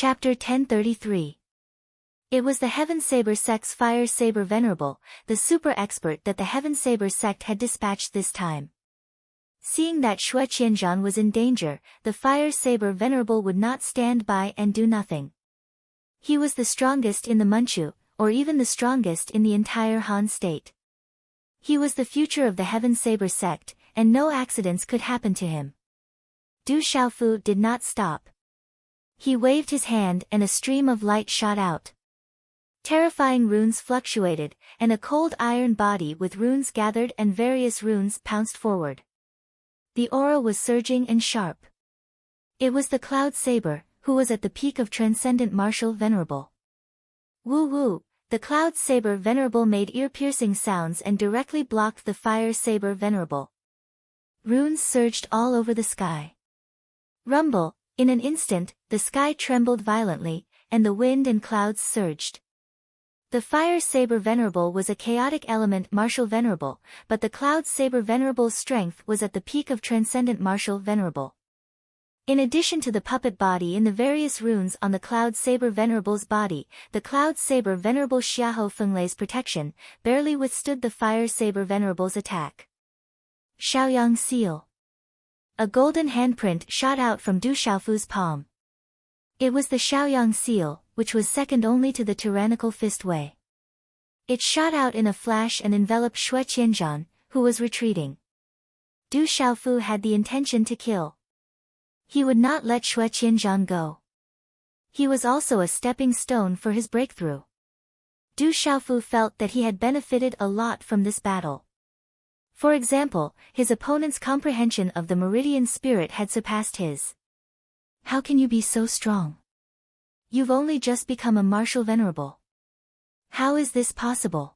Chapter 1033. It was the Heaven Saber sect's Fire Saber Venerable, the super expert that the Heaven Saber sect had dispatched this time. Seeing that Xue Qianzhan was in danger, the Fire Saber Venerable would not stand by and do nothing. He was the strongest in the Manchu, or even the strongest in the entire Han state. He was the future of the Heaven Saber sect, and no accidents could happen to him. Du Xiaofu did not stop. He waved his hand and a stream of light shot out. Terrifying runes fluctuated, and a cold iron body with runes gathered and various runes pounced forward. The aura was surging and sharp. It was the Cloud Saber, who was at the peak of Transcendent Martial Venerable. Woo woo, the Cloud Saber Venerable made ear-piercing sounds and directly blocked the Fire Saber Venerable. Runes surged all over the sky. Rumble, in an instant, the sky trembled violently, and the wind and clouds surged. The Fire Saber Venerable was a chaotic element martial venerable, but the Cloud Saber Venerable's strength was at the peak of Transcendent Martial Venerable. In addition to the puppet body in the various runes on the Cloud Saber Venerable's body, the Cloud Saber Venerable Xiahou Fenglei's protection barely withstood the Fire Saber Venerable's attack. Xiaoyang Seal. A golden handprint shot out from Du Xiaofu's palm. It was the Xiaoyang seal, which was second only to the tyrannical fist Wei. It shot out in a flash and enveloped Xue Qianzhan, who was retreating. Du Xiaofu had the intention to kill. He would not let Xue Qianzhan go. He was also a stepping stone for his breakthrough. Du Xiaofu felt that he had benefited a lot from this battle. For example, his opponent's comprehension of the meridian spirit had surpassed his. How can you be so strong? You've only just become a martial venerable. How is this possible?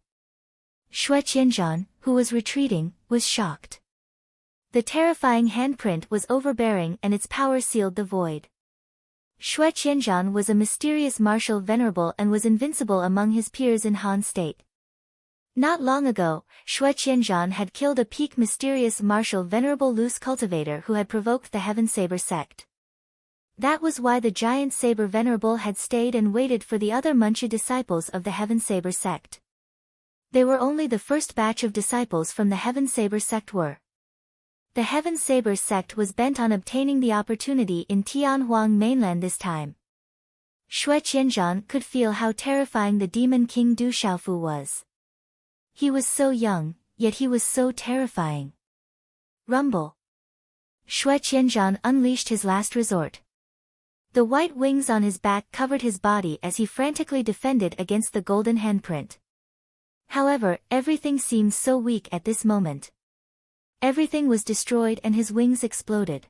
Xue Qianzhan, who was retreating, was shocked. The terrifying handprint was overbearing and its power sealed the void. Xue Qianzhan was a mysterious martial venerable and was invincible among his peers in Han state. Not long ago, Xue Qianzhan had killed a peak mysterious martial venerable loose cultivator who had provoked the Heaven Saber sect. That was why the giant saber venerable had stayed and waited for the other Manchu disciples of the Heaven Saber sect. They were only the first batch of disciples from the Heaven Saber sect were. The Heaven Saber sect was bent on obtaining the opportunity in Tianhuang mainland this time. Xue Qianzhan could feel how terrifying the demon king Du Xiaofu was. He was so young, yet he was so terrifying. Rumble. Xue Qianzhan unleashed his last resort. The white wings on his back covered his body as he frantically defended against the golden handprint. However, everything seemed so weak at this moment. Everything was destroyed and his wings exploded.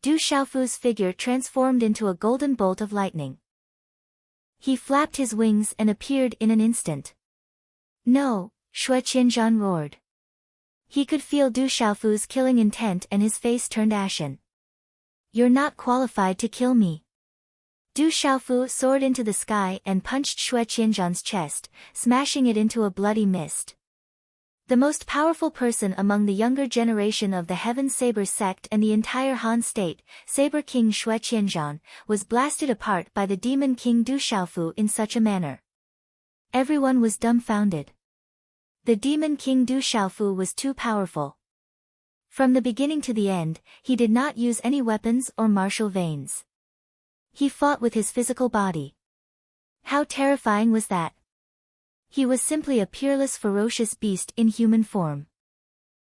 Du Xiaofu's figure transformed into a golden bolt of lightning. He flapped his wings and appeared in an instant. No, Xue Qianzhan roared. He could feel Du Xiaofu's killing intent and his face turned ashen. You're not qualified to kill me. Du Xiaofu soared into the sky and punched Xue Qianzhan's chest, smashing it into a bloody mist. The most powerful person among the younger generation of the Heaven Saber sect and the entire Han state, Saber King Xue Qianzhan, was blasted apart by the demon king Du Xiaofu in such a manner. Everyone was dumbfounded. The demon king Du Xiaofu was too powerful. From the beginning to the end, he did not use any weapons or martial veins. He fought with his physical body. How terrifying was that? He was simply a peerless ferocious beast in human form.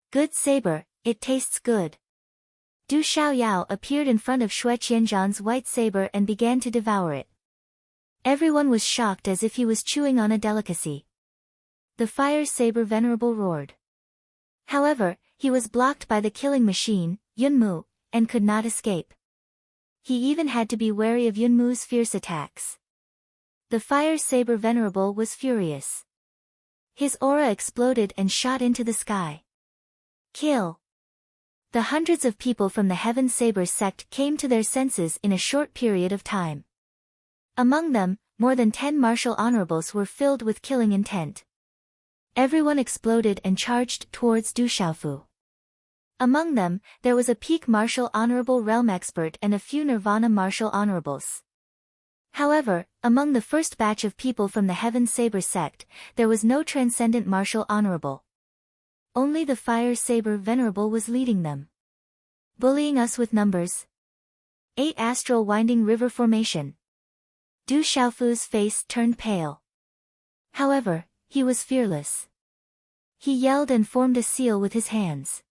Good saber, it tastes good. Du Xiaoyao appeared in front of Xue Qianzhan's white saber and began to devour it. Everyone was shocked as if he was chewing on a delicacy. The Fire Saber Venerable roared. However, he was blocked by the killing machine, Yunmu, and could not escape. He even had to be wary of Yunmu's fierce attacks. The Fire Saber Venerable was furious. His aura exploded and shot into the sky. Kill! The hundreds of people from the Heaven Saber sect came to their senses in a short period of time. Among them, more than 10 martial honorables were filled with killing intent. Everyone exploded and charged towards Du Xiaofu. Among them, there was a peak martial honorable realm expert and a few nirvana martial honorables. However, among the first batch of people from the Heaven Saber sect, there was no transcendent martial honorable. Only the Fire Saber Venerable was leading them. Bullying us with numbers. 8 Astral Winding River Formation. Du Xiaofu's face turned pale. However, he was fearless. He yelled and formed a seal with his hands.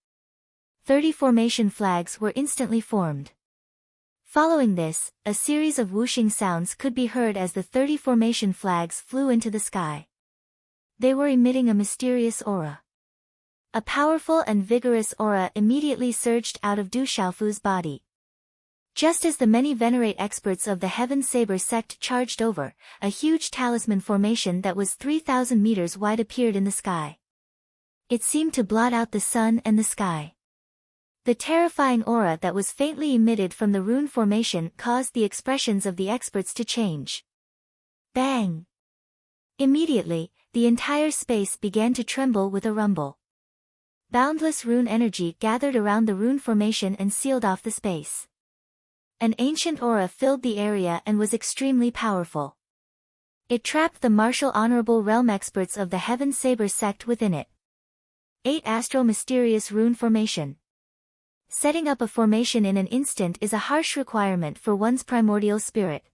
30 formation flags were instantly formed. Following this, a series of whooshing sounds could be heard as the 30 formation flags flew into the sky. They were emitting a mysterious aura. A powerful and vigorous aura immediately surged out of Du Xiaofu's body. Just as the many venerate experts of the Heaven Saber sect charged over, a huge talisman formation that was 3,000 meters wide appeared in the sky. It seemed to blot out the sun and the sky. The terrifying aura that was faintly emitted from the rune formation caused the expressions of the experts to change. Bang! Immediately, the entire space began to tremble with a rumble. Boundless rune energy gathered around the rune formation and sealed off the space. An ancient aura filled the area and was extremely powerful. It trapped the martial honorable realm experts of the Heaven Saber sect within it. 8 Astral Mysterious Rune Formation. Setting up a formation in an instant is a harsh requirement for one's primordial spirit.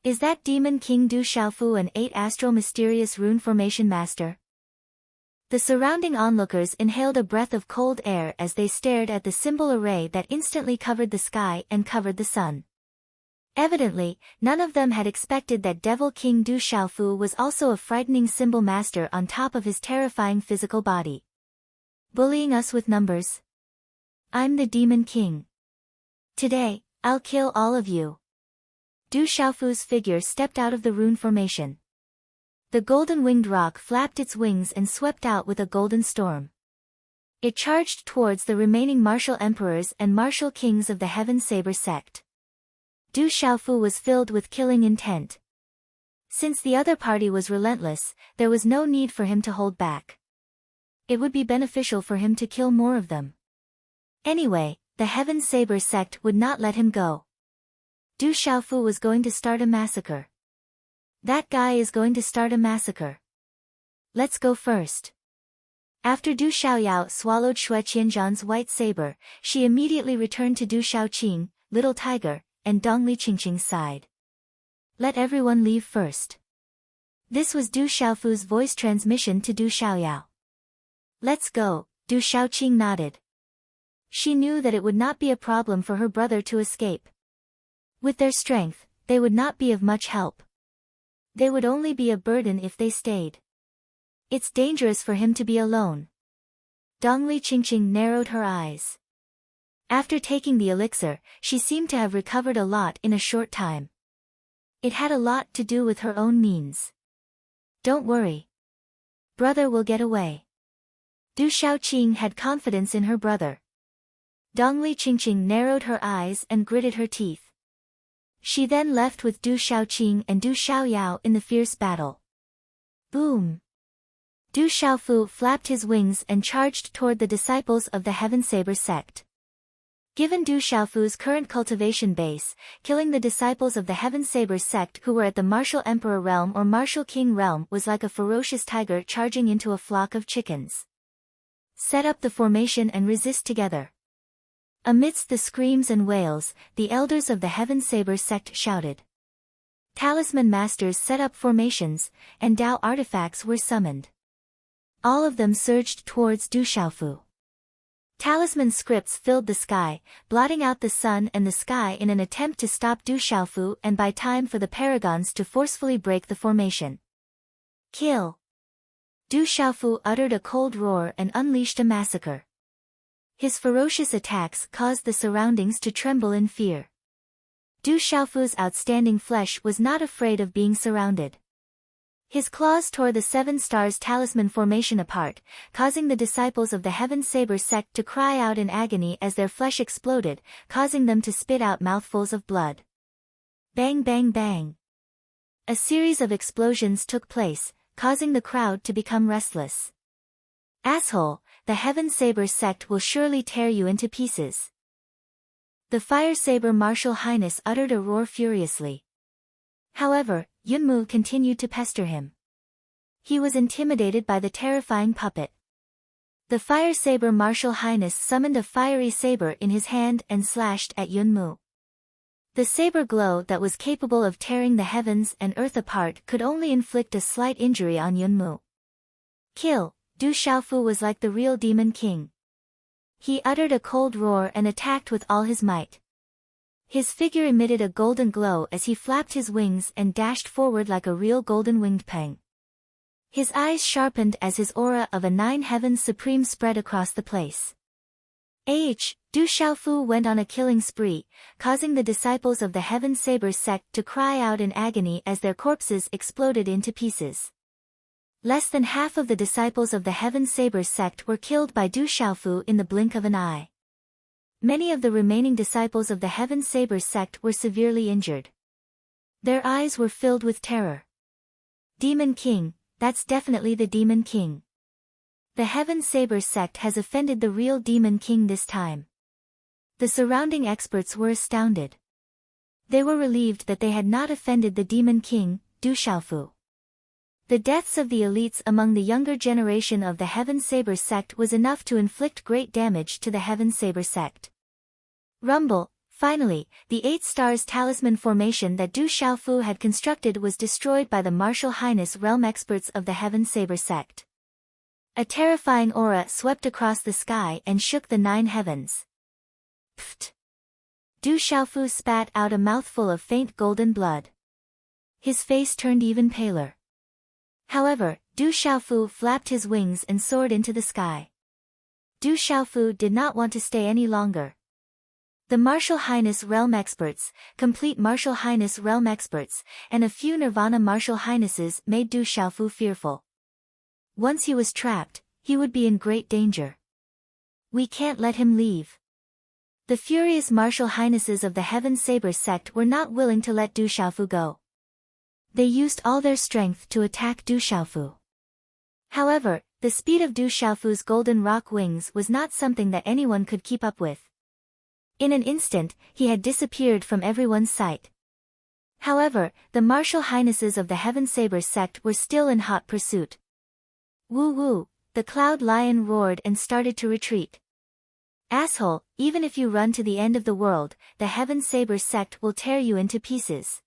Is that Demon King Du Xiaofu an 8 Astral Mysterious Rune Formation master? The surrounding onlookers inhaled a breath of cold air as they stared at the symbol array that instantly covered the sky and covered the sun. Evidently, none of them had expected that Devil King Du Xiaofu was also a frightening symbol master on top of his terrifying physical body. Bullying us with numbers? I'm the Demon King. Today, I'll kill all of you. Du Xiaofu's figure stepped out of the rune formation. The golden-winged rock flapped its wings and swept out with a golden storm. It charged towards the remaining martial emperors and martial kings of the Heaven Saber sect. Du Xiaofu was filled with killing intent. Since the other party was relentless, there was no need for him to hold back. It would be beneficial for him to kill more of them. Anyway, the Heaven Saber sect would not let him go. Du Xiaofu was going to start a massacre. That guy is going to start a massacre. Let's go first. After Du Xiaoyao swallowed Xue Qianzhan's white saber, she immediately returned to Du Xiaoqing, Little Tiger, and Dongli Qingqing's side. Let everyone leave first. This was Du Xiaofu's voice transmission to Du Xiaoyao. Let's go, Du Xiaoqing nodded. She knew that it would not be a problem for her brother to escape. With their strength, they would not be of much help. They would only be a burden if they stayed. It's dangerous for him to be alone. Dongli Qingqing narrowed her eyes. After taking the elixir, she seemed to have recovered a lot in a short time. It had a lot to do with her own means. Don't worry. Brother will get away. Du Xiaoqing had confidence in her brother. Dongli Qingqing narrowed her eyes and gritted her teeth. She then left with Du Xiaoqing and Du Xiaoyao in the fierce battle. Boom! Du Xiaofu flapped his wings and charged toward the disciples of the Heaven Saber sect. Given Du Xiaofu's current cultivation base, killing the disciples of the Heaven Saber sect who were at the Martial Emperor realm or Martial King realm was like a ferocious tiger charging into a flock of chickens. Set up the formation and resist together. Amidst the screams and wails, the elders of the Heaven Saber sect shouted. Talisman masters set up formations, and Dao artifacts were summoned. All of them surged towards Du Xiaofu. Talisman scripts filled the sky, blotting out the sun and the sky in an attempt to stop Du Xiaofu and buy time for the paragons to forcefully break the formation. Kill! Du Xiaofu uttered a cold roar and unleashed a massacre. His ferocious attacks caused the surroundings to tremble in fear. Du Xiaofu's outstanding flesh was not afraid of being surrounded. His claws tore the 7 stars talisman formation apart, causing the disciples of the Heaven Saber sect to cry out in agony as their flesh exploded, causing them to spit out mouthfuls of blood. Bang bang bang. A series of explosions took place, causing the crowd to become restless. Asshole, the Heaven Saber sect will surely tear you into pieces. The Fire Saber Martial Highness uttered a roar furiously. However, Yunmu continued to pester him. He was intimidated by the terrifying puppet. The Fire Saber Martial Highness summoned a fiery saber in his hand and slashed at Yunmu. The saber glow that was capable of tearing the heavens and earth apart could only inflict a slight injury on Yunmu. Kill! Du Xiaofu was like the real Demon King. He uttered a cold roar and attacked with all his might. His figure emitted a golden glow as he flapped his wings and dashed forward like a real golden-winged peng. His eyes sharpened as his aura of a nine heavens supreme spread across the place. Du Xiaofu went on a killing spree, causing the disciples of the Heaven Saber sect to cry out in agony as their corpses exploded into pieces. Less than half of the disciples of the Heaven Saber sect were killed by Du Xiaofu in the blink of an eye. Many of the remaining disciples of the Heaven Saber sect were severely injured. Their eyes were filled with terror. Demon King, that's definitely the Demon King. The Heaven Saber sect has offended the real Demon King this time. The surrounding experts were astounded. They were relieved that they had not offended the Demon King, Du Xiaofu. The deaths of the elites among the younger generation of the Heaven Saber sect was enough to inflict great damage to the Heaven Saber sect. Rumble, finally, the 8 stars talisman formation that Du Xiaofu had constructed was destroyed by the Martial Highness realm experts of the Heaven Saber sect. A terrifying aura swept across the sky and shook the 9 heavens. Pfft! Du Xiaofu spat out a mouthful of faint golden blood. His face turned even paler. However, Du Xiaofu flapped his wings and soared into the sky. Du Xiaofu did not want to stay any longer. The Martial Highness realm experts, complete Martial Highness realm experts, and a few Nirvana Martial Highnesses made Du Xiaofu fearful. Once he was trapped, he would be in great danger. We can't let him leave. The furious Martial Highnesses of the Heaven Saber sect were not willing to let Du Xiaofu go. They used all their strength to attack Du Xiaofu. However, the speed of Du Xiaofu's golden rock wings was not something that anyone could keep up with. In an instant, he had disappeared from everyone's sight. However, the Martial Highnesses of the Heaven Saber sect were still in hot pursuit. Woo woo, the Cloud Lion roared and started to retreat. Asshole, even if you run to the end of the world, the Heaven Saber sect will tear you into pieces.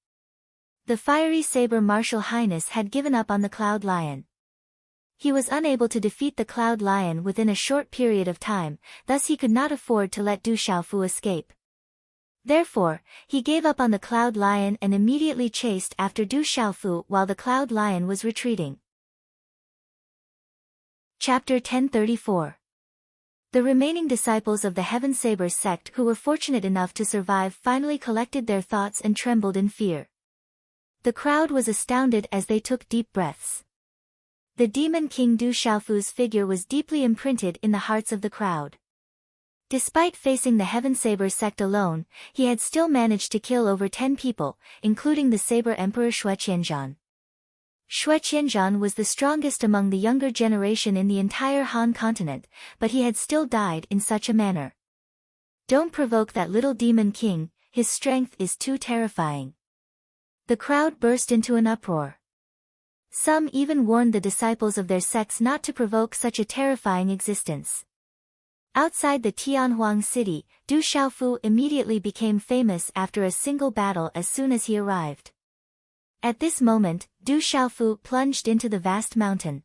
The Fiery Saber Martial Highness had given up on the Cloud Lion. He was unable to defeat the Cloud Lion within a short period of time, thus he could not afford to let Du Xiaofu escape. Therefore, he gave up on the Cloud Lion and immediately chased after Du Xiaofu while the Cloud Lion was retreating. Chapter 1034. The remaining disciples of the Heaven Saber sect who were fortunate enough to survive finally collected their thoughts and trembled in fear. The crowd was astounded as they took deep breaths. The Demon King Du Xiaofu's figure was deeply imprinted in the hearts of the crowd. Despite facing the Heaven Saber sect alone, he had still managed to kill over 10 people, including the Saber Emperor Xue Qianzhan. Xue Qianzhan was the strongest among the younger generation in the entire Han continent, but he had still died in such a manner. Don't provoke that little Demon King, his strength is too terrifying. The crowd burst into an uproar. Some even warned the disciples of their sects not to provoke such a terrifying existence. Outside the Tianhuang city, Du Xiaofu immediately became famous after a single battle as soon as he arrived. At this moment, Du Xiaofu plunged into the vast mountain.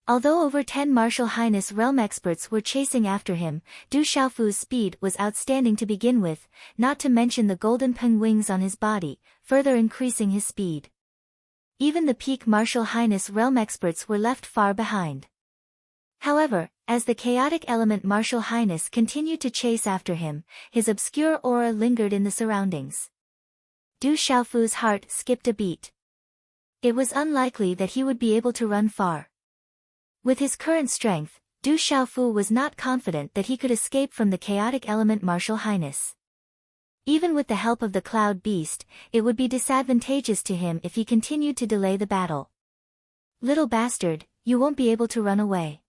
Although over 10 Martial Highness realm experts were chasing after him, Du Xiaofu's speed was outstanding to begin with, not to mention the golden peng wings on his body, further increasing his speed. Even the peak Martial Highness realm experts were left far behind. However, as the chaotic element Martial Highness continued to chase after him, his obscure aura lingered in the surroundings. Du Xiaofu's heart skipped a beat. It was unlikely that he would be able to run far. With his current strength, Du Xiaofu was not confident that he could escape from the chaotic element Martial Highness. Even with the help of the Cloud Beast, it would be disadvantageous to him if he continued to delay the battle. Little bastard, you won't be able to run away.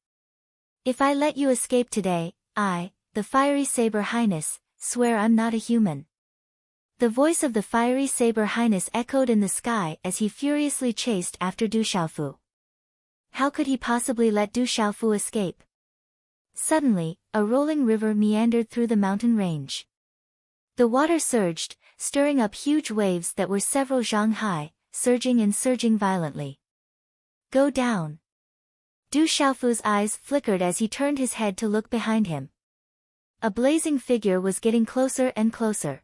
If I let you escape today, I, the Fiery Saber Highness, swear I'm not a human. The voice of the fiery saber highness echoed in the sky as he furiously chased after Du Xiaofu. How could he possibly let Du Xiaofu escape? Suddenly, a rolling river meandered through the mountain range. The water surged, stirring up huge waves that were several zhang high, surging and surging violently. Go down. Du Xiaofu's eyes flickered as he turned his head to look behind him. A blazing figure was getting closer and closer.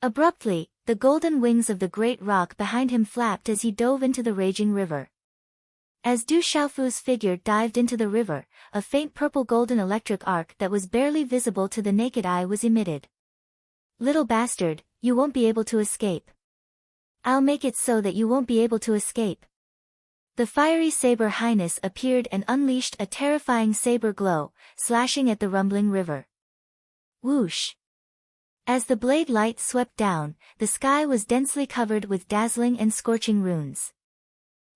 Abruptly, the golden wings of the great rock behind him flapped as he dove into the raging river. As Du Xiaofu's figure dived into the river, a faint purple-golden electric arc that was barely visible to the naked eye was emitted. Little bastard, you won't be able to escape. I'll make it so that you won't be able to escape. The fiery saber highness appeared and unleashed a terrifying saber glow, slashing at the rumbling river. Whoosh! As the blade light swept down, the sky was densely covered with dazzling and scorching runes.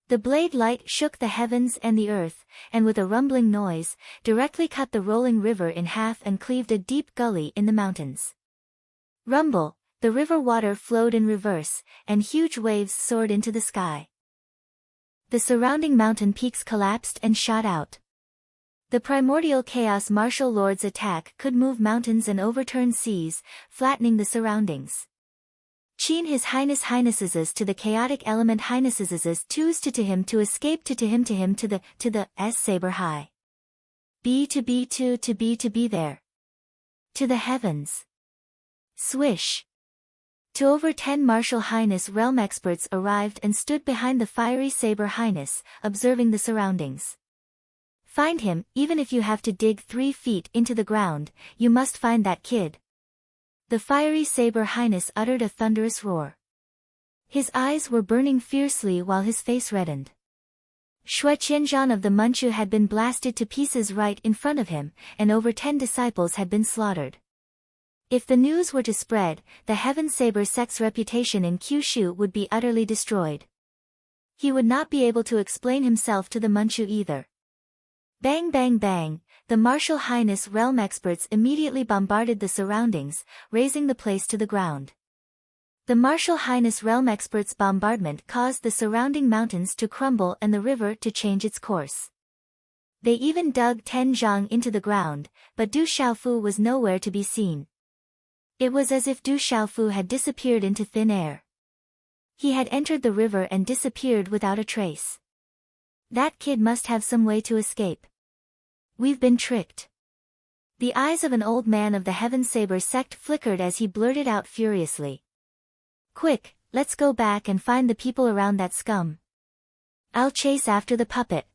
The blade light shook the heavens and the earth, and with a rumbling noise, directly cut the rolling river in half and cleaved a deep gully in the mountains. Rumble, the river water flowed in reverse, and huge waves soared into the sky. The surrounding mountain peaks collapsed and shot out. The primordial chaos martial lord's attack could move mountains and overturn seas, flattening the surroundings. Chin his highnesses to the chaotic element highnesses to him to escape to him to the s saber high. B to be there. To the heavens. Swish. To over 10 martial highness realm experts arrived and stood behind the fiery saber highness, observing the surroundings. Find him, even if you have to dig 3 feet into the ground, you must find that kid. The fiery saber highness uttered a thunderous roar. His eyes were burning fiercely while his face reddened. Shui Qianzhan of the Manchu had been blasted to pieces right in front of him, and over 10 disciples had been slaughtered. If the news were to spread, the Heaven Saber sect's reputation in Kyushu would be utterly destroyed. He would not be able to explain himself to the Manchu either. Bang bang bang, the martial highness realm experts immediately bombarded the surroundings, razing the place to the ground. The martial highness realm experts' bombardment caused the surrounding mountains to crumble and the river to change its course. They even dug 10 zhang into the ground, but Du Xiaofu was nowhere to be seen. It was as if Du Xiaofu had disappeared into thin air. He had entered the river and disappeared without a trace. That kid must have some way to escape. We've been tricked. The eyes of an old man of the Heaven Saber sect flickered as he blurted out furiously. Quick, let's go back and find the people around that scum. I'll chase after the puppet.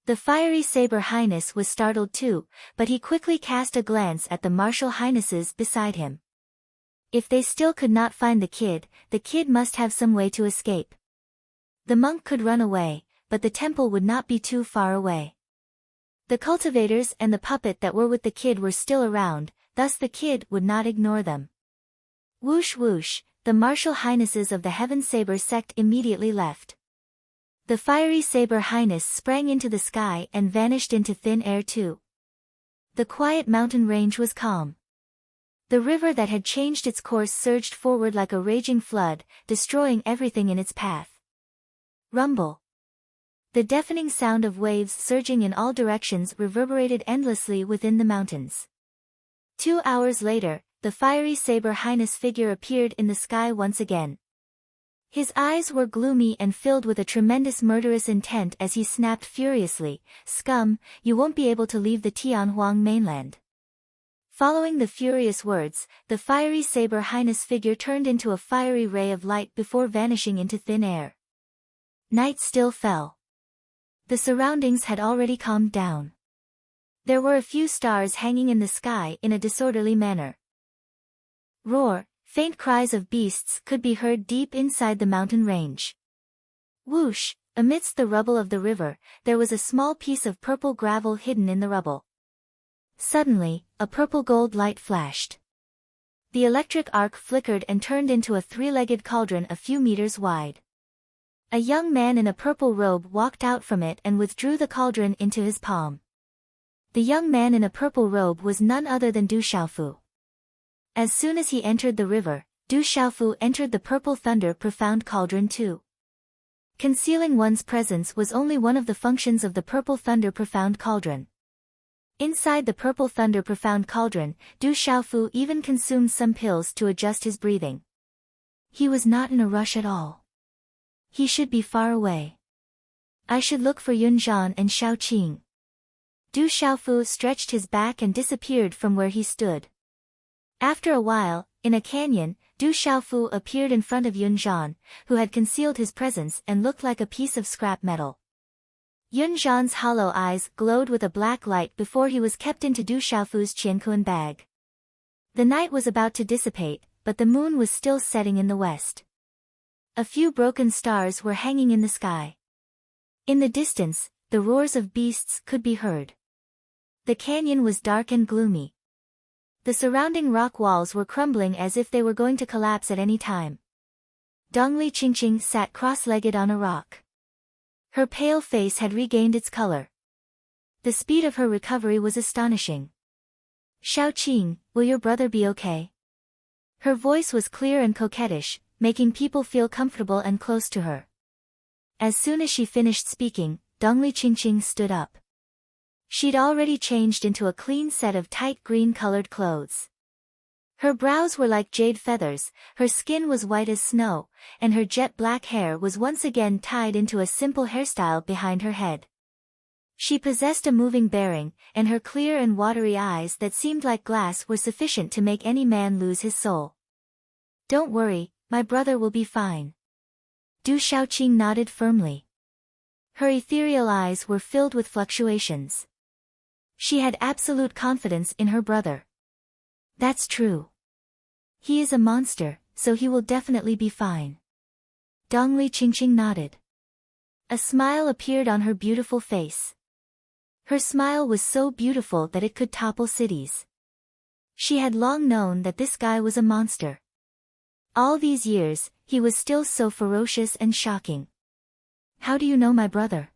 The fiery saber highness was startled too, but he quickly cast a glance at the martial highnesses beside him. If they still could not find the kid must have some way to escape. The monk could run away, but the temple would not be too far away. The cultivators and the puppet that were with the kid were still around, thus the kid would not ignore them. Whoosh whoosh, the martial highnesses of the Heaven Saber sect immediately left. The fiery saber highness sprang into the sky and vanished into thin air too. The quiet mountain range was calm. The river that had changed its course surged forward like a raging flood, destroying everything in its path. Rumble. The deafening sound of waves surging in all directions reverberated endlessly within the mountains. 2 hours later, the fiery saber highness figure appeared in the sky once again. His eyes were gloomy and filled with a tremendous murderous intent as he snapped furiously, "Scum, you won't be able to leave the Tianhuang mainland." Following the furious words, the fiery saber highness figure turned into a fiery ray of light before vanishing into thin air. Night still fell. The surroundings had already calmed down. There were a few stars hanging in the sky in a disorderly manner. Roar, faint cries of beasts could be heard deep inside the mountain range. Whoosh, amidst the rubble of the river, there was a small piece of purple gravel hidden in the rubble. Suddenly, a purple gold light flashed. The electric arc flickered and turned into a 3-legged cauldron a few meters wide. A young man in a purple robe walked out from it and withdrew the cauldron into his palm. The young man in a purple robe was none other than Du Xiaofu. As soon as he entered the river, Du Xiaofu entered the purple thunder profound cauldron too. Concealing one's presence was only one of the functions of the purple thunder profound cauldron. Inside the purple thunder profound cauldron, Du Xiaofu even consumed some pills to adjust his breathing. He was not in a rush at all. He should be far away. I should look for Yunzhan and Shaoqing. Du Xiaofu stretched his back and disappeared from where he stood. After a while, in a canyon, Du Xiaofu appeared in front of Yunzhan, who had concealed his presence and looked like a piece of scrap metal. Yunzhan's hollow eyes glowed with a black light before he was kept into Du Xiaofu's Qiankuan bag. The night was about to dissipate, but the moon was still setting in the west. A few broken stars were hanging in the sky. In the distance, the roars of beasts could be heard. The canyon was dark and gloomy. The surrounding rock walls were crumbling as if they were going to collapse at any time. Dongli Qingqing sat cross-legged on a rock. Her pale face had regained its color. The speed of her recovery was astonishing. Shaoqing, will your brother be okay? Her voice was clear and coquettish, making people feel comfortable and close to her. As soon as she finished speaking, Dongli Qingqing stood up. She'd already changed into a clean set of tight green-colored clothes. Her brows were like jade feathers, her skin was white as snow, and her jet-black hair was once again tied into a simple hairstyle behind her head. She possessed a moving bearing, and her clear and watery eyes that seemed like glass were sufficient to make any man lose his soul. Don't worry, my brother will be fine. Du Shaoqing nodded firmly. Her ethereal eyes were filled with fluctuations. She had absolute confidence in her brother. That's true. He is a monster, so he will definitely be fine. Dongli Qingqing nodded. A smile appeared on her beautiful face. Her smile was so beautiful that it could topple cities. She had long known that this guy was a monster. All these years, he was still so ferocious and shocking. How do you know my brother?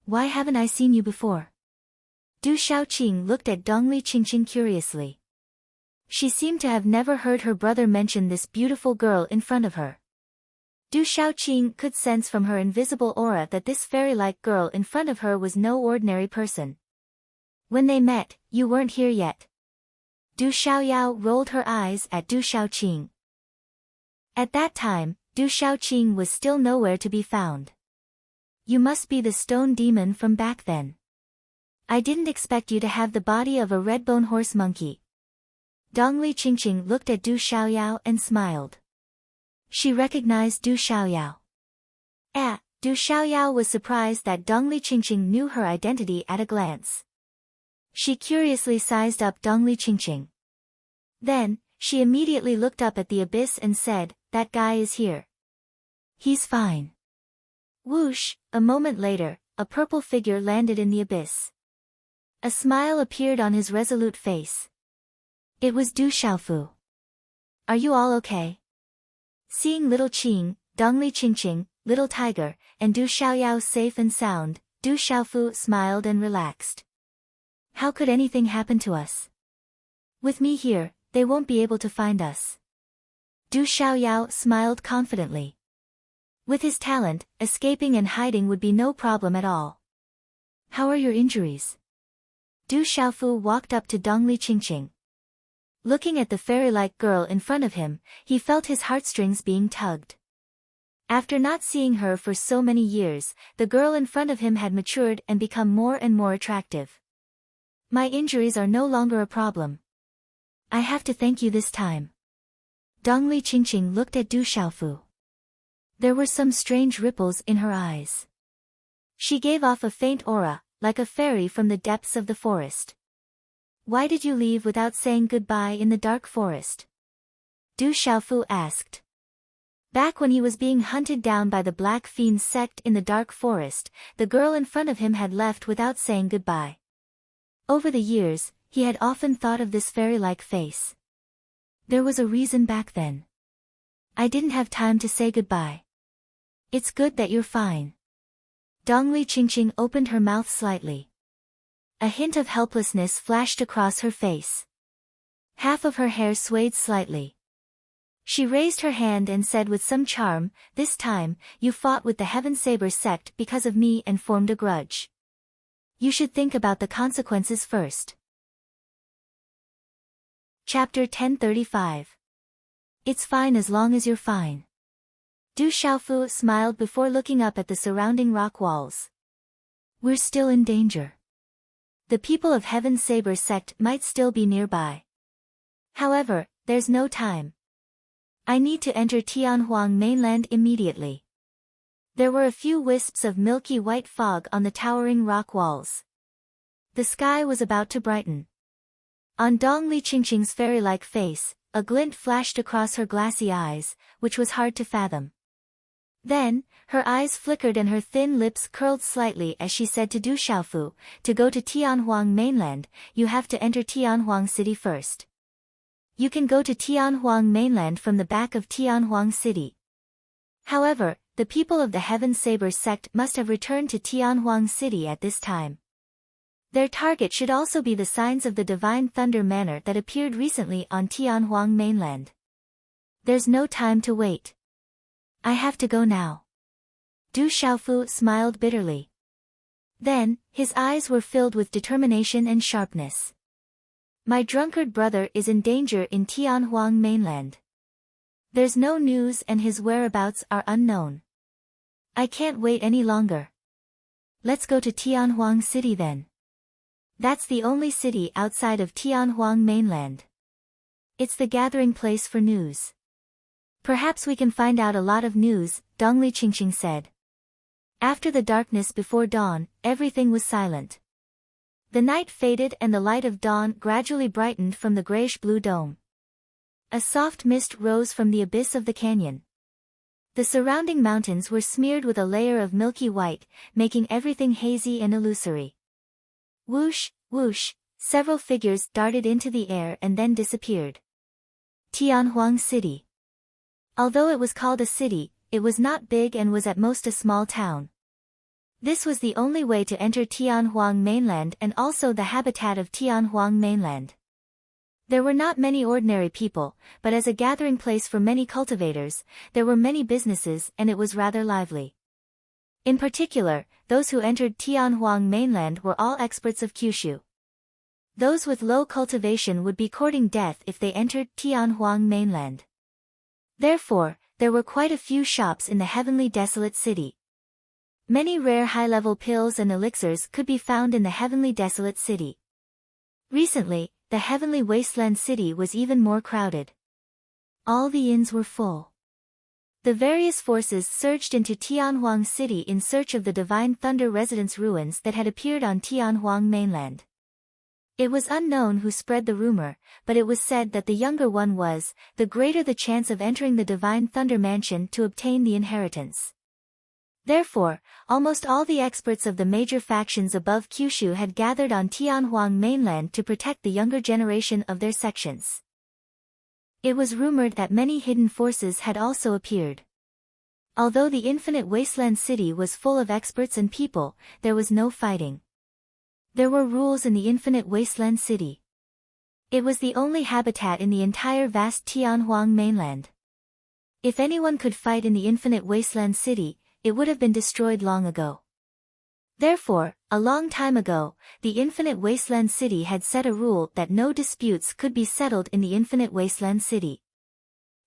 Why haven't I seen you before? Du Shaoqing looked at Dongli Qingqing curiously. She seemed to have never heard her brother mention this beautiful girl in front of her. Du Shaoqing could sense from her invisible aura that this fairy-like girl in front of her was no ordinary person. When they met, you weren't here yet. Du Xiaoyao rolled her eyes at Du Shaoqing. At that time, Du Shaoqing was still nowhere to be found. You must be the stone demon from back then. I didn't expect you to have the body of a red-bone horse monkey. Dongli Qingqing looked at Du Xiaoyao and smiled. She recognized Du Xiaoyao. Du Xiaoyao was surprised that Dongli Qingqing knew her identity at a glance. She curiously sized up Dongli Qingqing. Then, she immediately looked up at the abyss and said, that guy is here. He's fine. Whoosh, a moment later, a purple figure landed in the abyss. A smile appeared on his resolute face. It was Du Xiaofu. Are you all okay? Seeing little Qing, Dongli Qingqing, little tiger, and Du Xiaoyao safe and sound, Du Xiaofu smiled and relaxed. How could anything happen to us? With me here, they won't be able to find us. Du Xiaoyao smiled confidently. With his talent, escaping and hiding would be no problem at all. How are your injuries? Du Xiaofu walked up to Dongli Qingqing. Looking at the fairy-like girl in front of him, he felt his heartstrings being tugged. After not seeing her for so many years, the girl in front of him had matured and become more and more attractive. My injuries are no longer a problem. I have to thank you this time. Dongli Qingqing looked at Du Xiaofu. There were some strange ripples in her eyes. She gave off a faint aura, like a fairy from the depths of the forest. Why did you leave without saying goodbye in the dark forest? Du Xiaofu asked. Back when he was being hunted down by the Black Fiend sect in the dark forest, the girl in front of him had left without saying goodbye. Over the years, he had often thought of this fairy-like face. There was a reason back then. I didn't have time to say goodbye. It's good that you're fine. Dongli Qingqing opened her mouth slightly. A hint of helplessness flashed across her face. Half of her hair swayed slightly. She raised her hand and said with some charm, "This time, you fought with the Heaven Saber sect because of me and formed a grudge. You should think about the consequences first." Chapter 1035. It's fine as long as you're fine. Du Xiaofu smiled before looking up at the surrounding rock walls. We're still in danger. The people of Heaven Saber sect might still be nearby. However, there's no time. I need to enter Tianhuang mainland immediately. There were a few wisps of milky white fog on the towering rock walls. The sky was about to brighten. On Dong Liqingqing's fairy-like face, a glint flashed across her glassy eyes, which was hard to fathom. Then, her eyes flickered and her thin lips curled slightly as she said to Du Xiaofu, "To go to Tianhuang mainland, you have to enter Tianhuang city first. You can go to Tianhuang mainland from the back of Tianhuang city." However, the people of the Heaven Saber sect must have returned to Tianhuang city at this time. Their target should also be the signs of the Divine Thunder Manor that appeared recently on Tianhuang mainland. There's no time to wait. I have to go now. Du Xiaofu smiled bitterly. Then, his eyes were filled with determination and sharpness. My drunkard brother is in danger in Tianhuang mainland. There's no news and his whereabouts are unknown. I can't wait any longer. Let's go to Tianhuang city then. That's the only city outside of Tianhuang mainland. It's the gathering place for news. Perhaps we can find out a lot of news, Dong Liqingqing said. After the darkness before dawn, everything was silent. The night faded and the light of dawn gradually brightened from the grayish-blue dome. A soft mist rose from the abyss of the canyon. The surrounding mountains were smeared with a layer of milky white, making everything hazy and illusory. Whoosh, whoosh, several figures darted into the air and then disappeared. Tianhuang city. Although it was called a city, it was not big and was at most a small town. This was the only way to enter Tianhuang mainland and also the habitat of Tianhuang mainland. There were not many ordinary people, but as a gathering place for many cultivators, there were many businesses and it was rather lively. In particular, those who entered Tianhuang mainland were all experts of Kyushu. Those with low cultivation would be courting death if they entered Tianhuang mainland. Therefore, there were quite a few shops in the heavenly desolate city. Many rare high-level pills and elixirs could be found in the heavenly desolate city. Recently, the heavenly wasteland city was even more crowded. All the inns were full. The various forces surged into Tianhuang city in search of the Divine Thunder residence ruins that had appeared on Tianhuang mainland. It was unknown who spread the rumor, but it was said that the younger one was, the greater the chance of entering the Divine Thunder Mansion to obtain the inheritance. Therefore, almost all the experts of the major factions above Kyushu had gathered on Tianhuang mainland to protect the younger generation of their sections. It was rumored that many hidden forces had also appeared. Although the infinite wasteland city was full of experts and people, there was no fighting. There were rules in the infinite wasteland city. It was the only habitat in the entire vast Tianhuang mainland. If anyone could fight in the infinite wasteland city, it would have been destroyed long ago. Therefore, a long time ago, the infinite wasteland city had set a rule that no disputes could be settled in the infinite wasteland city.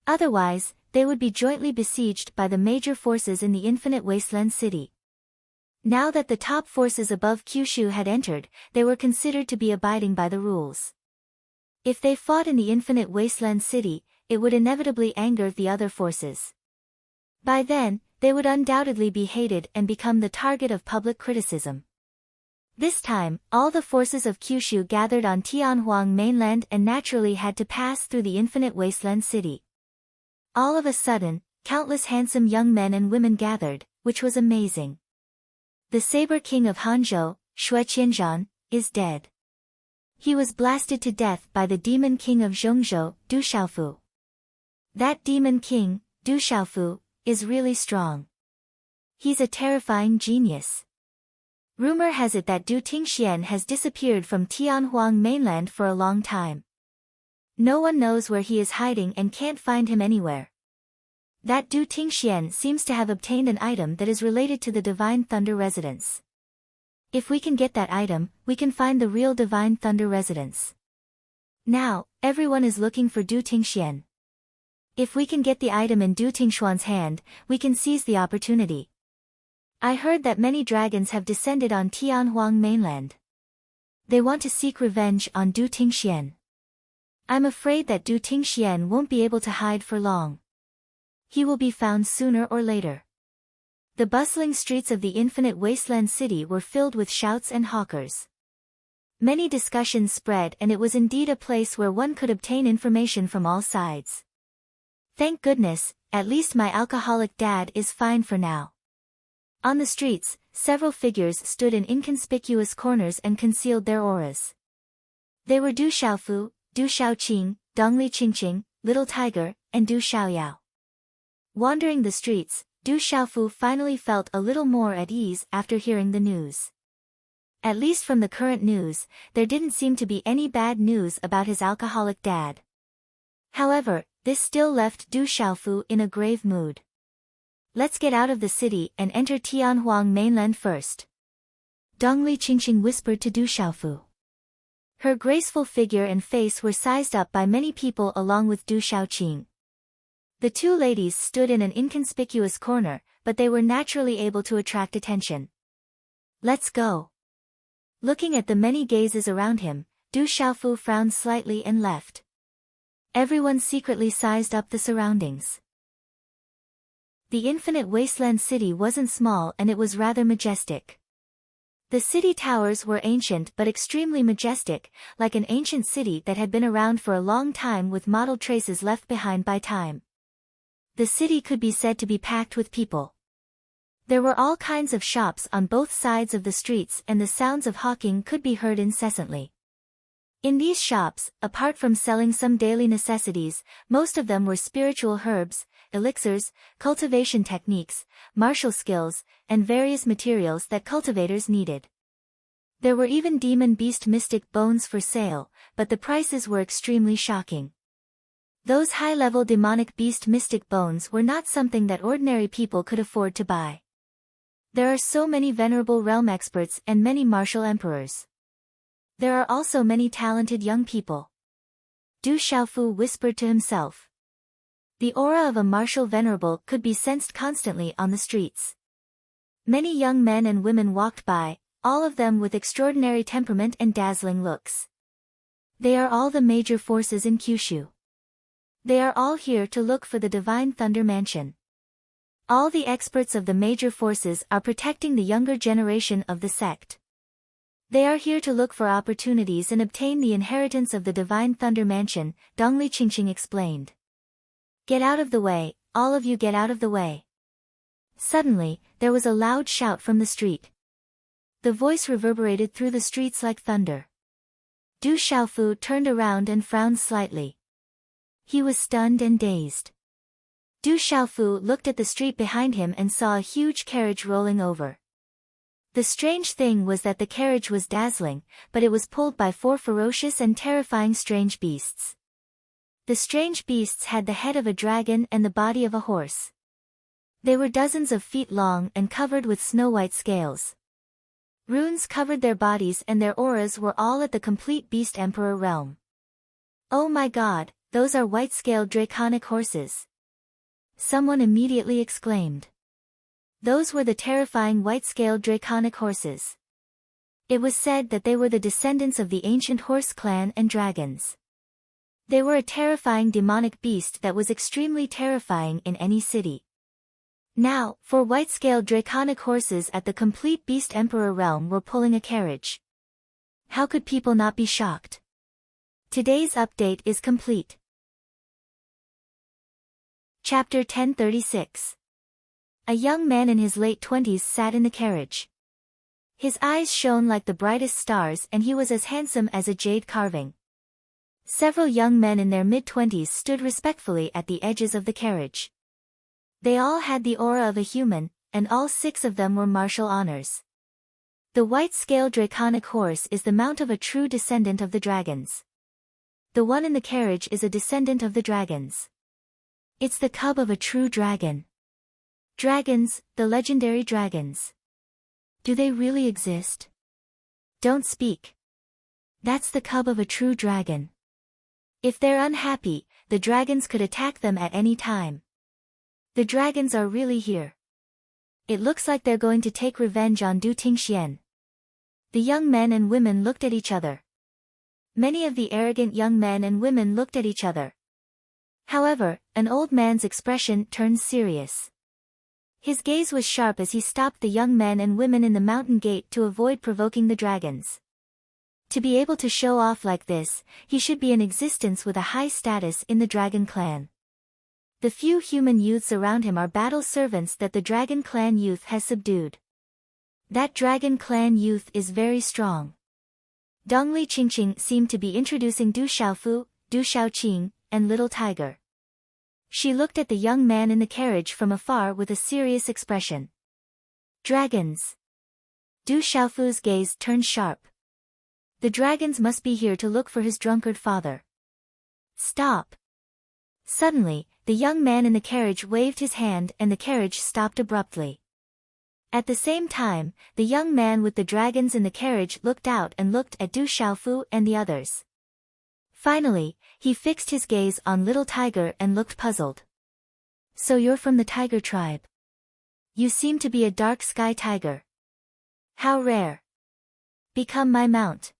Otherwise, they would be jointly besieged by the major forces in the infinite wasteland city. Now that the top forces above Kyushu had entered, they were considered to be abiding by the rules. If they fought in the infinite wasteland city, it would inevitably anger the other forces. By then, they would undoubtedly be hated and become the target of public criticism. This time, all the forces of Kyushu gathered on Tianhuang mainland and naturally had to pass through the infinite wasteland city. All of a sudden, countless handsome young men and women gathered, which was amazing. The Saber King of Hanzhou, Shueqianzhan, is dead. He was blasted to death by the Demon King of Zhongzhou, Du Xiaofu. That Demon King, Du Xiaofu, is really strong. He's a terrifying genius. Rumor has it that Du Tingxian has disappeared from Tianhuang mainland for a long time. No one knows where he is hiding and can't find him anywhere. That Du Tingxian seems to have obtained an item that is related to the Divine Thunder Residence. If we can get that item, we can find the real Divine Thunder Residence. Now, everyone is looking for Du Tingxian. If we can get the item in Du Tingxuan's hand, we can seize the opportunity. I heard that many dragons have descended on Tianhuang mainland. They want to seek revenge on Du Tingxian. I'm afraid that Du Tingxian won't be able to hide for long. He will be found sooner or later. The bustling streets of the infinite wasteland city were filled with shouts and hawkers. Many discussions spread, and it was indeed a place where one could obtain information from all sides. Thank goodness, at least my alcoholic dad is fine for now. On the streets, several figures stood in inconspicuous corners and concealed their auras. They were Du Xiaofu, Du Xiaoqing, Dongli Qingqing, Little Tiger, and Du Xiaoyao. Wandering the streets, Du Xiaofu finally felt a little more at ease after hearing the news. At least from the current news, there didn't seem to be any bad news about his alcoholic dad. However, this still left Du Xiaofu in a grave mood. Let's get out of the city and enter Tianhuang mainland first. Dongli Qingqing whispered to Du Xiaofu. Her graceful figure and face were sized up by many people along with Du Xiaoqing. The two ladies stood in an inconspicuous corner, but they were naturally able to attract attention. Let's go. Looking at the many gazes around him, Du Xiaofu frowned slightly and left. Everyone secretly sized up the surroundings. The infinite wasteland city wasn't small, and it was rather majestic. The city towers were ancient but extremely majestic, like an ancient city that had been around for a long time with mottled traces left behind by time. The city could be said to be packed with people. There were all kinds of shops on both sides of the streets, and the sounds of hawking could be heard incessantly. In these shops, apart from selling some daily necessities, most of them were spiritual herbs, elixirs, cultivation techniques, martial skills, and various materials that cultivators needed. There were even demon beast mystic bones for sale, but the prices were extremely shocking. Those high-level demonic beast mystic bones were not something that ordinary people could afford to buy. There are so many venerable realm experts and many martial emperors. There are also many talented young people. Du Xiaofu whispered to himself. The aura of a martial venerable could be sensed constantly on the streets. Many young men and women walked by, all of them with extraordinary temperament and dazzling looks. They are all the major forces in Kyushu. They are all here to look for the Divine Thunder Mansion. All the experts of the major forces are protecting the younger generation of the sect. They are here to look for opportunities and obtain the inheritance of the Divine Thunder Mansion, Dongli Qingqing explained. Get out of the way, all of you, get out of the way. Suddenly, there was a loud shout from the street. The voice reverberated through the streets like thunder. Du Xiaofu turned around and frowned slightly. He was stunned and dazed. Du Xiaofu looked at the street behind him and saw a huge carriage rolling over. The strange thing was that the carriage was dazzling, but it was pulled by 4 ferocious and terrifying strange beasts. The strange beasts had the head of a dragon and the body of a horse. They were dozens of feet long and covered with snow-white scales. Runes covered their bodies and their auras were all at the complete Beast Emperor realm. Oh my god, those are white-scaled draconic horses. Someone immediately exclaimed. Those were the terrifying white-scaled draconic horses. It was said that they were the descendants of the ancient horse clan and dragons. They were a terrifying demonic beast that was extremely terrifying in any city. Now, 4 white-scaled draconic horses at the complete Beast Emperor realm were pulling a carriage. How could people not be shocked? Today's update is complete. Chapter 1036. A young man in his late 20s sat in the carriage. His eyes shone like the brightest stars and he was as handsome as a jade carving. Several young men in their mid-20s stood respectfully at the edges of the carriage. They all had the aura of a human, and all 6 of them were martial honors. The white-scaled draconic horse is the mount of a true descendant of the dragons. The one in the carriage is a descendant of the dragons. It's the cub of a true dragon. Dragons, the legendary dragons. Do they really exist? Don't speak. That's the cub of a true dragon. If they're unhappy, the dragons could attack them at any time. The dragons are really here. It looks like they're going to take revenge on Du Tingxian. The young men and women looked at each other. Many of the arrogant young men and women looked at each other. However, an old man's expression turned serious. His gaze was sharp as he stopped the young men and women in the mountain gate to avoid provoking the dragons. To be able to show off like this, he should be in existence with a high status in the dragon clan. The few human youths around him are battle servants that the dragon clan youth has subdued. That dragon clan youth is very strong. Dongli Qingqing seemed to be introducing Du Xiaofu, Du Xiaoqing, and Little Tiger. She looked at the young man in the carriage from afar with a serious expression. Dragons. Du Xiaofu's gaze turned sharp. The dragons must be here to look for his drunkard father. Stop. Suddenly, the young man in the carriage waved his hand and the carriage stopped abruptly. At the same time, the young man with the dragons in the carriage looked out and looked at Du Xiaofu and the others. Finally, he fixed his gaze on Little Tiger and looked puzzled. So you're from the tiger tribe. You seem to be a dark sky tiger. How rare. Become my mount.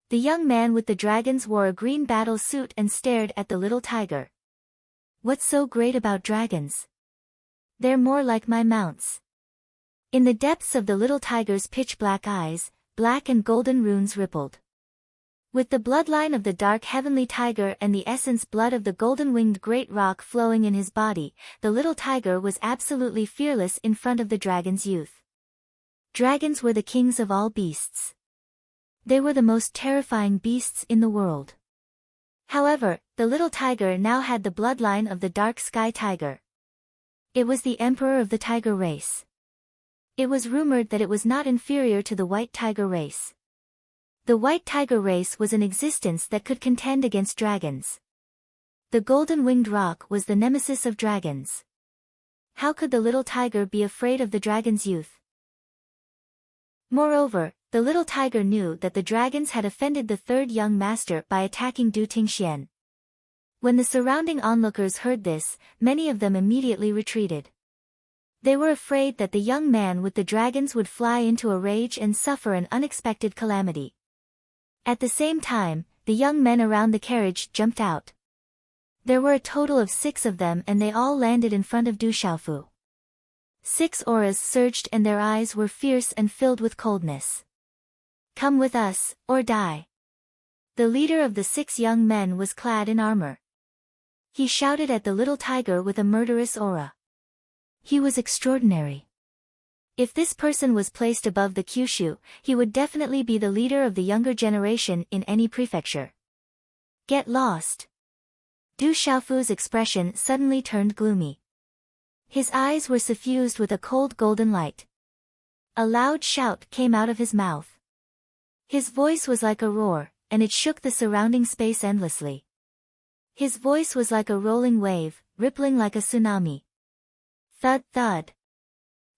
The young man with the dragons wore a green battle suit and stared at the little tiger. What's so great about dragons? They're more like my mounts. In the depths of the little tiger's pitch-black eyes, black and golden runes rippled. With the bloodline of the dark heavenly tiger and the essence blood of the golden-winged great rock flowing in his body, the little tiger was absolutely fearless in front of the dragon's youth. Dragons were the kings of all beasts. They were the most terrifying beasts in the world. However, the little tiger now had the bloodline of the dark sky tiger. It was the emperor of the tiger race. It was rumored that it was not inferior to the white tiger race. The white tiger race was an existence that could contend against dragons. The golden-winged rock was the nemesis of dragons. How could the little tiger be afraid of the dragon's youth? Moreover, the little tiger knew that the dragons had offended the third young master by attacking Du Tingxian. When the surrounding onlookers heard this, many of them immediately retreated. They were afraid that the young man with the dragons would fly into a rage and suffer an unexpected calamity. At the same time, the young men around the carriage jumped out. There were a total of 6 of them and they all landed in front of Du Xiaofu. 6 auras surged and their eyes were fierce and filled with coldness. Come with us, or die. The leader of the 6 young men was clad in armor. He shouted at the little tiger with a murderous aura. He was extraordinary. If this person was placed above the Kyushu, he would definitely be the leader of the younger generation in any prefecture. Get lost. Du Xiaofu's expression suddenly turned gloomy. His eyes were suffused with a cold golden light. A loud shout came out of his mouth. His voice was like a roar, and it shook the surrounding space endlessly. His voice was like a rolling wave, rippling like a tsunami. Thud thud.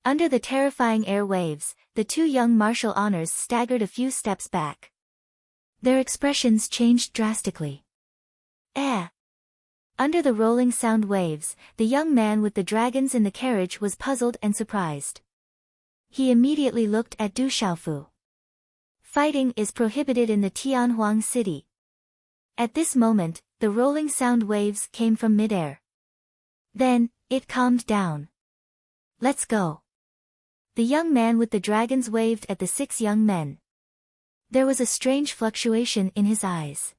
Under the terrifying air waves, the 2 young martial honors staggered a few steps back. Their expressions changed drastically. Under the rolling sound waves, the young man with the dragons in the carriage was puzzled and surprised. He immediately looked at Du Xiaofu. Fighting is prohibited in the Tianhuang city. At this moment, the rolling sound waves came from midair. Then, it calmed down. Let's go. The young man with the dragons waved at the 6 young men. There was a strange fluctuation in his eyes.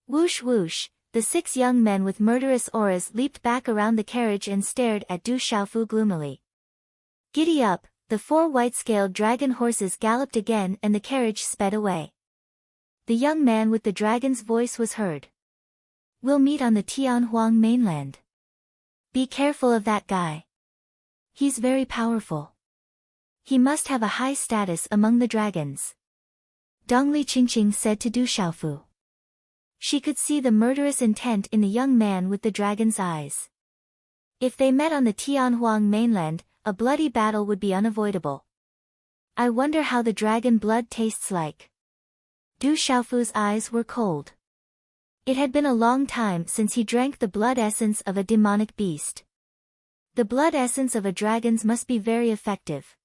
Whoosh whoosh, the 6 young men with murderous auras leaped back around the carriage and stared at Du Xiaofu gloomily. Giddy up, the 4 white-scaled dragon horses galloped again and the carriage sped away. The young man with the dragon's voice was heard. We'll meet on the Tianhuang mainland. Be careful of that guy. He's very powerful. He must have a high status among the dragons. Dongli Qingqing said to Du Xiaofu. She could see the murderous intent in the young man with the dragon's eyes. If they met on the Tianhuang mainland, a bloody battle would be unavoidable. I wonder how the dragon blood tastes like. Du Xiaofu's eyes were cold. It had been a long time since he drank the blood essence of a demonic beast. The blood essence of a dragon's must be very effective.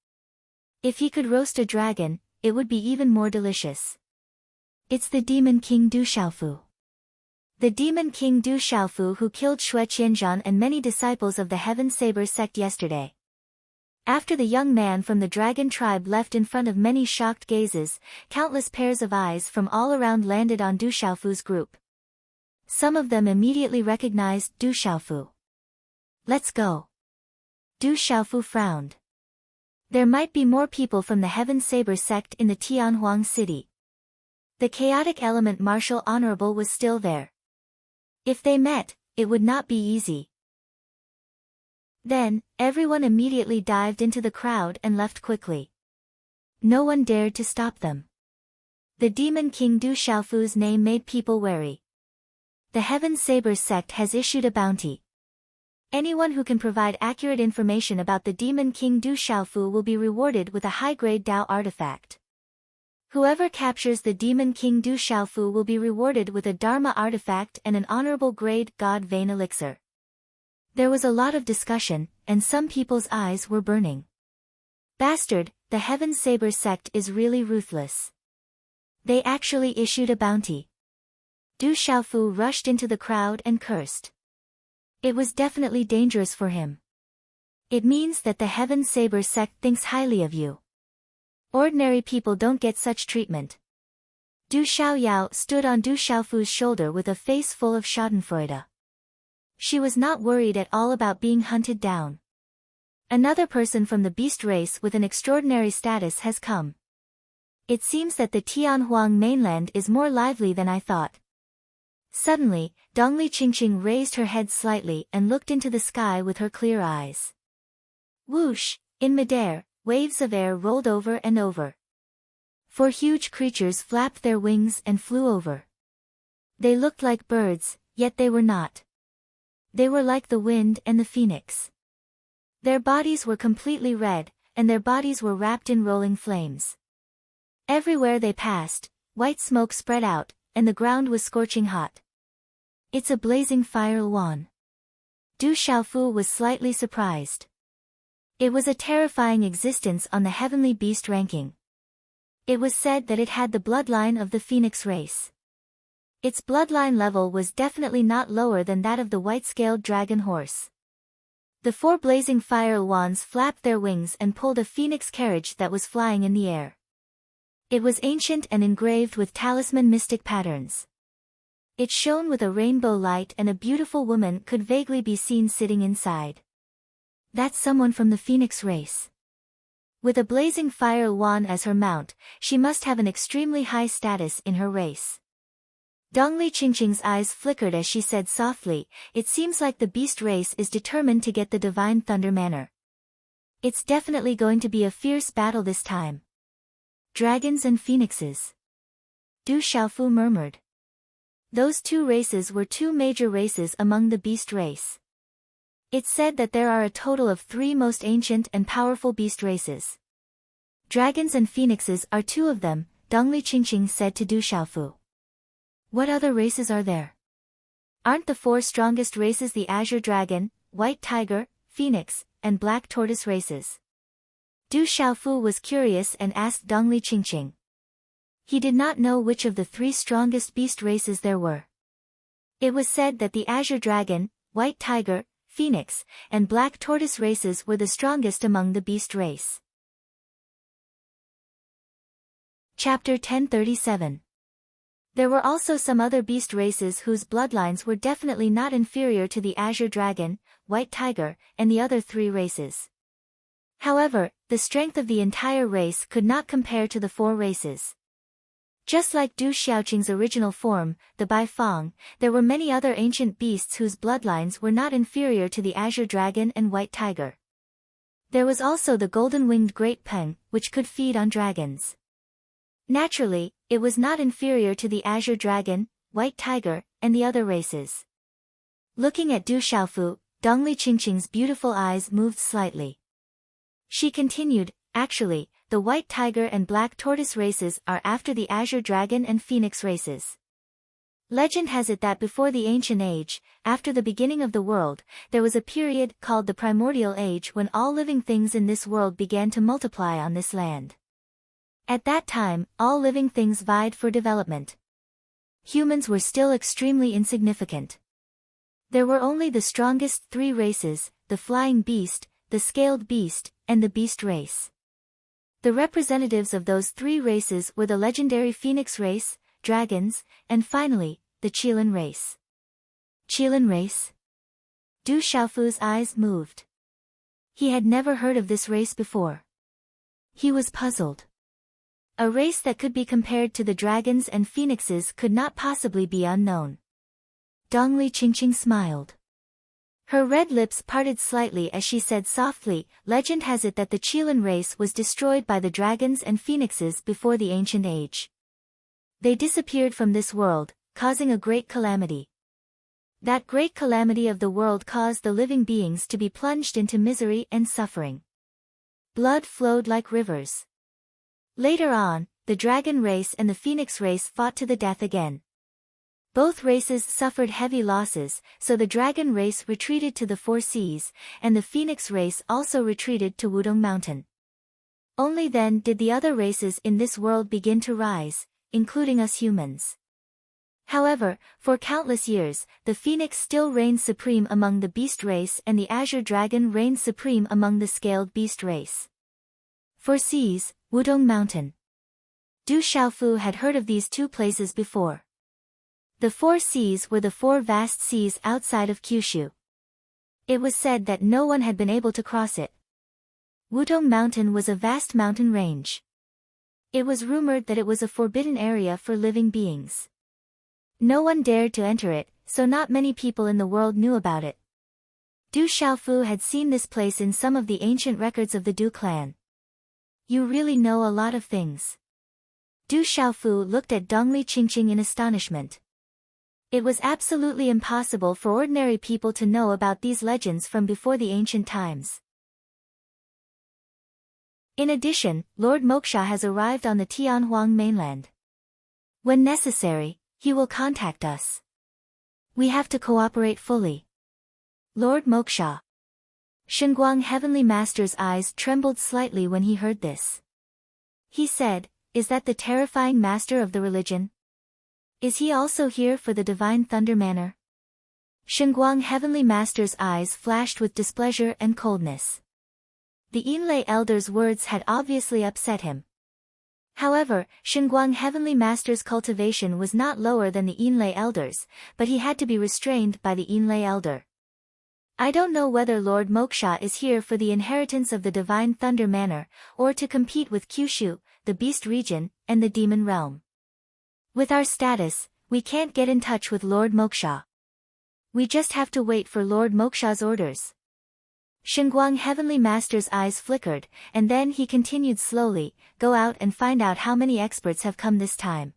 If he could roast a dragon, it would be even more delicious. It's the Demon King Du Xiaofu. The Demon King Du Xiaofu who killed Xue Qianzhan and many disciples of the Heaven Saber sect yesterday. After the young man from the dragon tribe left in front of many shocked gazes, countless pairs of eyes from all around landed on Du Xiaofu's group. Some of them immediately recognized Du Xiaofu. Let's go. Du Xiaofu frowned. There might be more people from the Heaven Saber sect in the Tianhuang city. The chaotic element Marshal Honorable was still there. If they met, it would not be easy. Then, everyone immediately dived into the crowd and left quickly. No one dared to stop them. The Demon King Du Xiaofu's name made people wary. The Heaven Saber sect has issued a bounty. Anyone who can provide accurate information about the Demon King Du Xiaofu will be rewarded with a high-grade Dao artifact. Whoever captures the Demon King Du Xiaofu will be rewarded with a Dharma artifact and an honorable grade God Vein elixir. There was a lot of discussion, and some people's eyes were burning. Bastard, the Heaven Saber sect is really ruthless. They actually issued a bounty. Du Xiaofu rushed into the crowd and cursed. It was definitely dangerous for him. It means that the Heaven Saber sect thinks highly of you. Ordinary people don't get such treatment. Du Xiaoyao stood on Du Xiaofu's shoulder with a face full of schadenfreude. She was not worried at all about being hunted down. Another person from the beast race with an extraordinary status has come. It seems that the Tianhuang mainland is more lively than I thought. Suddenly, Dongli Qingqing raised her head slightly and looked into the sky with her clear eyes. Whoosh, in midair, waves of air rolled over and over. 4 huge creatures flapped their wings and flew over. They looked like birds, yet they were not. They were like the wind and the phoenix. Their bodies were completely red, and their bodies were wrapped in rolling flames. Everywhere they passed, white smoke spread out, and the ground was scorching hot. It's a blazing fire Yuan. Du Xiaofu was slightly surprised. It was a terrifying existence on the heavenly beast ranking. It was said that it had the bloodline of the phoenix race. Its bloodline level was definitely not lower than that of the white-scaled dragon horse. The 4 blazing fire wands flapped their wings and pulled a phoenix carriage that was flying in the air. It was ancient and engraved with talisman mystic patterns. It shone with a rainbow light and a beautiful woman could vaguely be seen sitting inside. That's someone from the phoenix race. With a blazing fire wand as her mount, she must have an extremely high status in her race. Dongli Qingqing's eyes flickered as she said softly, "It seems like the beast race is determined to get the divine thunder manor. It's definitely going to be a fierce battle this time." Dragons and phoenixes. Du Xiaofu murmured. Those 2 races were 2 major races among the beast race. It's said that there are a total of 3 most ancient and powerful beast races. Dragons and phoenixes are 2 of them, Dongli Qingqing said to Du Xiaofu. What other races are there? Aren't the 4 strongest races the Azure Dragon, White Tiger, Phoenix, and Black Tortoise races? Du Xiaofu was curious and asked Dongli Qingqing. He did not know which of the 3 strongest beast races there were. It was said that the Azure Dragon, White Tiger, Phoenix, and Black Tortoise races were the strongest among the beast race. Chapter 1037. There were also some other beast races whose bloodlines were definitely not inferior to the Azure Dragon, White Tiger, and the other 3 races. However, the strength of the entire race could not compare to the 4 races. Just like Du Xiaoqing's original form, the Bai Fang, there were many other ancient beasts whose bloodlines were not inferior to the Azure Dragon and White Tiger. There was also the golden-winged Great Peng, which could feed on dragons. Naturally, it was not inferior to the Azure Dragon, white tiger, and the other races. Looking at Du Xiaofu, Dongli Qingqing's beautiful eyes moved slightly. She continued, actually, the white tiger and black tortoise races are after the azure dragon and phoenix races. Legend has it that before the ancient age, after the beginning of the world, there was a period called the primordial age when all living things in this world began to multiply on this land. At that time, all living things vied for development. Humans were still extremely insignificant. There were only the strongest three races, the flying beast, the scaled beast, and the beast race. The representatives of those three races were the legendary phoenix race, dragons, and finally, the Qilin race. Qilin race? Du Xiaofu's eyes moved. He had never heard of this race before. He was puzzled. A race that could be compared to the dragons and phoenixes could not possibly be unknown. Dongli Qingqing smiled. Her red lips parted slightly as she said softly, legend has it that the Qilin race was destroyed by the dragons and phoenixes before the ancient age. They disappeared from this world, causing a great calamity. That great calamity of the world caused the living beings to be plunged into misery and suffering. Blood flowed like rivers. Later on, the dragon race and the phoenix race fought to the death again. Both races suffered heavy losses, so the dragon race retreated to the four seas, and the phoenix race also retreated to Wudong Mountain. Only then did the other races in this world begin to rise, including us humans. However, for countless years, the phoenix still reigned supreme among the beast race and the azure dragon reigned supreme among the scaled beast race. Four seas, Wudong Mountain. Du Xiaofu had heard of these two places before. The four seas were the four vast seas outside of Kyushu. It was said that no one had been able to cross it. Wudong Mountain was a vast mountain range. It was rumored that it was a forbidden area for living beings. No one dared to enter it, so not many people in the world knew about it. Du Xiaofu had seen this place in some of the ancient records of the Du clan. You really know a lot of things. Du Xiaofu looked at Dongli Qingqing in astonishment. It was absolutely impossible for ordinary people to know about these legends from before the ancient times. In addition, Lord Moksha has arrived on the Tianhuang mainland. When necessary, he will contact us. We have to cooperate fully. Lord Moksha. Shenguang Heavenly Master's eyes trembled slightly when he heard this. He said, "Is that the terrifying master of the religion? Is he also here for the Divine Thunder Manor?" Shenguang Heavenly Master's eyes flashed with displeasure and coldness. The Yinlei elder's words had obviously upset him. However, Shenguang Heavenly Master's cultivation was not lower than the Yinlei elders, but he had to be restrained by the Yinlei elder. I don't know whether Lord Moksha is here for the inheritance of the Divine Thunder Manor, or to compete with Kyushu, the Beast region, and the Demon realm. With our status, we can't get in touch with Lord Moksha. We just have to wait for Lord Moksha's orders. Shenguang Heavenly Master's eyes flickered, and then he continued slowly, "Go out and find out how many experts have come this time.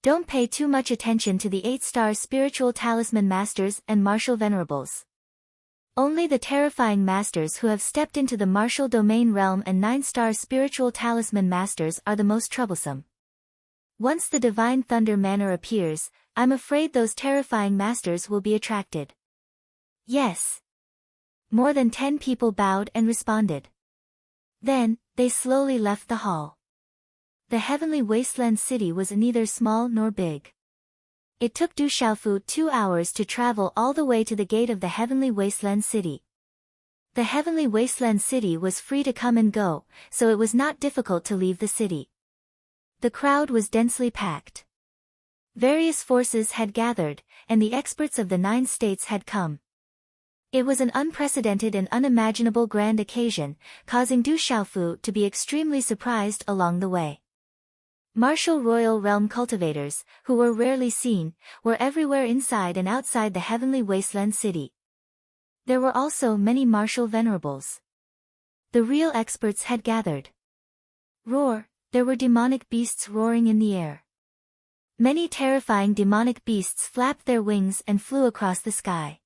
Don't pay too much attention to the 8-star spiritual talisman masters and martial venerables. Only the terrifying masters who have stepped into the martial domain realm and 9-star spiritual talisman masters are the most troublesome. Once the Divine Thunder Manor appears, I'm afraid those terrifying masters will be attracted." Yes. More than 10 people bowed and responded. Then, they slowly left the hall. The Heavenly Wasteland City was neither small nor big. It took Du Xiaofu 2 hours to travel all the way to the gate of the Heavenly Wasteland City. The Heavenly Wasteland City was free to come and go, so it was not difficult to leave the city. The crowd was densely packed. Various forces had gathered, and the experts of the 9 states had come. It was an unprecedented and unimaginable grand occasion, causing Du Xiaofu to be extremely surprised along the way. Martial Royal Realm cultivators, who were rarely seen, were everywhere inside and outside the Heavenly Wasteland City. There were also many martial venerables. The real experts had gathered. Roar, there were demonic beasts roaring in the air. Many terrifying demonic beasts flapped their wings and flew across the sky.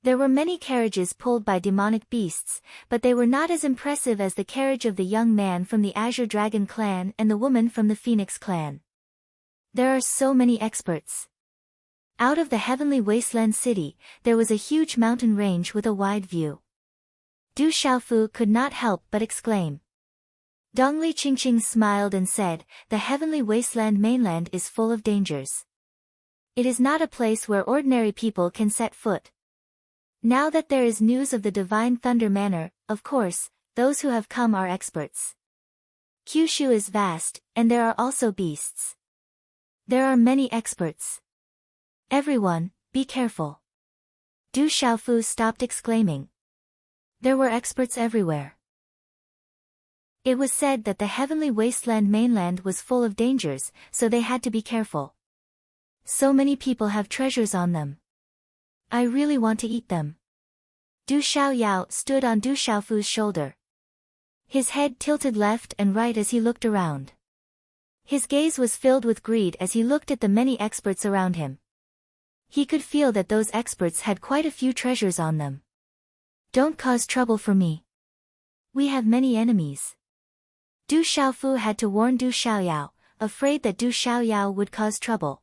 There were many carriages pulled by demonic beasts, but they were not as impressive as the carriage of the young man from the Azure Dragon clan and the woman from the Phoenix clan. There are so many experts. Out of the heavenly wasteland city, there was a huge mountain range with a wide view. Du Xiaofu could not help but exclaim. Dongli Qingqing smiled and said, "The heavenly wasteland mainland is full of dangers. It is not a place where ordinary people can set foot. Now that there is news of the Divine Thunder Manor, of course, those who have come are experts. Kyushu is vast, and there are also beasts. There are many experts. Everyone, be careful." Du Xiaofu stopped exclaiming. There were experts everywhere. It was said that the heavenly wasteland mainland was full of dangers, so they had to be careful. So many people have treasures on them. I really want to eat them. Du Xiaoyao stood on Du Xiaofu's shoulder. His head tilted left and right as he looked around. His gaze was filled with greed as he looked at the many experts around him. He could feel that those experts had quite a few treasures on them. Don't cause trouble for me. We have many enemies. Du Xiaofu had to warn Du Xiaoyao, afraid that Du Xiaoyao would cause trouble.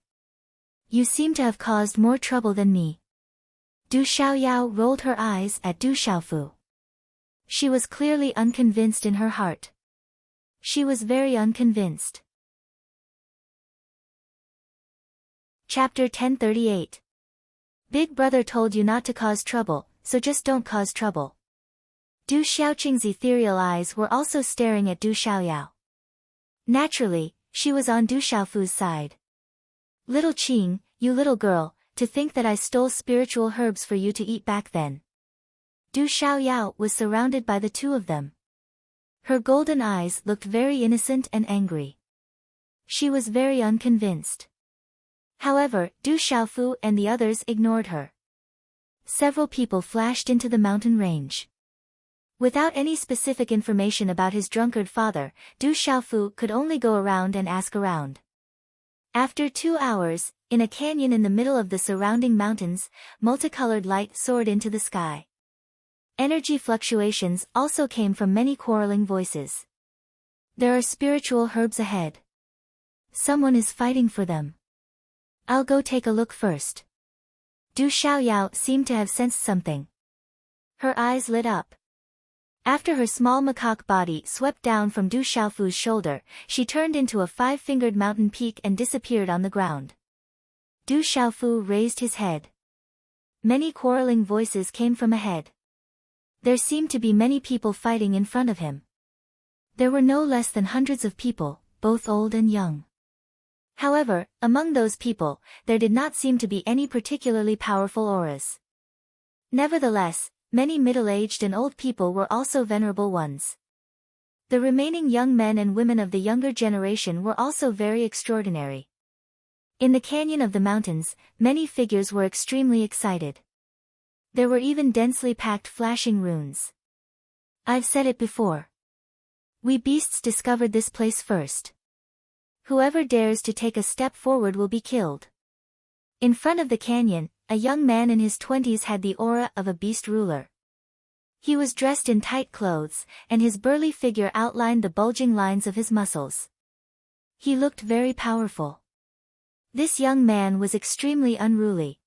You seem to have caused more trouble than me. Du Xiaoyao rolled her eyes at Du Xiaofu. She was clearly unconvinced in her heart. She was very unconvinced. Chapter 1038. Big Brother told you not to cause trouble, so just don't cause trouble. Du Xiaoqing's ethereal eyes were also staring at Du Xiaoyao. Naturally, she was on Du Xiaofu's side. Little Qing, you little girl, to think that I stole spiritual herbs for you to eat back then. Du Xiaoyao was surrounded by the two of them. Her golden eyes looked very innocent and angry. She was very unconvinced. However, Du Xiaofu and the others ignored her. Several people flashed into the mountain range. Without any specific information about his drunkard father, Du Xiaofu could only go around and ask around. After 2 hours, in a canyon in the middle of the surrounding mountains, multicolored light soared into the sky. Energy fluctuations also came from many quarreling voices. There are spiritual herbs ahead. Someone is fighting for them. I'll go take a look first. Du Xiaoyao seemed to have sensed something. Her eyes lit up. After her small macaque body swept down from Du Xiaofu's shoulder, she turned into a 5-fingered mountain peak and disappeared on the ground. Du Xiaofu raised his head. Many quarreling voices came from ahead. There seemed to be many people fighting in front of him. There were no less than hundreds of people, both old and young. However, among those people, there did not seem to be any particularly powerful auras. Nevertheless, many middle-aged and old people were also venerable ones. The remaining young men and women of the younger generation were also very extraordinary. In the canyon of the mountains, many figures were extremely excited. There were even densely packed flashing runes. I've said it before. We beasts discovered this place first. Whoever dares to take a step forward will be killed. In front of the canyon, a young man in his 20s had the aura of a beast ruler. He was dressed in tight clothes, and his burly figure outlined the bulging lines of his muscles. He looked very powerful. This young man was extremely unruly.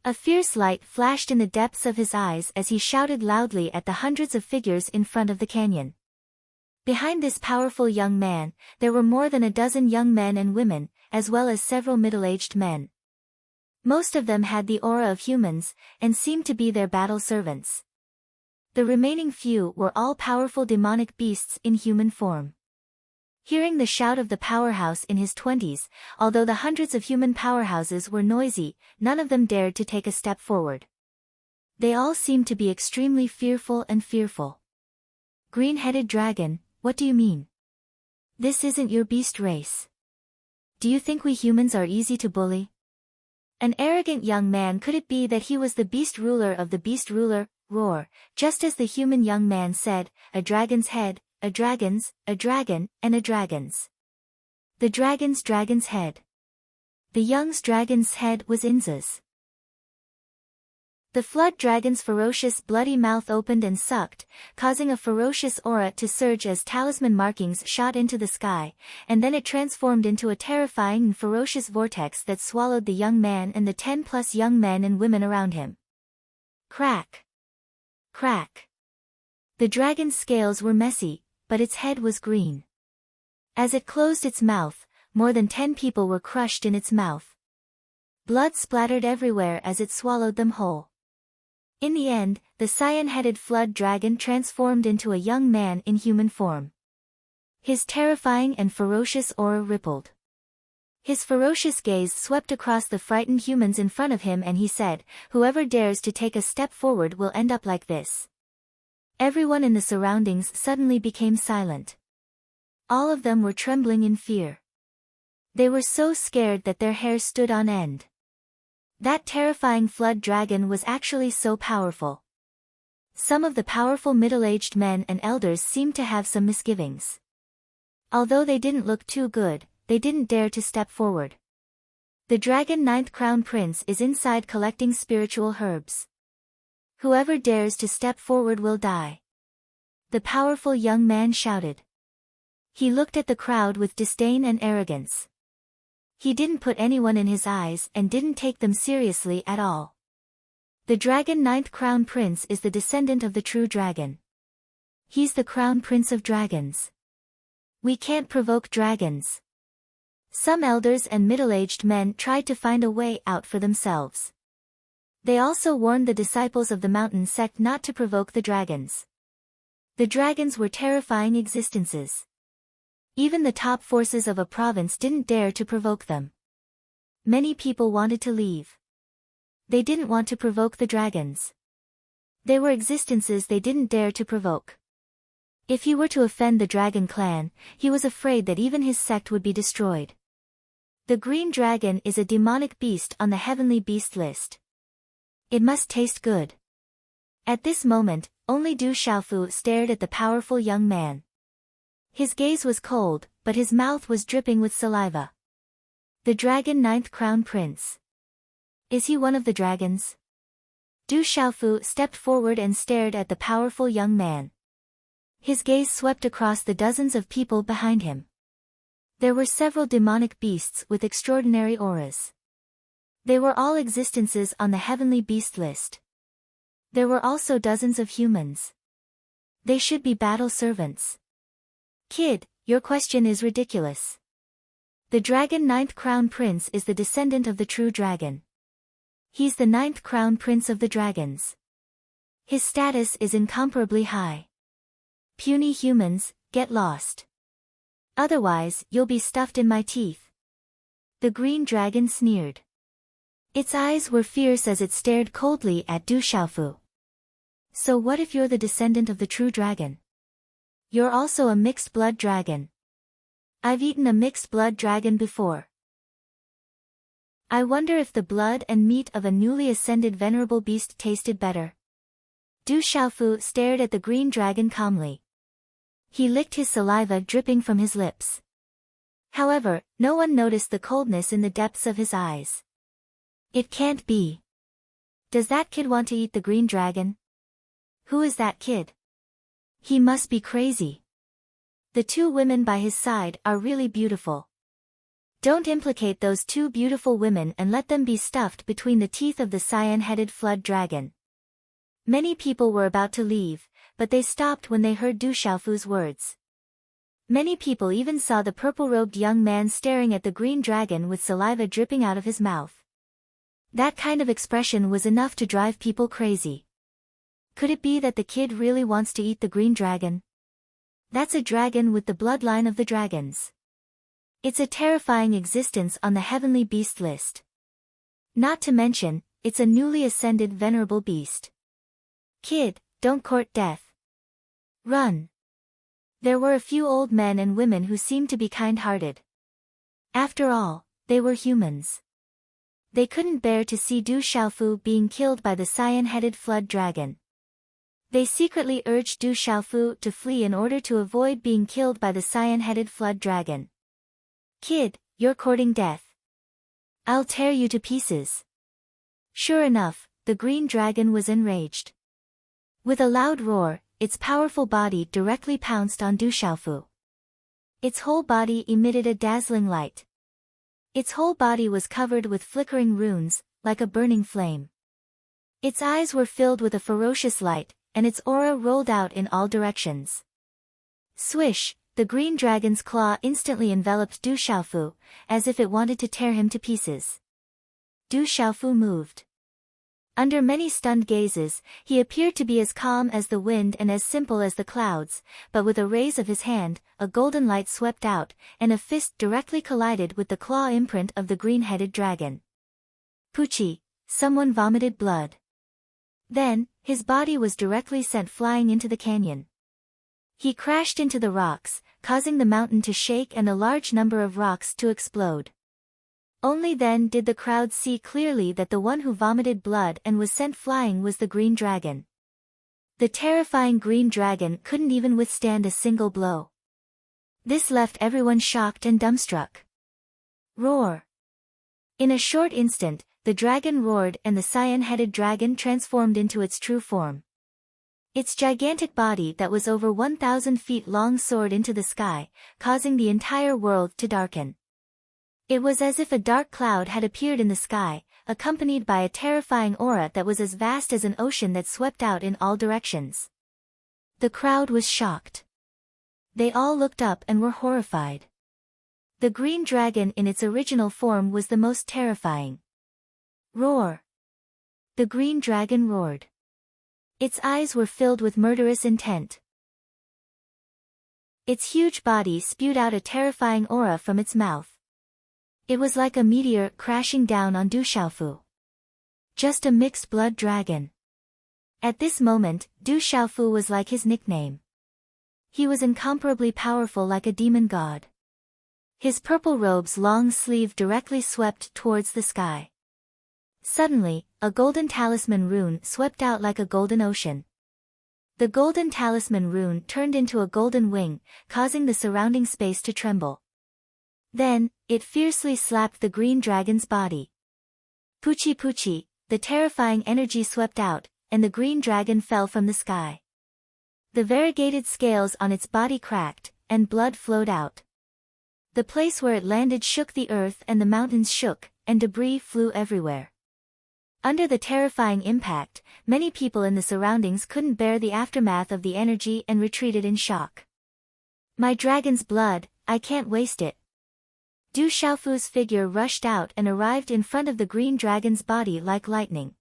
A fierce light flashed in the depths of his eyes as he shouted loudly at the hundreds of figures in front of the canyon. Behind this powerful young man, there were more than a dozen young men and women, as well as several middle-aged men. Most of them had the aura of humans, and seemed to be their battle servants. The remaining few were all powerful demonic beasts in human form. Hearing the shout of the powerhouse in his 20s, although the hundreds of human powerhouses were noisy, none of them dared to take a step forward. They all seemed to be extremely fearful and fearful. Green-headed dragon, what do you mean? This isn't your beast race. Do you think we humans are easy to bully? An arrogant young man, could it be that he was the beast ruler of the beast ruler? Roar, just as the human young man said, a dragon's head, a dragon's, a dragon, and a dragon's. The dragon's head. The young dragon's head was Inza's. The flood dragon's ferocious bloody mouth opened and sucked, causing a ferocious aura to surge as talisman markings shot into the sky, and then it transformed into a terrifying and ferocious vortex that swallowed the young man and the 10+ young men and women around him. Crack! Crack! The dragon's scales were messy, but its head was green. As it closed its mouth, more than 10 people were crushed in its mouth. Blood splattered everywhere as it swallowed them whole. In the end, the cyan-headed flood dragon transformed into a young man in human form. His terrifying and ferocious aura rippled. His ferocious gaze swept across the frightened humans in front of him and he said, "Whoever dares to take a step forward will end up like this." Everyone in the surroundings suddenly became silent. All of them were trembling in fear. They were so scared that their hair stood on end. That terrifying flood dragon was actually so powerful. Some of the powerful middle-aged men and elders seemed to have some misgivings. Although they didn't look too good, they didn't dare to step forward. The dragon ninth crown prince is inside collecting spiritual herbs. Whoever dares to step forward will die. The powerful young man shouted. He looked at the crowd with disdain and arrogance. He didn't put anyone in his eyes and didn't take them seriously at all. The dragon ninth crown prince is the descendant of the true dragon. He's the crown prince of dragons. We can't provoke dragons. Some elders and middle-aged men tried to find a way out for themselves. They also warned the disciples of the mountain sect not to provoke the dragons. The dragons were terrifying existences. Even the top forces of a province didn't dare to provoke them. Many people wanted to leave. They didn't want to provoke the dragons. They were existences they didn't dare to provoke. If he were to offend the dragon clan, he was afraid that even his sect would be destroyed. The green dragon is a demonic beast on the heavenly beast list. It must taste good. At this moment, only Du Xiaofu stared at the powerful young man. His gaze was cold, but his mouth was dripping with saliva. The dragon ninth crown prince. Is he one of the dragons? Du Xiaofu stepped forward and stared at the powerful young man. His gaze swept across the dozens of people behind him. There were several demonic beasts with extraordinary auras. They were all existences on the heavenly beast list. There were also dozens of humans. They should be battle servants. Kid, your question is ridiculous. The dragon ninth crown prince is the descendant of the true dragon. He's the ninth crown prince of the dragons. His status is incomparably high. Puny humans, get lost. Otherwise, you'll be stuffed in my teeth. The green dragon sneered. Its eyes were fierce as it stared coldly at Du Xiaofu. So what if you're the descendant of the true dragon? You're also a mixed blood dragon. I've eaten a mixed blood dragon before. I wonder if the blood and meat of a newly ascended venerable beast tasted better. Du Xiaofu stared at the green dragon calmly. He licked his saliva dripping from his lips. However, no one noticed the coldness in the depths of his eyes. It can't be. Does that kid want to eat the green dragon? Who is that kid? He must be crazy. The two women by his side are really beautiful. Don't implicate those two beautiful women and let them be stuffed between the teeth of the cyan-headed flood dragon. Many people were about to leave, but they stopped when they heard Du Xiaofu's words. Many people even saw the purple-robed young man staring at the green dragon with saliva dripping out of his mouth. That kind of expression was enough to drive people crazy. Could it be that the kid really wants to eat the green dragon? That's a dragon with the bloodline of the dragons. It's a terrifying existence on the heavenly beast list. Not to mention, it's a newly ascended venerable beast. Kid, don't court death. Run. There were a few old men and women who seemed to be kind-hearted. After all, they were humans. They couldn't bear to see Du Xiaofu being killed by the cyan-headed flood dragon. They secretly urged Du Xiaofu to flee in order to avoid being killed by the cyan-headed flood dragon. Kid, you're courting death. I'll tear you to pieces. Sure enough, the green dragon was enraged. With a loud roar, its powerful body directly pounced on Du Xiaofu. Its whole body emitted a dazzling light. Its whole body was covered with flickering runes, like a burning flame. Its eyes were filled with a ferocious light, and its aura rolled out in all directions. Swish, the green dragon's claw instantly enveloped Du Xiaofu, as if it wanted to tear him to pieces. Du Xiaofu moved. Under many stunned gazes, he appeared to be as calm as the wind and as simple as the clouds, but with a raise of his hand, a golden light swept out, and a fist directly collided with the claw imprint of the green-headed dragon. Puchi, someone vomited blood. Then, his body was directly sent flying into the canyon. He crashed into the rocks, causing the mountain to shake and a large number of rocks to explode. Only then did the crowd see clearly that the one who vomited blood and was sent flying was the green dragon. The terrifying green dragon couldn't even withstand a single blow. This left everyone shocked and dumbstruck. Roar! In a short instant, the dragon roared and the cyan-headed dragon transformed into its true form. Its gigantic body that was over 1,000 feet long soared into the sky, causing the entire world to darken. It was as if a dark cloud had appeared in the sky, accompanied by a terrifying aura that was as vast as an ocean that swept out in all directions. The crowd was shocked. They all looked up and were horrified. The green dragon in its original form was the most terrifying. Roar! The green dragon roared. Its eyes were filled with murderous intent. Its huge body spewed out a terrifying aura from its mouth. It was like a meteor crashing down on Du Xiaofu. Just a mixed-blood dragon. At this moment, Du Xiaofu was like his nickname. He was incomparably powerful like a demon god. His purple robe's long sleeve directly swept towards the sky. Suddenly, a golden talisman rune swept out like a golden ocean. The golden talisman rune turned into a golden wing, causing the surrounding space to tremble. Then, it fiercely slapped the green dragon's body. Puchi Puchi, the terrifying energy swept out, and the green dragon fell from the sky. The variegated scales on its body cracked, and blood flowed out. The place where it landed shook the earth and the mountains shook, and debris flew everywhere. Under the terrifying impact, many people in the surroundings couldn't bear the aftermath of the energy and retreated in shock. My dragon's blood, I can't waste it. Du Xiaofu's figure rushed out and arrived in front of the green dragon's body like lightning.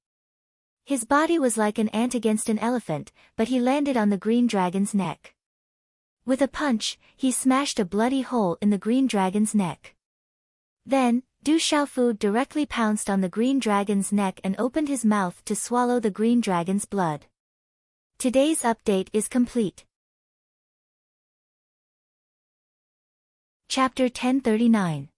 His body was like an ant against an elephant, but he landed on the green dragon's neck. With a punch, he smashed a bloody hole in the green dragon's neck. Then, Du Xiaofu directly pounced on the green dragon's neck and opened his mouth to swallow the green dragon's blood. Today's update is complete. Chapter 1039.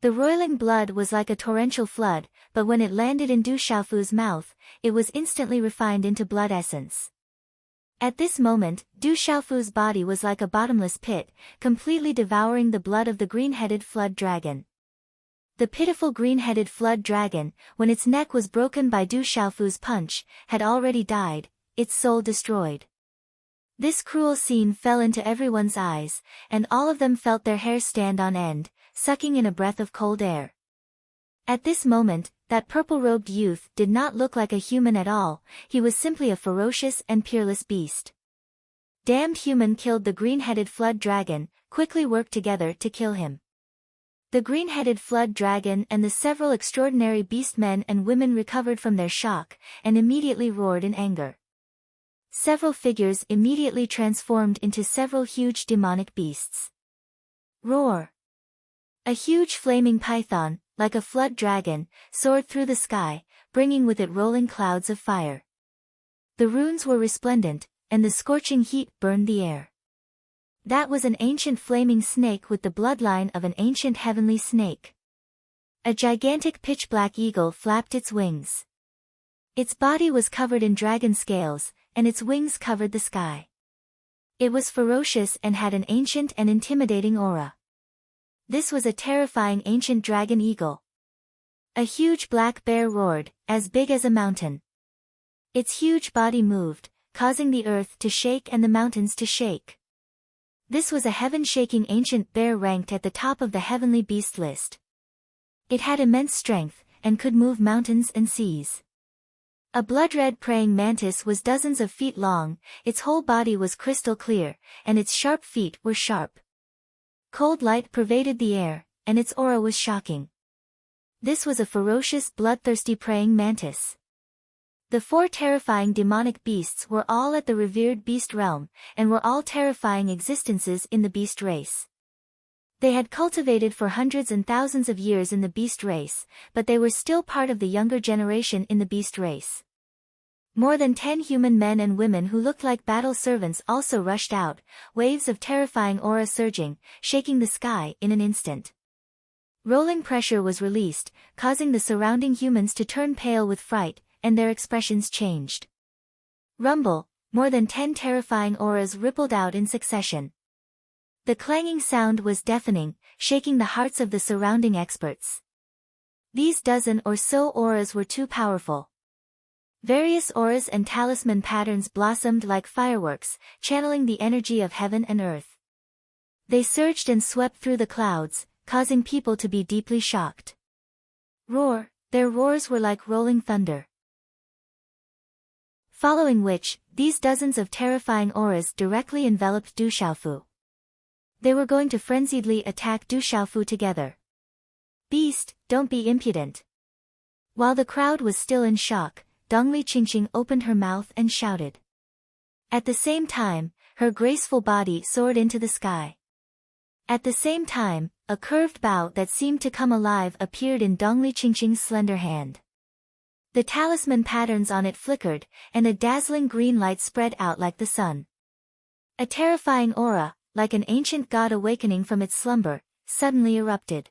The roiling blood was like a torrential flood, but when it landed in Du Xiaofu's mouth, it was instantly refined into blood essence. At this moment, Du Xiaofu's body was like a bottomless pit, completely devouring the blood of the green-headed flood dragon. The pitiful green-headed flood dragon, when its neck was broken by Du Xiaofu's punch, had already died, its soul destroyed. This cruel scene fell into everyone's eyes, and all of them felt their hair stand on end, sucking in a breath of cold air. At this moment, that purple-robed youth did not look like a human at all, he was simply a ferocious and peerless beast. Damned human killed the green-headed flood dragon, quickly worked together to kill him. The green-headed flood dragon and the several extraordinary beast men and women recovered from their shock, and immediately roared in anger. Several figures immediately transformed into several huge demonic beasts. Roar! A huge flaming python, like a flood dragon, soared through the sky, bringing with it rolling clouds of fire. The runes were resplendent, and the scorching heat burned the air. That was an ancient flaming snake with the bloodline of an ancient heavenly snake. A gigantic pitch-black eagle flapped its wings. Its body was covered in dragon scales, and its wings covered the sky. It was ferocious and had an ancient and intimidating aura. This was a terrifying ancient dragon eagle. A huge black bear roared, as big as a mountain. Its huge body moved, causing the earth to shake and the mountains to shake. This was a heaven-shaking ancient bear ranked at the top of the heavenly beast list. It had immense strength, and could move mountains and seas. A blood-red praying mantis was dozens of feet long, its whole body was crystal clear, and its sharp feet were sharp. Cold light pervaded the air, and its aura was shocking. This was a ferocious, bloodthirsty praying mantis. The 4 terrifying demonic beasts were all at the revered beast realm, and were all terrifying existences in the beast race. They had cultivated for hundreds and thousands of years in the beast race, but they were still part of the younger generation in the beast race. More than 10 human men and women who looked like battle servants also rushed out, waves of terrifying aura surging, shaking the sky in an instant. Rolling pressure was released, causing the surrounding humans to turn pale with fright, and their expressions changed. Rumble, more than 10 terrifying auras rippled out in succession. The clanging sound was deafening, shaking the hearts of the surrounding experts. These dozen or so auras were too powerful. Various auras and talisman patterns blossomed like fireworks, channeling the energy of heaven and earth. They surged and swept through the clouds, causing people to be deeply shocked. Roar, their roars were like rolling thunder. Following which, these dozens of terrifying auras directly enveloped Du Xiaofu. They were going to frenziedly attack Du Xiaofu together. Beast, don't be impudent. While the crowd was still in shock, Dongli Qingqing opened her mouth and shouted. At the same time, her graceful body soared into the sky. At the same time, a curved bow that seemed to come alive appeared in Dongli Qingqing's slender hand. The talisman patterns on it flickered, and a dazzling green light spread out like the sun. A terrifying aura, like an ancient god awakening from its slumber, suddenly erupted.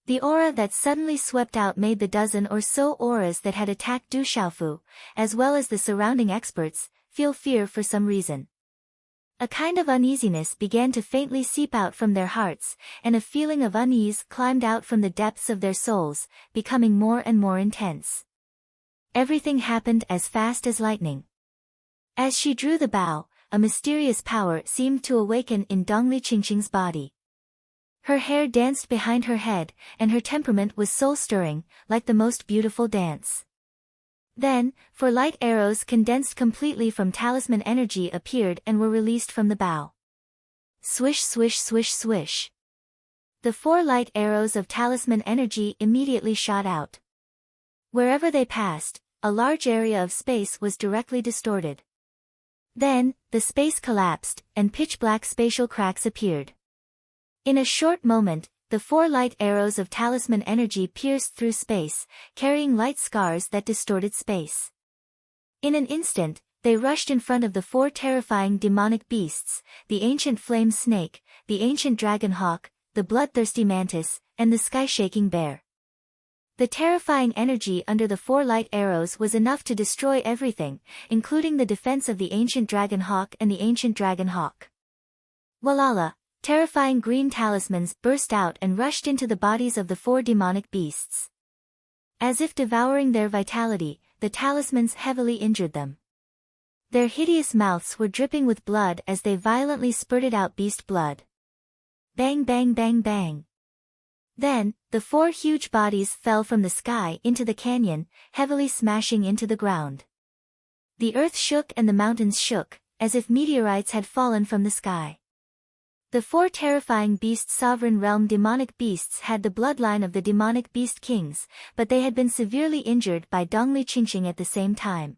The aura that suddenly swept out made the dozen or so auras that had attacked Du Xiaofu, as well as the surrounding experts, feel fear for some reason. A kind of uneasiness began to faintly seep out from their hearts, and a feeling of unease climbed out from the depths of their souls, becoming more and more intense. Everything happened as fast as lightning. As she drew the bow, a mysterious power seemed to awaken in Dongli Qingqing's body. Her hair danced behind her head, and her temperament was soul-stirring, like the most beautiful dance. Then, 4 light arrows condensed completely from talisman energy appeared and were released from the bow. Swish swish swish swish. The 4 light arrows of talisman energy immediately shot out. Wherever they passed, a large area of space was directly distorted. Then, the space collapsed, and pitch-black spatial cracks appeared. In a short moment, the 4 light arrows of talisman energy pierced through space, carrying light scars that distorted space. In an instant, they rushed in front of the 4 terrifying demonic beasts, the ancient flame snake, the ancient dragon hawk, the bloodthirsty mantis, and the sky-shaking bear. The terrifying energy under the 4 light arrows was enough to destroy everything, including the defense of the ancient dragon hawk and the ancient dragon hawk. Walala, terrifying green talismans burst out and rushed into the bodies of the 4 demonic beasts. As if devouring their vitality, the talismans heavily injured them. Their hideous mouths were dripping with blood as they violently spurted out beast blood. Bang bang bang bang. Then, the 4 huge bodies fell from the sky into the canyon, heavily smashing into the ground. The earth shook and the mountains shook, as if meteorites had fallen from the sky. The 4 terrifying beast sovereign realm demonic beasts had the bloodline of the demonic beast kings, but they had been severely injured by Dongli Qingqing at the same time.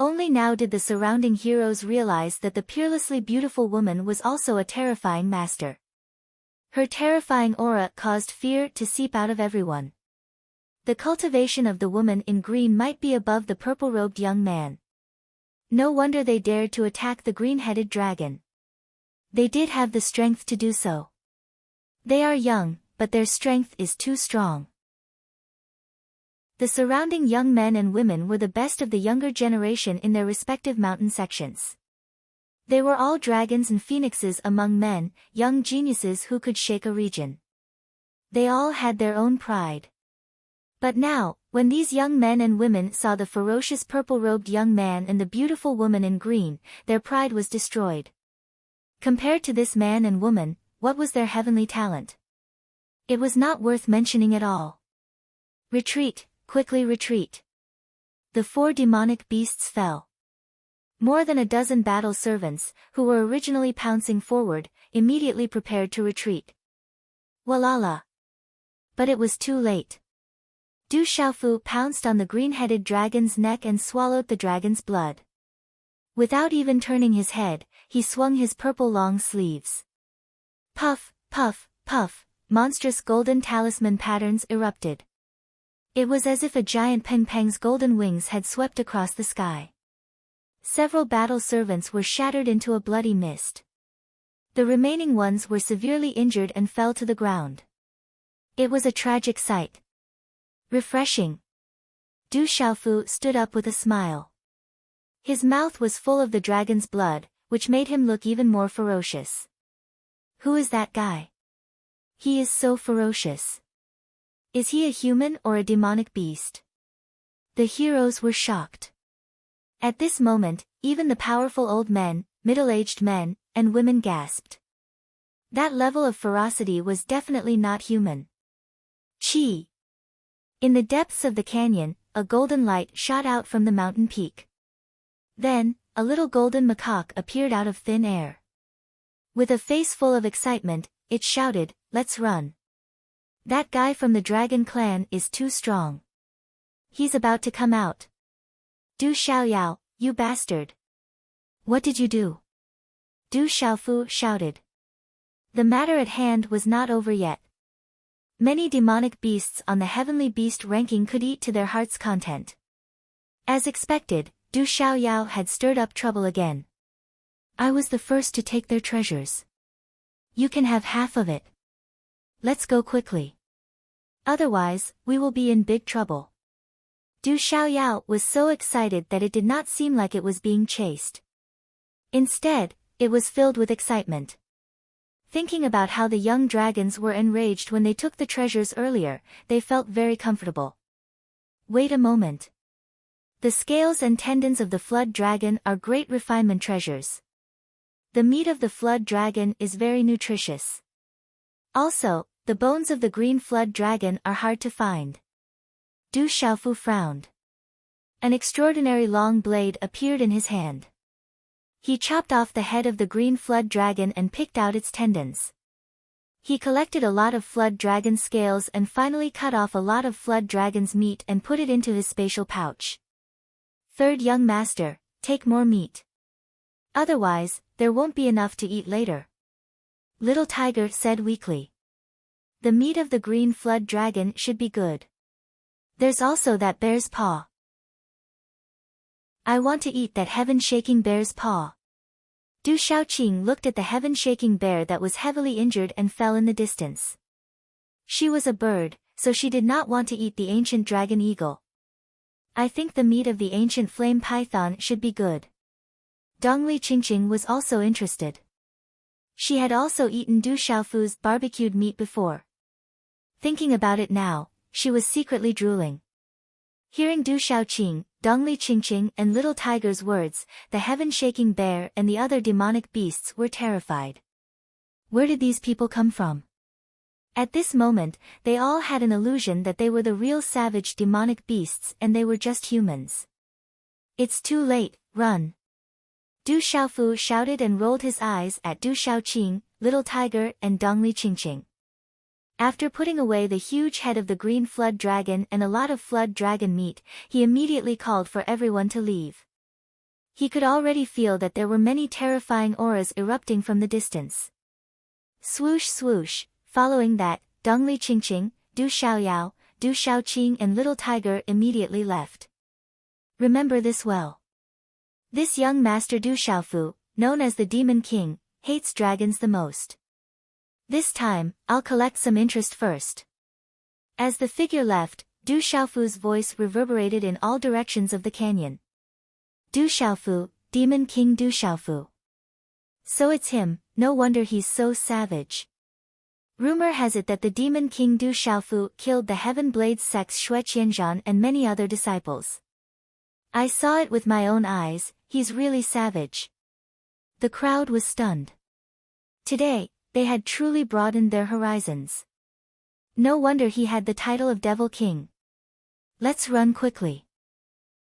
Only now did the surrounding heroes realize that the peerlessly beautiful woman was also a terrifying master. Her terrifying aura caused fear to seep out of everyone. The cultivation of the woman in green might be above the purple-robed young man. No wonder they dared to attack the green-headed dragon. They did have the strength to do so. They are young, but their strength is too strong. The surrounding young men and women were the best of the younger generation in their respective mountain sections. They were all dragons and phoenixes among men, young geniuses who could shake a region. They all had their own pride. But now, when these young men and women saw the ferocious purple-robed young man and the beautiful woman in green, their pride was destroyed. Compared to this man and woman, what was their heavenly talent? It was not worth mentioning at all. Retreat, quickly retreat. The 4 demonic beasts fell. More than a dozen battle servants, who were originally pouncing forward, immediately prepared to retreat. Walala! But it was too late. Du Xiaofu pounced on the green-headed dragon's neck and swallowed the dragon's blood. Without even turning his head, he swung his purple long sleeves. Puff, puff, puff, monstrous golden talisman patterns erupted. It was as if a giant peng-peng's golden wings had swept across the sky. Several battle servants were shattered into a bloody mist. The remaining ones were severely injured and fell to the ground. It was a tragic sight. Refreshing. Du Xiaofu stood up with a smile. His mouth was full of the dragon's blood, which made him look even more ferocious. Who is that guy? He is so ferocious. Is he a human or a demonic beast? The heroes were shocked. At this moment, even the powerful old men, middle-aged men, and women gasped. That level of ferocity was definitely not human. Chi! In the depths of the canyon, a golden light shot out from the mountain peak. Then, a little golden macaque appeared out of thin air. With a face full of excitement, it shouted, "Let's run. That guy from the dragon clan is too strong. He's about to come out. Du Xiaoyao, you bastard. What did you do?" Du Xiaofu shouted. The matter at hand was not over yet. Many demonic beasts on the heavenly beast ranking could eat to their heart's content. As expected, Du Xiaoyao had stirred up trouble again. "I was the first to take their treasures. You can have half of it. Let's go quickly. Otherwise, we will be in big trouble." Du Xiaoyao was so excited that it did not seem like it was being chased. Instead, it was filled with excitement. Thinking about how the young dragons were enraged when they took the treasures earlier, they felt very comfortable. Wait a moment. The scales and tendons of the flood dragon are great refinement treasures. The meat of the flood dragon is very nutritious. Also, the bones of the green flood dragon are hard to find. Du Xiaofu frowned. An extraordinary long blade appeared in his hand. He chopped off the head of the green flood dragon and picked out its tendons. He collected a lot of flood dragon scales and finally cut off a lot of flood dragon's meat and put it into his spatial pouch. "Third young master, take more meat. Otherwise, there won't be enough to eat later," Little Tiger said weakly. "The meat of the green flood dragon should be good. There's also that bear's paw. I want to eat that heaven-shaking bear's paw." Du Xiaoqing looked at the heaven-shaking bear that was heavily injured and fell in the distance. She was a bird, so she did not want to eat the ancient dragon eagle. "I think the meat of the ancient flame python should be good." Dongli Qingqing was also interested. She had also eaten Du Xiaofu's barbecued meat before. Thinking about it now, she was secretly drooling. Hearing Du Xiaoqing, Dongli Qingqing and Little Tiger's words, the heaven-shaking bear and the other demonic beasts were terrified. Where did these people come from? At this moment, they all had an illusion that they were the real savage demonic beasts and they were just humans. "It's too late, run." Du Xiaofu shouted and rolled his eyes at Du Xiaoqing, Little Tiger and Dongli Qingqing. After putting away the huge head of the green flood dragon and a lot of flood dragon meat, he immediately called for everyone to leave. He could already feel that there were many terrifying auras erupting from the distance. Swoosh swoosh, following that, Dongli Qingqing, Du Xiaoyao, Du Xiaoqing and Little Tiger immediately left. Remember this well. This young master Du Xiaofu, known as the Demon King, hates dragons the most. This time, I'll collect some interest first. As the figure left, Du Xiaofu's voice reverberated in all directions of the canyon. Du Xiaofu, Demon King Du Xiaofu. So it's him, no wonder he's so savage. Rumor has it that the demon king Du Xiaofu killed the Heaven Blade sect's Xue Qianzhan and many other disciples. I saw it with my own eyes, he's really savage. The crowd was stunned. Today, they had truly broadened their horizons. No wonder he had the title of Devil King. Let's run quickly.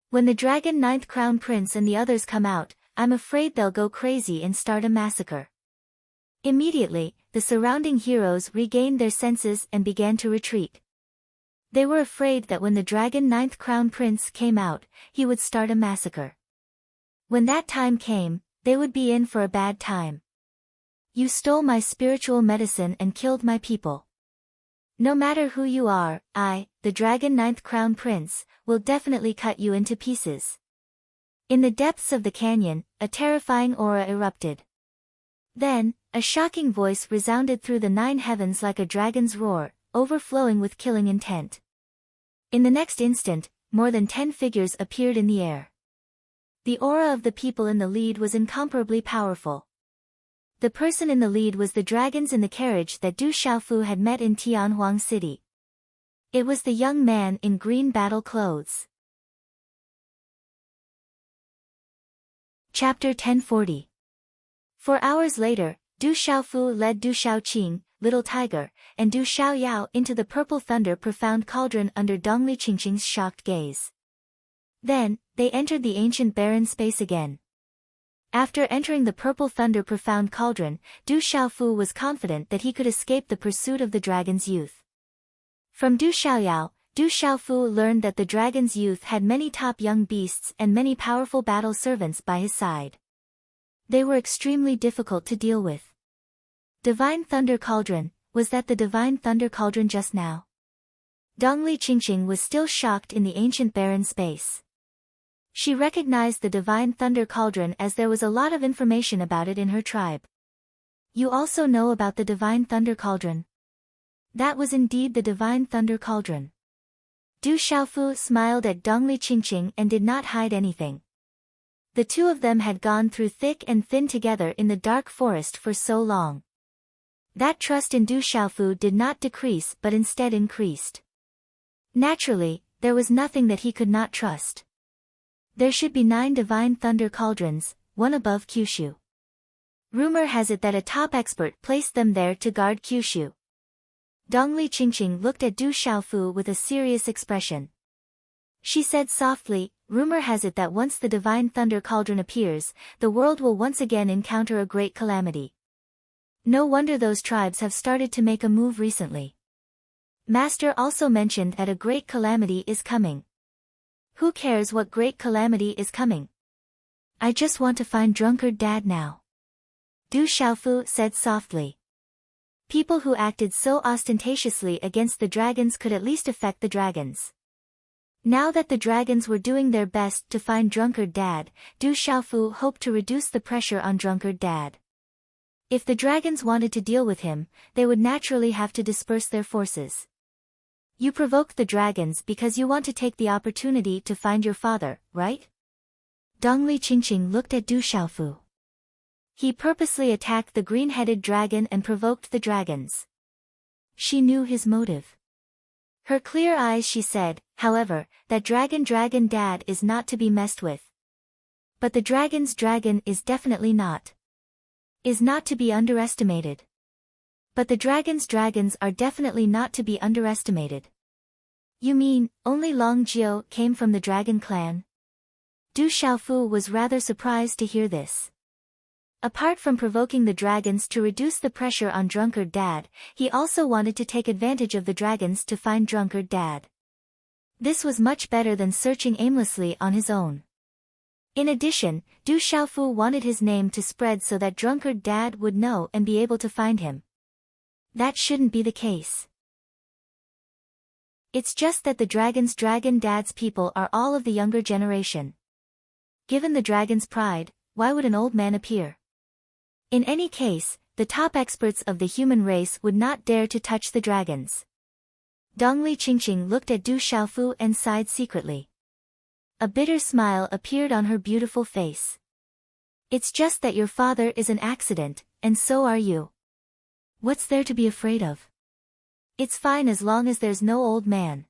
When the Dragon Ninth Crown Prince and the others come out, I'm afraid they'll go crazy and start a massacre. Immediately, the surrounding heroes regained their senses and began to retreat. They were afraid that when the Dragon Ninth Crown Prince came out, he would start a massacre. When that time came, they would be in for a bad time. You stole my spiritual medicine and killed my people. No matter who you are, I, the Dragon Ninth Crown Prince, will definitely cut you into pieces. In the depths of the canyon, a terrifying aura erupted. Then, a shocking voice resounded through the 9 heavens like a dragon's roar, overflowing with killing intent. In the next instant, more than 10 figures appeared in the air. The aura of the people in the lead was incomparably powerful. The person in the lead was the dragons in the carriage that Du Xiaofu had met in Tianhuang City. It was the young man in green battle clothes. Chapter 1040. 4 hours later, Du Xiaofu led Du Xiaoqing, Little Tiger, and Du Xiaoyao into the purple thunder profound cauldron under Dongli Qingqing's shocked gaze. Then, they entered the ancient barren space again. After entering the purple thunder profound cauldron, Du Xiaofu was confident that he could escape the pursuit of the dragon's youth. From Du Xiaoyao, Du Xiaofu learned that the dragon's youth had many top young beasts and many powerful battle servants by his side. They were extremely difficult to deal with. Divine Thunder Cauldron, was that the Divine Thunder Cauldron just now? Dongli Qingqing was still shocked in the ancient barren space. She recognized the Divine Thunder Cauldron as there was a lot of information about it in her tribe. You also know about the Divine Thunder Cauldron? That was indeed the Divine Thunder Cauldron. Du Xiaofu smiled at Dongli Qingqing and did not hide anything. The two of them had gone through thick and thin together in the dark forest for so long. That trust in Du Xiaofu did not decrease but instead increased. Naturally, there was nothing that he could not trust. There should be 9 Divine Thunder Cauldrons, one above Kyushu. Rumor has it that a top expert placed them there to guard Kyushu. Dongli Qingqing looked at Du Xiaofu with a serious expression. She said softly, rumor has it that once the Divine Thunder Cauldron appears, the world will once again encounter a great calamity. No wonder those tribes have started to make a move recently. Master also mentioned that a great calamity is coming. Who cares what great calamity is coming? I just want to find drunkard dad now. Du Xiaofu said softly. People who acted so ostentatiously against the dragons could at least affect the dragons. Now that the dragons were doing their best to find drunkard dad, Du Xiaofu hoped to reduce the pressure on drunkard dad. If the dragons wanted to deal with him, they would naturally have to disperse their forces. You provoked the dragons because you want to take the opportunity to find your father, right? Dongli Qingqing looked at Du Xiaofu. He purposely attacked the green-headed dragon and provoked the dragons. She knew his motive. Her clear eyes she said, however, that dragon dad is not to be messed with. But the dragon's dragon is definitely not. Is not to be underestimated. But the dragon's dragons are definitely not to be underestimated. You mean, only Long Jiu came from the dragon clan? Du Xiaofu was rather surprised to hear this. Apart from provoking the dragons to reduce the pressure on drunkard dad, he also wanted to take advantage of the dragons to find drunkard dad. This was much better than searching aimlessly on his own. In addition, Du Xiaofu wanted his name to spread so that drunkard dad would know and be able to find him. That shouldn't be the case. It's just that the dragon's dragon dad's people are all of the younger generation. Given the dragon's pride, why would an old man appear? In any case, the top experts of the human race would not dare to touch the dragons. Dongli Qingqing looked at Du Xiaofu and sighed secretly. A bitter smile appeared on her beautiful face. It's just that your father is an accident, and so are you. What's there to be afraid of? It's fine as long as there's no old man.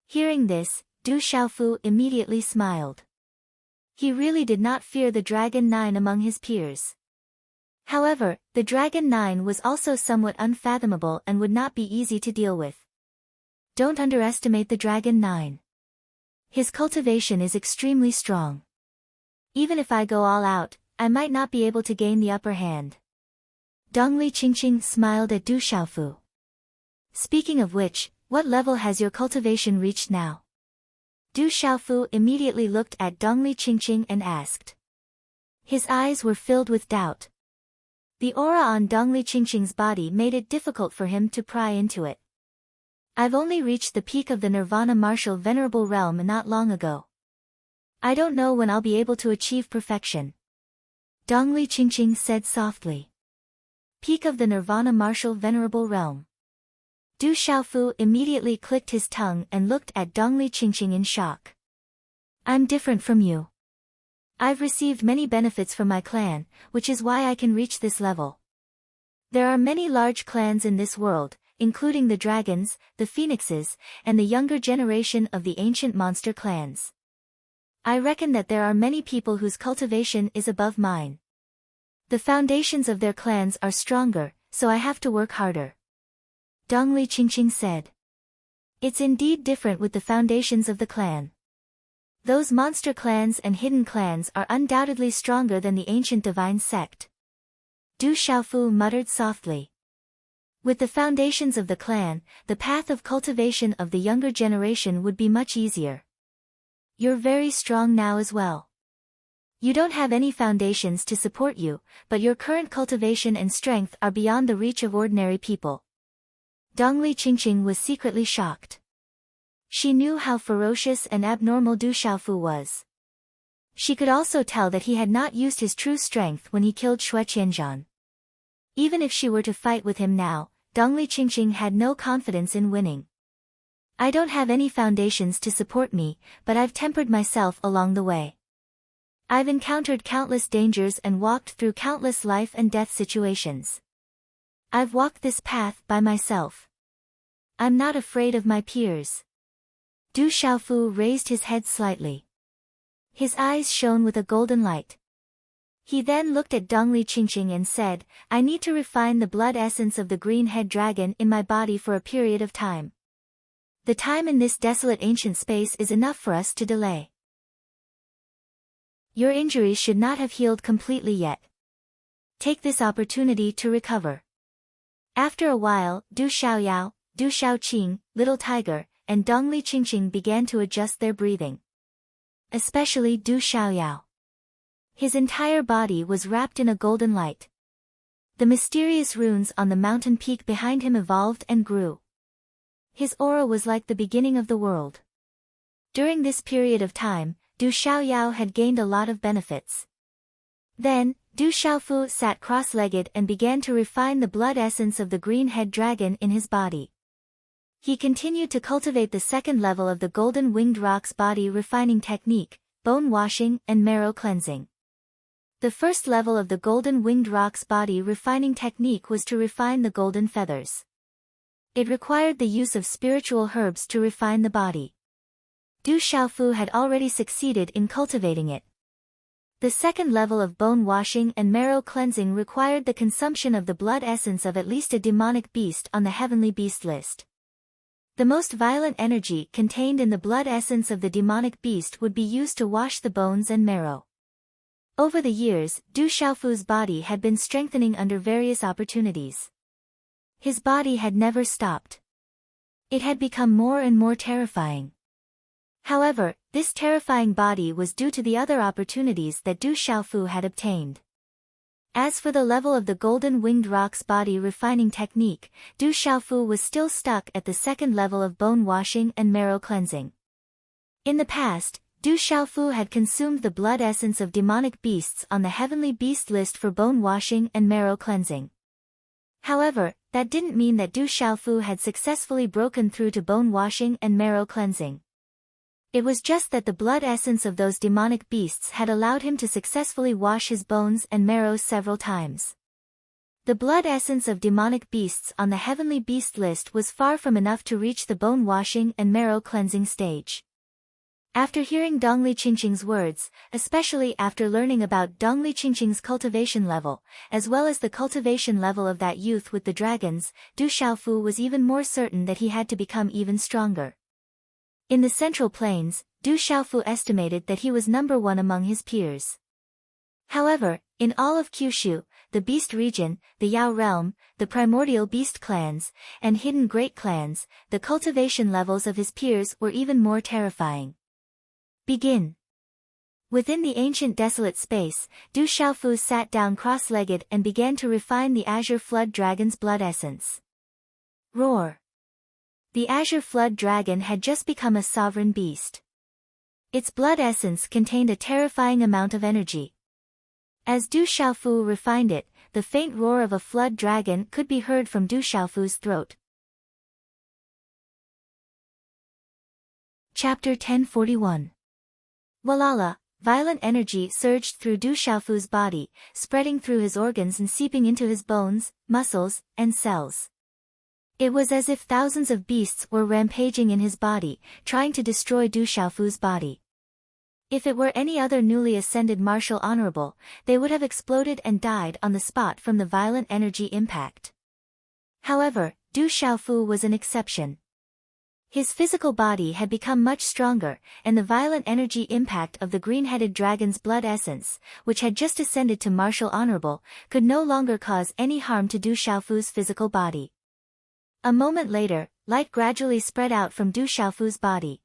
Hearing this, Du Xiaofu immediately smiled. He really did not fear the Dragon 9 among his peers. However, the Dragon 9 was also somewhat unfathomable and would not be easy to deal with. Don't underestimate the Dragon 9. His cultivation is extremely strong. Even if I go all out, I might not be able to gain the upper hand. Dongli Qingqing smiled at Du Xiaofu. Speaking of which, what level has your cultivation reached now? Du Xiaofu immediately looked at Dongli Qingqing and asked. His eyes were filled with doubt. The aura on Dongli Qingqing's body made it difficult for him to pry into it. I've only reached the peak of the Nirvana Martial Venerable Realm not long ago. I don't know when I'll be able to achieve perfection. Dongli Qingqing said softly. Peak of the Nirvana Martial Venerable Realm. Du Xiaofu immediately clicked his tongue and looked at Dongli Qingqing in shock. I'm different from you. I've received many benefits from my clan, which is why I can reach this level. There are many large clans in this world, including the dragons, the phoenixes, and the younger generation of the ancient monster clans. I reckon that there are many people whose cultivation is above mine. The foundations of their clans are stronger, so I have to work harder. Dongli Qingqing said. It's indeed different with the foundations of the clan. Those monster clans and hidden clans are undoubtedly stronger than the ancient divine sect. Du Xiaofu muttered softly. With the foundations of the clan, the path of cultivation of the younger generation would be much easier. You're very strong now as well. You don't have any foundations to support you, but your current cultivation and strength are beyond the reach of ordinary people. Dongli Qingqing was secretly shocked. She knew how ferocious and abnormal Du Xiaofu was. She could also tell that he had not used his true strength when he killed Xue Qianzhan. Even if she were to fight with him now, Dongli Qingqing had no confidence in winning. I don't have any foundations to support me, but I've tempered myself along the way. I've encountered countless dangers and walked through countless life and death situations. I've walked this path by myself. I'm not afraid of my peers. Du Xiaofu raised his head slightly. His eyes shone with a golden light. He then looked at Dongli Qingqing and said, I need to refine the blood essence of the green-head dragon in my body for a period of time. The time in this desolate ancient space is enough for us to delay. Your injuries should not have healed completely yet. Take this opportunity to recover. After a while, Du Xiaoyao, Du Xiaoqing, Little Tiger, and Dongli Qingqing began to adjust their breathing. Especially Du Xiaoyao. His entire body was wrapped in a golden light. The mysterious runes on the mountain peak behind him evolved and grew. His aura was like the beginning of the world. During this period of time, Du Xiaoyao had gained a lot of benefits. Then, Du Xiaofu sat cross-legged and began to refine the blood essence of the green-head dragon in his body. He continued to cultivate the second level of the Golden Winged Rock's body refining technique, bone washing and marrow cleansing. The first level of the Golden Winged Rock's body refining technique was to refine the golden feathers. It required the use of spiritual herbs to refine the body. Du Xiaofu had already succeeded in cultivating it. The second level of bone washing and marrow cleansing required the consumption of the blood essence of at least a demonic beast on the heavenly beast list. The most violent energy contained in the blood essence of the demonic beast would be used to wash the bones and marrow. Over the years, Du Xiaofu's body had been strengthening under various opportunities. His body had never stopped. It had become more and more terrifying. However, this terrifying body was due to the other opportunities that Du Xiaofu had obtained. As for the level of the Golden Winged Rock's body refining technique, Du Xiaofu was still stuck at the second level of bone washing and marrow cleansing. In the past, Du Xiaofu had consumed the blood essence of demonic beasts on the heavenly beast list for bone washing and marrow cleansing. However, that didn't mean that Du Xiaofu had successfully broken through to bone washing and marrow cleansing. It was just that the blood essence of those demonic beasts had allowed him to successfully wash his bones and marrow several times. The blood essence of demonic beasts on the heavenly beast list was far from enough to reach the bone-washing and marrow-cleansing stage. After hearing Dongli Qingqing's words, especially after learning about Dongli Qingqing's cultivation level, as well as the cultivation level of that youth with the dragons, Du Xiaofu was even more certain that he had to become even stronger. In the Central Plains, Du Xiaofu estimated that he was number one among his peers. However, in all of Kyushu, the Beast region, the Yao realm, the primordial beast clans, and hidden great clans, the cultivation levels of his peers were even more terrifying. Begin. Within the ancient desolate space, Du Xiaofu sat down cross-legged and began to refine the Azure Flood Dragon's blood essence. Roar. The Azure Flood Dragon had just become a sovereign beast. Its blood essence contained a terrifying amount of energy. As Du Xiaofu refined it, the faint roar of a flood dragon could be heard from Du Xiaofu's throat. Chapter 1041. Walala, violent energy surged through Du Xiaofu's body, spreading through his organs and seeping into his bones, muscles, and cells. It was as if thousands of beasts were rampaging in his body, trying to destroy Du Xiaofu's body. If it were any other newly ascended martial honorable, they would have exploded and died on the spot from the violent energy impact. However, Du Xiaofu was an exception. His physical body had become much stronger, and the violent energy impact of the green-headed dragon's blood essence, which had just ascended to martial honorable, could no longer cause any harm to Du Xiaofu's physical body. A moment later, light gradually spread out from Du Xiaofu's body.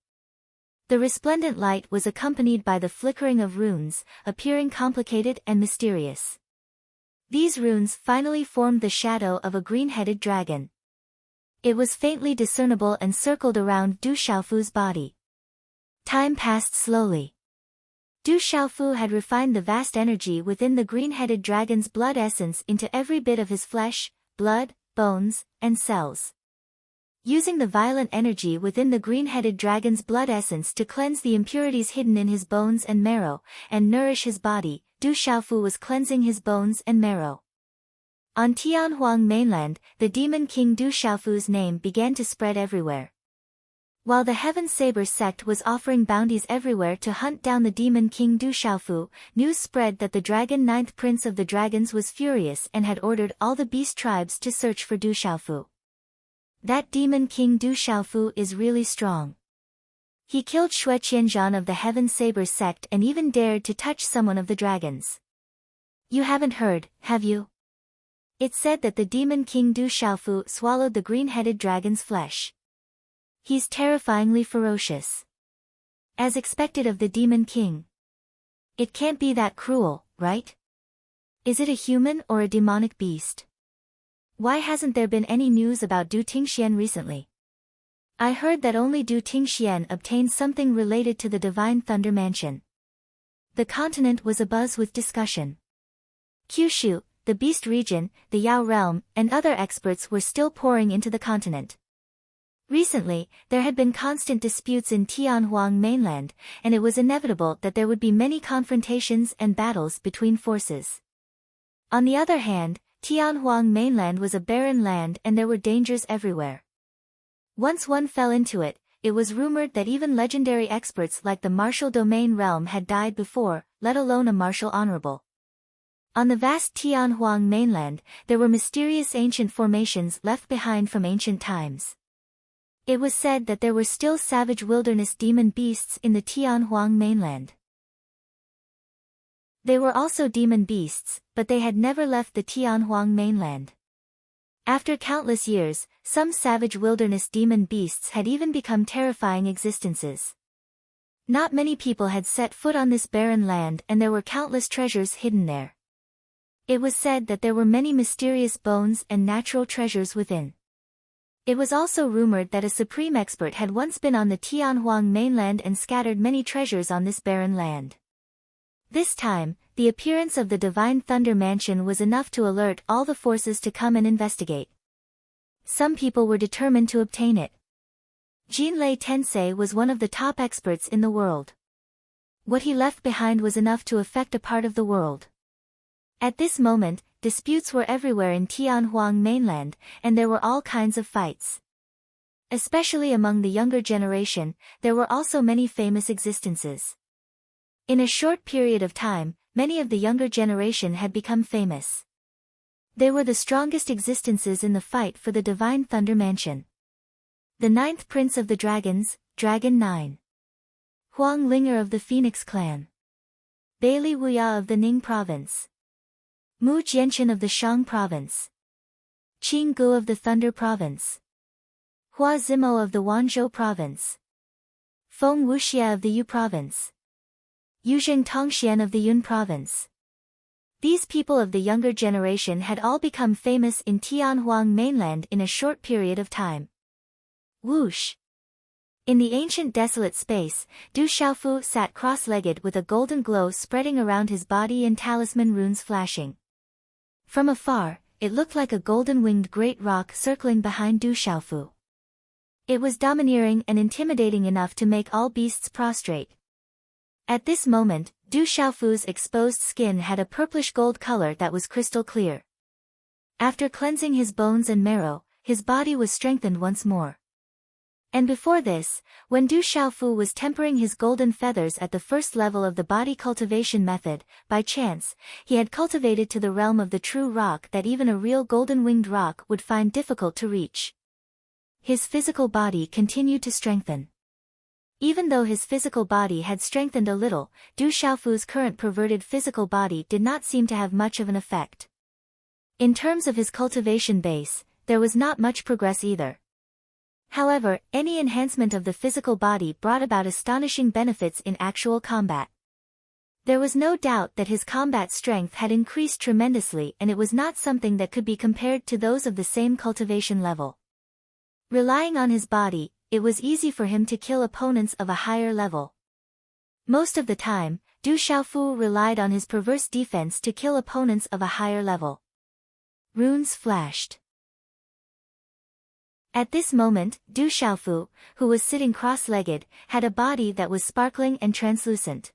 The resplendent light was accompanied by the flickering of runes, appearing complicated and mysterious. These runes finally formed the shadow of a green-headed dragon. It was faintly discernible and circled around Du Xiaofu's body. Time passed slowly. Du Xiaofu had refined the vast energy within the green-headed dragon's blood essence into every bit of his flesh, blood, bones, and cells. Using the violent energy within the green-headed dragon's blood essence to cleanse the impurities hidden in his bones and marrow, and nourish his body, Du Xiaofu was cleansing his bones and marrow. On Tianhuang mainland, the demon king Du Xiaofu's name began to spread everywhere. While the Heaven Saber sect was offering bounties everywhere to hunt down the demon king Du Xiaofu, news spread that the dragon ninth prince of the dragons was furious and had ordered all the beast tribes to search for Du Xiaofu. That demon king Du Xiaofu is really strong. He killed Xue Qianzhan of the Heaven Saber sect and even dared to touch someone of the dragons. You haven't heard, have you? It's said that the demon king Du Xiaofu swallowed the green-headed dragon's flesh. He's terrifyingly ferocious. As expected of the demon king. It can't be that cruel, right? Is it a human or a demonic beast? Why hasn't there been any news about Du Tingxian recently? I heard that only Du Tingxian obtained something related to the Divine Thunder Mansion. The continent was abuzz with discussion. Kyushu, the Beast region, the Yao realm, and other experts were still pouring into the continent. Recently, there had been constant disputes in Tianhuang mainland, and it was inevitable that there would be many confrontations and battles between forces. On the other hand, Tianhuang mainland was a barren land and there were dangers everywhere. Once one fell into it, it was rumored that even legendary experts like the martial domain realm had died before, let alone a martial honorable. On the vast Tianhuang mainland, there were mysterious ancient formations left behind from ancient times. It was said that there were still savage wilderness demon beasts in the Tianhuang mainland. They were also demon beasts, but they had never left the Tianhuang mainland. After countless years, some savage wilderness demon beasts had even become terrifying existences. Not many people had set foot on this barren land and there were countless treasures hidden there. It was said that there were many mysterious bones and natural treasures within. It was also rumored that a supreme expert had once been on the Tianhuang mainland and scattered many treasures on this barren land. This time, the appearance of the Divine Thunder Mansion was enough to alert all the forces to come and investigate. Some people were determined to obtain it. Jinlei Tensei was one of the top experts in the world. What he left behind was enough to affect a part of the world. At this moment, disputes were everywhere in Tianhuang mainland, and there were all kinds of fights. Especially among the younger generation, there were also many famous existences. In a short period of time, many of the younger generation had become famous. They were the strongest existences in the fight for the Divine Thunder Mansion. The 9th Prince of the Dragons, Dragon 9. Huang Linger of the Phoenix Clan. Bailey Wuya of the Ning Province. Mu Jianchen of the Shang Province. Qing Gu of the Thunder Province. Hua Zimo of the Wanzhou Province. Feng Wuxia of the Yu Province. Yuzheng Tongxian of the Yun Province. These people of the younger generation had all become famous in Tianhuang mainland in a short period of time. Whoosh! In the ancient desolate space, Du Xiaofu sat cross-legged with a golden glow spreading around his body and talisman runes flashing. From afar, it looked like a golden-winged great rock circling behind Du Xiaofu. It was domineering and intimidating enough to make all beasts prostrate. At this moment, Du Xiaofu's exposed skin had a purplish gold color that was crystal clear. After cleansing his bones and marrow, his body was strengthened once more. And before this, when Du Xiaofu was tempering his golden feathers at the first level of the body cultivation method, by chance, he had cultivated to the realm of the true rock that even a real golden-winged rock would find difficult to reach. His physical body continued to strengthen. Even though his physical body had strengthened a little, Du Xiaofu's current perverted physical body did not seem to have much of an effect. In terms of his cultivation base, there was not much progress either. However, any enhancement of the physical body brought about astonishing benefits in actual combat. There was no doubt that his combat strength had increased tremendously, and it was not something that could be compared to those of the same cultivation level. Relying on his body, it was easy for him to kill opponents of a higher level. Most of the time, Du Xiaofu relied on his perverse defense to kill opponents of a higher level. Runes flashed. At this moment, Du Xiaofu, who was sitting cross-legged, had a body that was sparkling and translucent.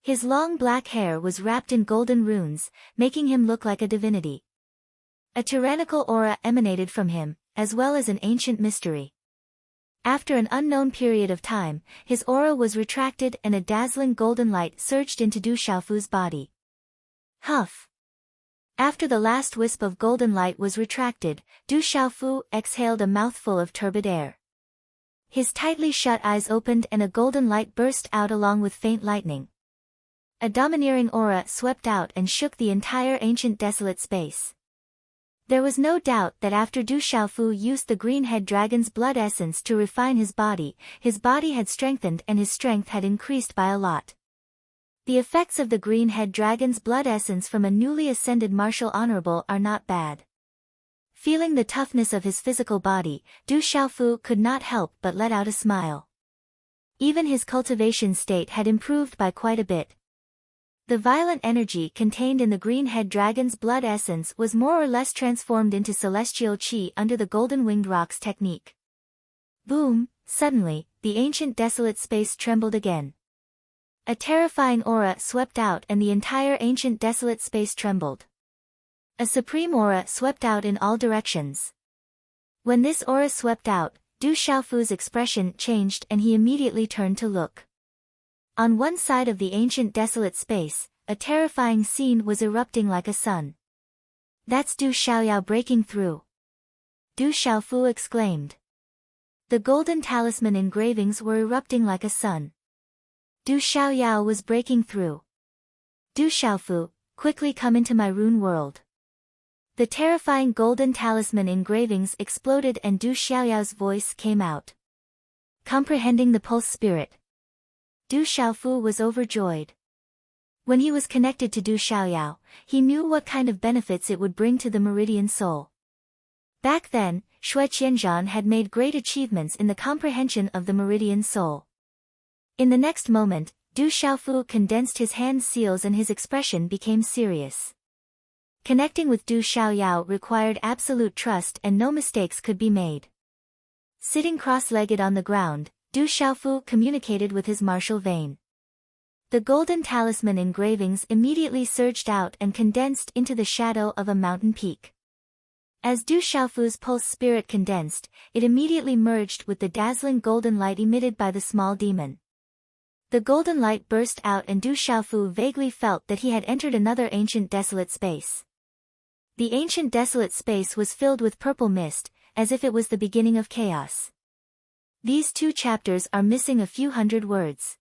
His long black hair was wrapped in golden runes, making him look like a divinity. A tyrannical aura emanated from him, as well as an ancient mystery. After an unknown period of time, his aura was retracted and a dazzling golden light surged into Du Xiaofu's body. Huff! After the last wisp of golden light was retracted, Du Xiaofu exhaled a mouthful of turbid air. His tightly shut eyes opened and a golden light burst out along with faint lightning. A domineering aura swept out and shook the entire ancient desolate space. There was no doubt that after Du Xiaofu used the green-head dragon's blood essence to refine his body had strengthened and his strength had increased by a lot. The effects of the green-head dragon's blood essence from a newly ascended martial honorable are not bad. Feeling the toughness of his physical body, Du Xiaofu could not help but let out a smile. Even his cultivation state had improved by quite a bit. The violent energy contained in the green-head dragon's blood essence was more or less transformed into celestial qi under the golden-winged rock's technique. Boom! Suddenly, the ancient desolate space trembled again. A terrifying aura swept out and the entire ancient desolate space trembled. A supreme aura swept out in all directions. When this aura swept out, Du Xiaofu's expression changed and he immediately turned to look. On one side of the ancient desolate space, a terrifying scene was erupting like a sun. That's Du Xiaoyao breaking through! Du Xiaofu exclaimed. The golden talisman engravings were erupting like a sun. Du Xiaoyao was breaking through. Du Xiaofu, quickly come into my rune world. The terrifying golden talisman engravings exploded and Du Xiaoyao's voice came out. Comprehending the pulse spirit. Du Xiaofu was overjoyed. When he was connected to Du Xiaoyao, he knew what kind of benefits it would bring to the meridian soul. Back then, Shui Qianzhan had made great achievements in the comprehension of the meridian soul. In the next moment, Du Xiaofu condensed his hand seals and his expression became serious. Connecting with Du Xiaoyao required absolute trust and no mistakes could be made. Sitting cross-legged on the ground, Du Xiaofu communicated with his martial vein. The golden talisman engravings immediately surged out and condensed into the shadow of a mountain peak. As Du Xiaofu's pulse spirit condensed, it immediately merged with the dazzling golden light emitted by the small demon. The golden light burst out and Du Xiaofu vaguely felt that he had entered another ancient desolate space. The ancient desolate space was filled with purple mist, as if it was the beginning of chaos. These 2 chapters are missing a few hundred words.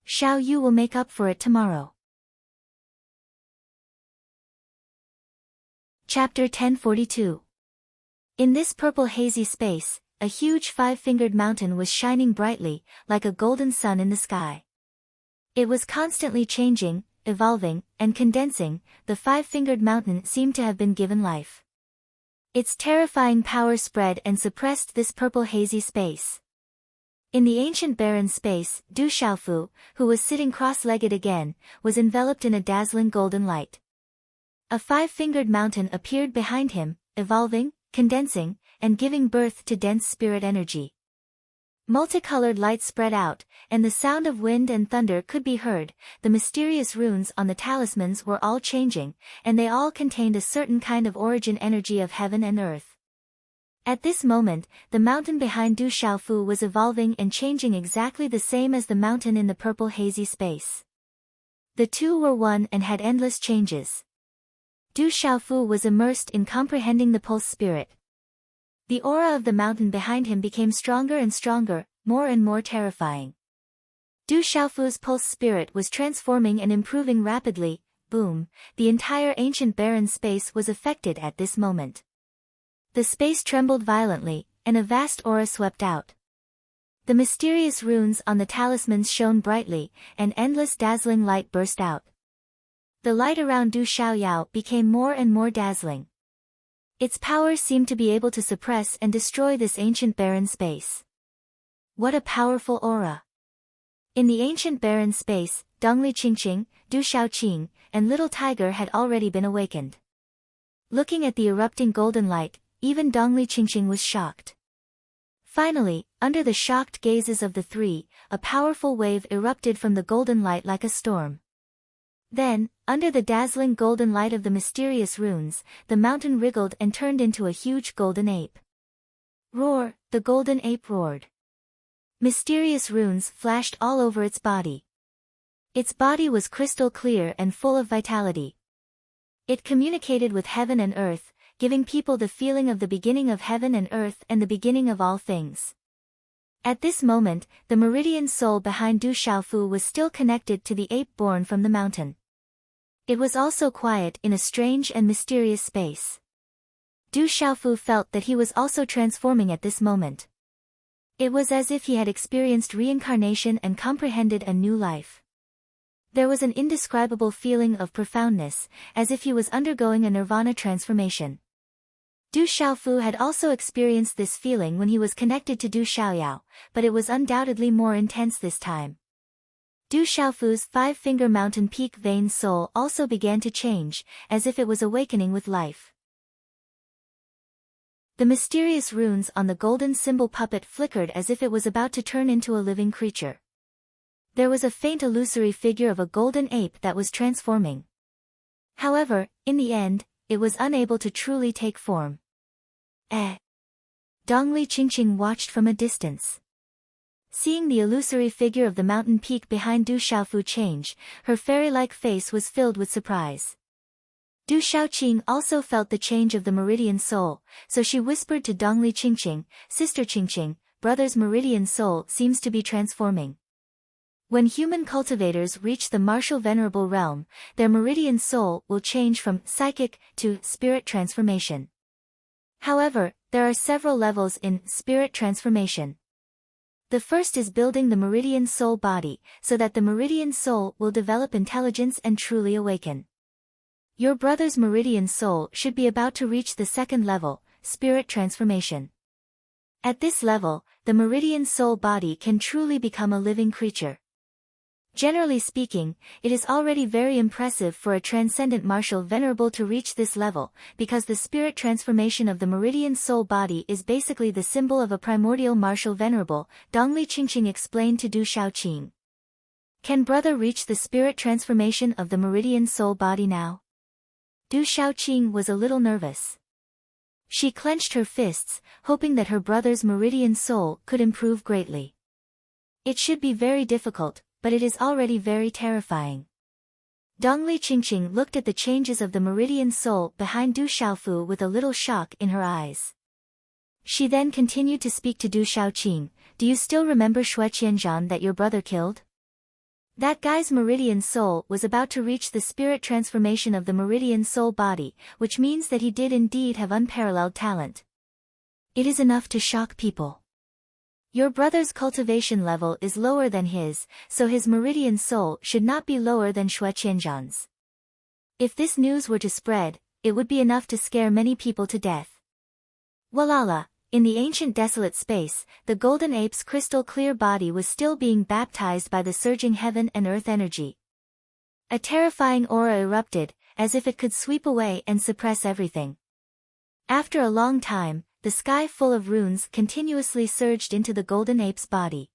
Xiao Yu will make up for it tomorrow. Chapter 1042. In this purple hazy space, a huge 5-fingered mountain was shining brightly, like a golden sun in the sky. It was constantly changing, evolving, and condensing. The 5-fingered mountain seemed to have been given life. Its terrifying power spread and suppressed this purple hazy space. In the ancient barren space, Du Xiaofu, who was sitting cross-legged again, was enveloped in a dazzling golden light. A 5-fingered mountain appeared behind him, evolving, condensing, and giving birth to dense spirit energy. Multicolored light spread out, and the sound of wind and thunder could be heard. The mysterious runes on the talismans were all changing, and they all contained a certain kind of origin energy of heaven and earth. At this moment, the mountain behind Du Xiaofu was evolving and changing exactly the same as the mountain in the purple hazy space. The two were one and had endless changes. Du Xiaofu was immersed in comprehending the pulse spirit. The aura of the mountain behind him became stronger and stronger, more and more terrifying. Du Xiaofu's pulse spirit was transforming and improving rapidly. Boom, the entire ancient barren space was affected at this moment. The space trembled violently, and a vast aura swept out. The mysterious runes on the talismans shone brightly, and endless dazzling light burst out. The light around Du Xiaoyao became more and more dazzling. Its power seemed to be able to suppress and destroy this ancient barren space. What a powerful aura! In the ancient barren space, Dongli Qingqing, Du Xiaoqing, and Little Tiger had already been awakened. Looking at the erupting golden light, even Dongli Qingqing was shocked. Finally, under the shocked gazes of the 3, a powerful wave erupted from the golden light like a storm. Then, under the dazzling golden light of the mysterious runes, the mountain wriggled and turned into a huge golden ape. Roar, the golden ape roared. Mysterious runes flashed all over its body. Its body was crystal clear and full of vitality. It communicated with heaven and earth, giving people the feeling of the beginning of heaven and earth and the beginning of all things. At this moment, the meridian soul behind Du Xiaofu was still connected to the ape born from the mountain. It was also quiet in a strange and mysterious space. Du Xiaofu felt that he was also transforming at this moment. It was as if he had experienced reincarnation and comprehended a new life. There was an indescribable feeling of profoundness, as if he was undergoing a nirvana transformation. Du Xiaofu had also experienced this feeling when he was connected to Du Xiaoyao, but it was undoubtedly more intense this time. Du Xiaofu's 5-finger mountain peak vein soul also began to change, as if it was awakening with life. The mysterious runes on the golden symbol puppet flickered as if it was about to turn into a living creature. There was a faint illusory figure of a golden ape that was transforming. However, in the end, it was unable to truly take form. Dongli Qingqing watched from a distance. Seeing the illusory figure of the mountain peak behind Du Xiaofu change, her fairy-like face was filled with surprise. Du Xiaoqing also felt the change of the meridian soul, so she whispered to Dongli Qingqing, "Sister Qingqing, brother's meridian soul seems to be transforming." When human cultivators reach the martial venerable realm, their meridian soul will change from psychic to spirit transformation. However, there are several levels in spirit transformation. The first is building the meridian soul body, so that the meridian soul will develop intelligence and truly awaken. Your brother's meridian soul should be about to reach the second level, spirit transformation. At this level, the meridian soul body can truly become a living creature. Generally speaking, it is already very impressive for a transcendent martial venerable to reach this level, because the spirit transformation of the meridian soul body is basically the symbol of a primordial martial venerable, Dongli Qingqing explained to Du Xiaoqing. Can brother reach the spirit transformation of the meridian soul body now? Du Shaoqing was a little nervous. She clenched her fists, hoping that her brother's meridian soul could improve greatly. It should be very difficult, but it is already very terrifying. Dongli Qingqing looked at the changes of the meridian soul behind Du Xiaofu with a little shock in her eyes. She then continued to speak to Du Shaoqing. Do you still remember Xue Qianzhan that your brother killed? That guy's meridian soul was about to reach the spirit transformation of the meridian soul body, which means that he did indeed have unparalleled talent. It is enough to shock people. Your brother's cultivation level is lower than his, so his meridian soul should not be lower than Xue Qianzhan's. If this news were to spread, it would be enough to scare many people to death. Walala, in the ancient desolate space, the golden ape's crystal clear body was still being baptized by the surging heaven and earth energy. A terrifying aura erupted, as if it could sweep away and suppress everything. After a long time, the sky full of runes continuously surged into the golden ape's body.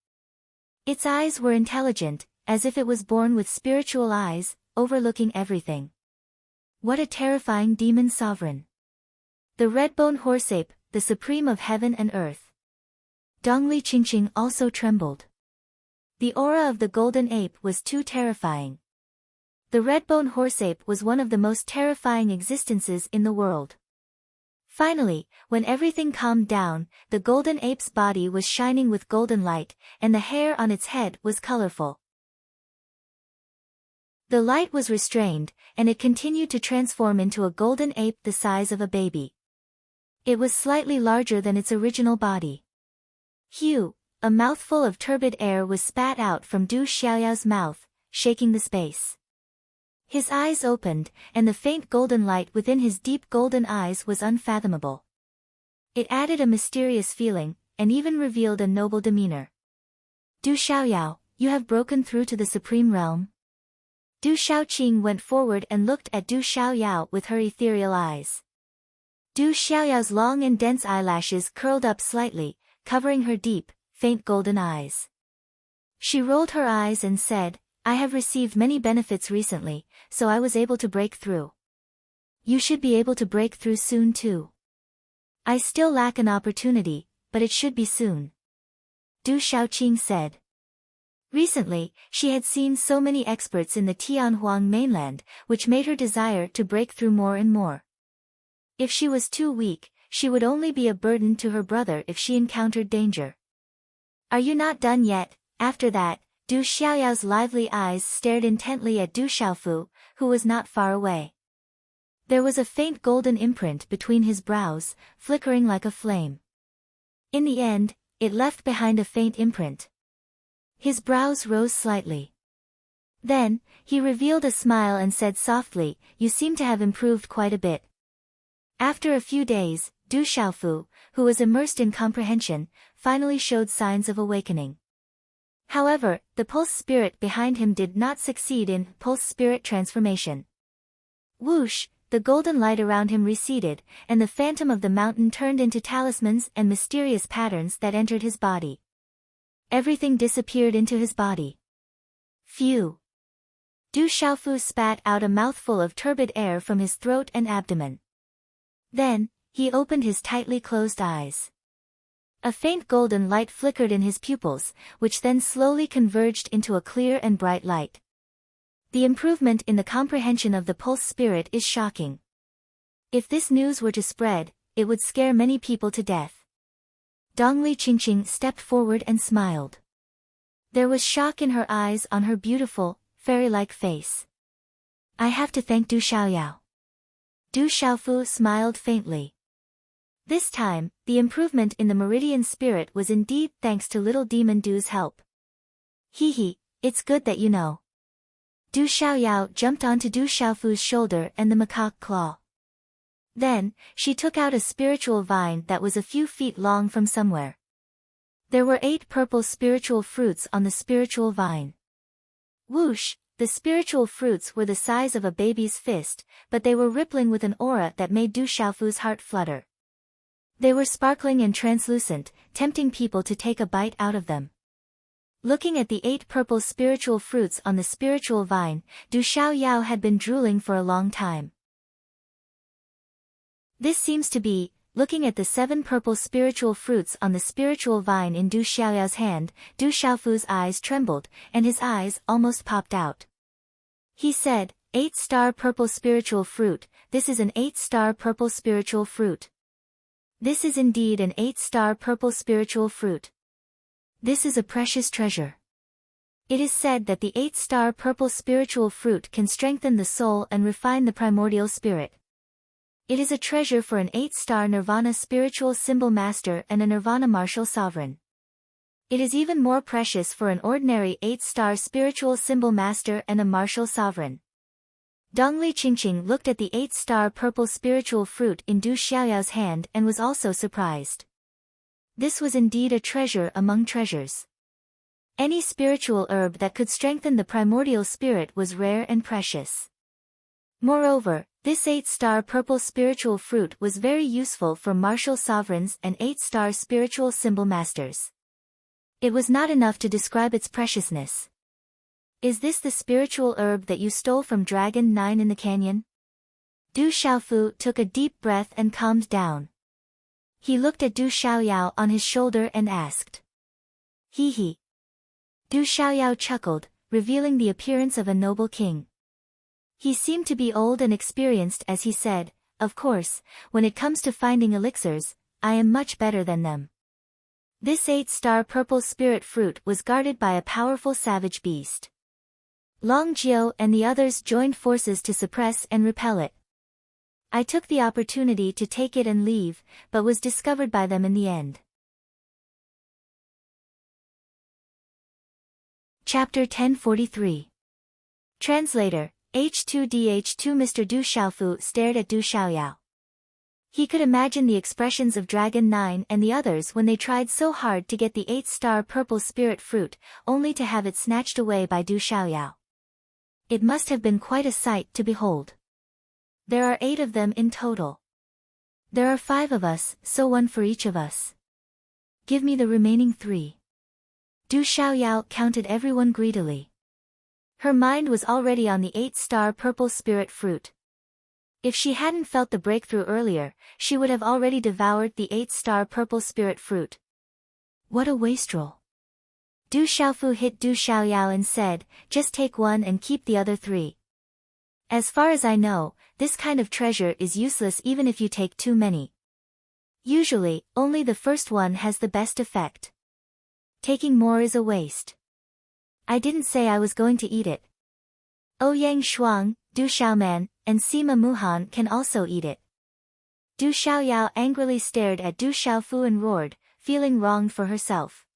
Its eyes were intelligent, as if it was born with spiritual eyes, overlooking everything. What a terrifying demon sovereign! The red-bone horseape, the supreme of heaven and earth. Dongli Qingqing also trembled. The aura of the golden ape was too terrifying. The red-bone horseape was one of the most terrifying existences in the world. Finally, when everything calmed down, the golden ape's body was shining with golden light, and the hair on its head was colorful. The light was restrained, and it continued to transform into a golden ape the size of a baby. It was slightly larger than its original body. Hugh, a mouthful of turbid air was spat out from Du Xiaoyao's mouth, shaking the space. His eyes opened, and the faint golden light within his deep golden eyes was unfathomable. It added a mysterious feeling, and even revealed a noble demeanor. Du Xiaoyao, you have broken through to the supreme realm? Du Shaoqing went forward and looked at Du Xiaoyao with her ethereal eyes. Du Xiaoyao's long and dense eyelashes curled up slightly, covering her deep, faint golden eyes. She rolled her eyes and said, I have received many benefits recently, so I was able to break through. You should be able to break through soon too. I still lack an opportunity, but it should be soon. Du Shaoqing said. Recently, she had seen so many experts in the Tianhuang mainland, which made her desire to break through more and more. If she was too weak, she would only be a burden to her brother if she encountered danger. Are you not done yet? After that, Du Xiaoyao's lively eyes stared intently at Du Xiaofu, who was not far away. There was a faint golden imprint between his brows, flickering like a flame. In the end, it left behind a faint imprint. His brows rose slightly. Then, he revealed a smile and said softly, You seem to have improved quite a bit. After a few days, Du Xiaofu, who was immersed in comprehension, finally showed signs of awakening. However, the pulse spirit behind him did not succeed in pulse spirit transformation. Whoosh, the golden light around him receded, and the phantom of the mountain turned into talismans and mysterious patterns that entered his body. Everything disappeared into his body. Phew! Du Xiaofu spat out a mouthful of turbid air from his throat and abdomen. Then, he opened his tightly closed eyes. A faint golden light flickered in his pupils, which then slowly converged into a clear and bright light. The improvement in the comprehension of the pulse spirit is shocking. If this news were to spread, it would scare many people to death. Dongli Qingqing stepped forward and smiled. There was shock in her eyes on her beautiful, fairy-like face. I have to thank Du Xiaoyao. Du Xiaofu smiled faintly. This time, the improvement in the meridian spirit was indeed thanks to little demon Du's help. Hee, it's good that you know. Du Xiaoyao jumped onto Du Xiaofu's shoulder and the macaque claw. Then, she took out a spiritual vine that was a few feet long from somewhere. There were 8 purple spiritual fruits on the spiritual vine. Whoosh, the spiritual fruits were the size of a baby's fist, but they were rippling with an aura that made Du Xiaofu's heart flutter. They were sparkling and translucent, tempting people to take a bite out of them. Looking at the 8 purple spiritual fruits on the spiritual vine, Du Xiaoyao had been drooling for a long time. This seems to be, looking at the 7 purple spiritual fruits on the spiritual vine in Du Xiaoyao's hand, Du Xiaofu's eyes trembled, and his eyes almost popped out. He said, 8-star purple spiritual fruit, this is an 8-star purple spiritual fruit. This is indeed an 8-star purple spiritual fruit. This is a precious treasure. It is said that the 8-star purple spiritual fruit can strengthen the soul and refine the primordial spirit. It is a treasure for an 8-star nirvana spiritual symbol master and a nirvana martial sovereign. It is even more precious for an ordinary 8-star spiritual symbol master and a martial sovereign. Dongli Qingqing looked at the 8-star purple spiritual fruit in Du Xiaoyao's hand and was also surprised. This was indeed a treasure among treasures. Any spiritual herb that could strengthen the primordial spirit was rare and precious. Moreover, this 8-star purple spiritual fruit was very useful for martial sovereigns and 8-star spiritual symbol masters. It was not enough to describe its preciousness. Is this the spiritual herb that you stole from Dragon 9 in the canyon? Du Xiaofu took a deep breath and calmed down. He looked at Du Xiaoyao on his shoulder and asked. He he. Du Xiaoyao chuckled, revealing the appearance of a noble king. He seemed to be old and experienced as he said, of course, when it comes to finding elixirs, I am much better than them. This 8-star purple spirit fruit was guarded by a powerful savage beast. Long Jiao and the others joined forces to suppress and repel it. I took the opportunity to take it and leave, but was discovered by them in the end. Chapter 1043. Translator, H2DH2 Mr. Du Xiaofu stared at Du Xiaoyao. He could imagine the expressions of Dragon 9 and the others when they tried so hard to get the 8-star purple spirit fruit, only to have it snatched away by Du Xiaoyao. It must have been quite a sight to behold. There are 8 of them in total. There are 5 of us, so 1 for each of us. Give me the remaining 3. Du Xiaoyao counted everyone greedily. Her mind was already on the 8-star purple spirit fruit. If she hadn't felt the breakthrough earlier, she would have already devoured the 8-star purple spirit fruit. What a wastrel. Du Xiaofu hit Du Xiaoyao and said, just take 1 and keep the other 3. As far as I know, this kind of treasure is useless even if you take too many. Usually, only the first one has the best effect. Taking more is a waste. I didn't say I was going to eat it. Ouyang Shuang, Du Xiaoman, and Sima Muhan can also eat it. Du Xiaoyao angrily stared at Du Xiaofu and roared, feeling wronged for herself.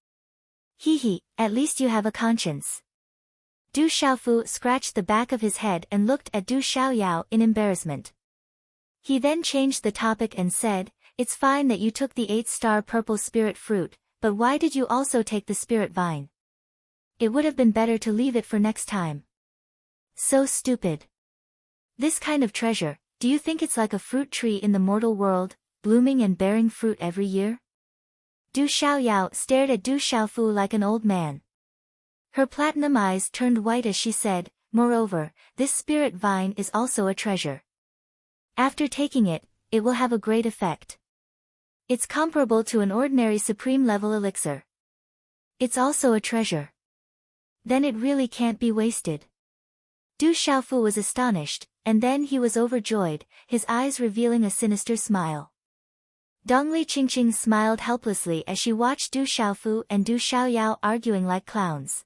He, at least you have a conscience. Du Xiaofu scratched the back of his head and looked at Du Xiaoyao in embarrassment. He then changed the topic and said, it's fine that you took the 8-star purple spirit fruit, but why did you also take the spirit vine? It would have been better to leave it for next time. So stupid. This kind of treasure, do you think it's like a fruit tree in the mortal world, blooming and bearing fruit every year? Du Xiaoyao stared at Du Xiaofu like an old man. Her platinum eyes turned white as she said, moreover, this spirit vine is also a treasure. After taking it, it will have a great effect. It's comparable to an ordinary supreme level elixir. It's also a treasure. Then it really can't be wasted. Du Xiaofu was astonished, and then he was overjoyed, his eyes revealing a sinister smile. Dongli Qingqing smiled helplessly as she watched Du Xiaofu and Du Xiaoyao arguing like clowns.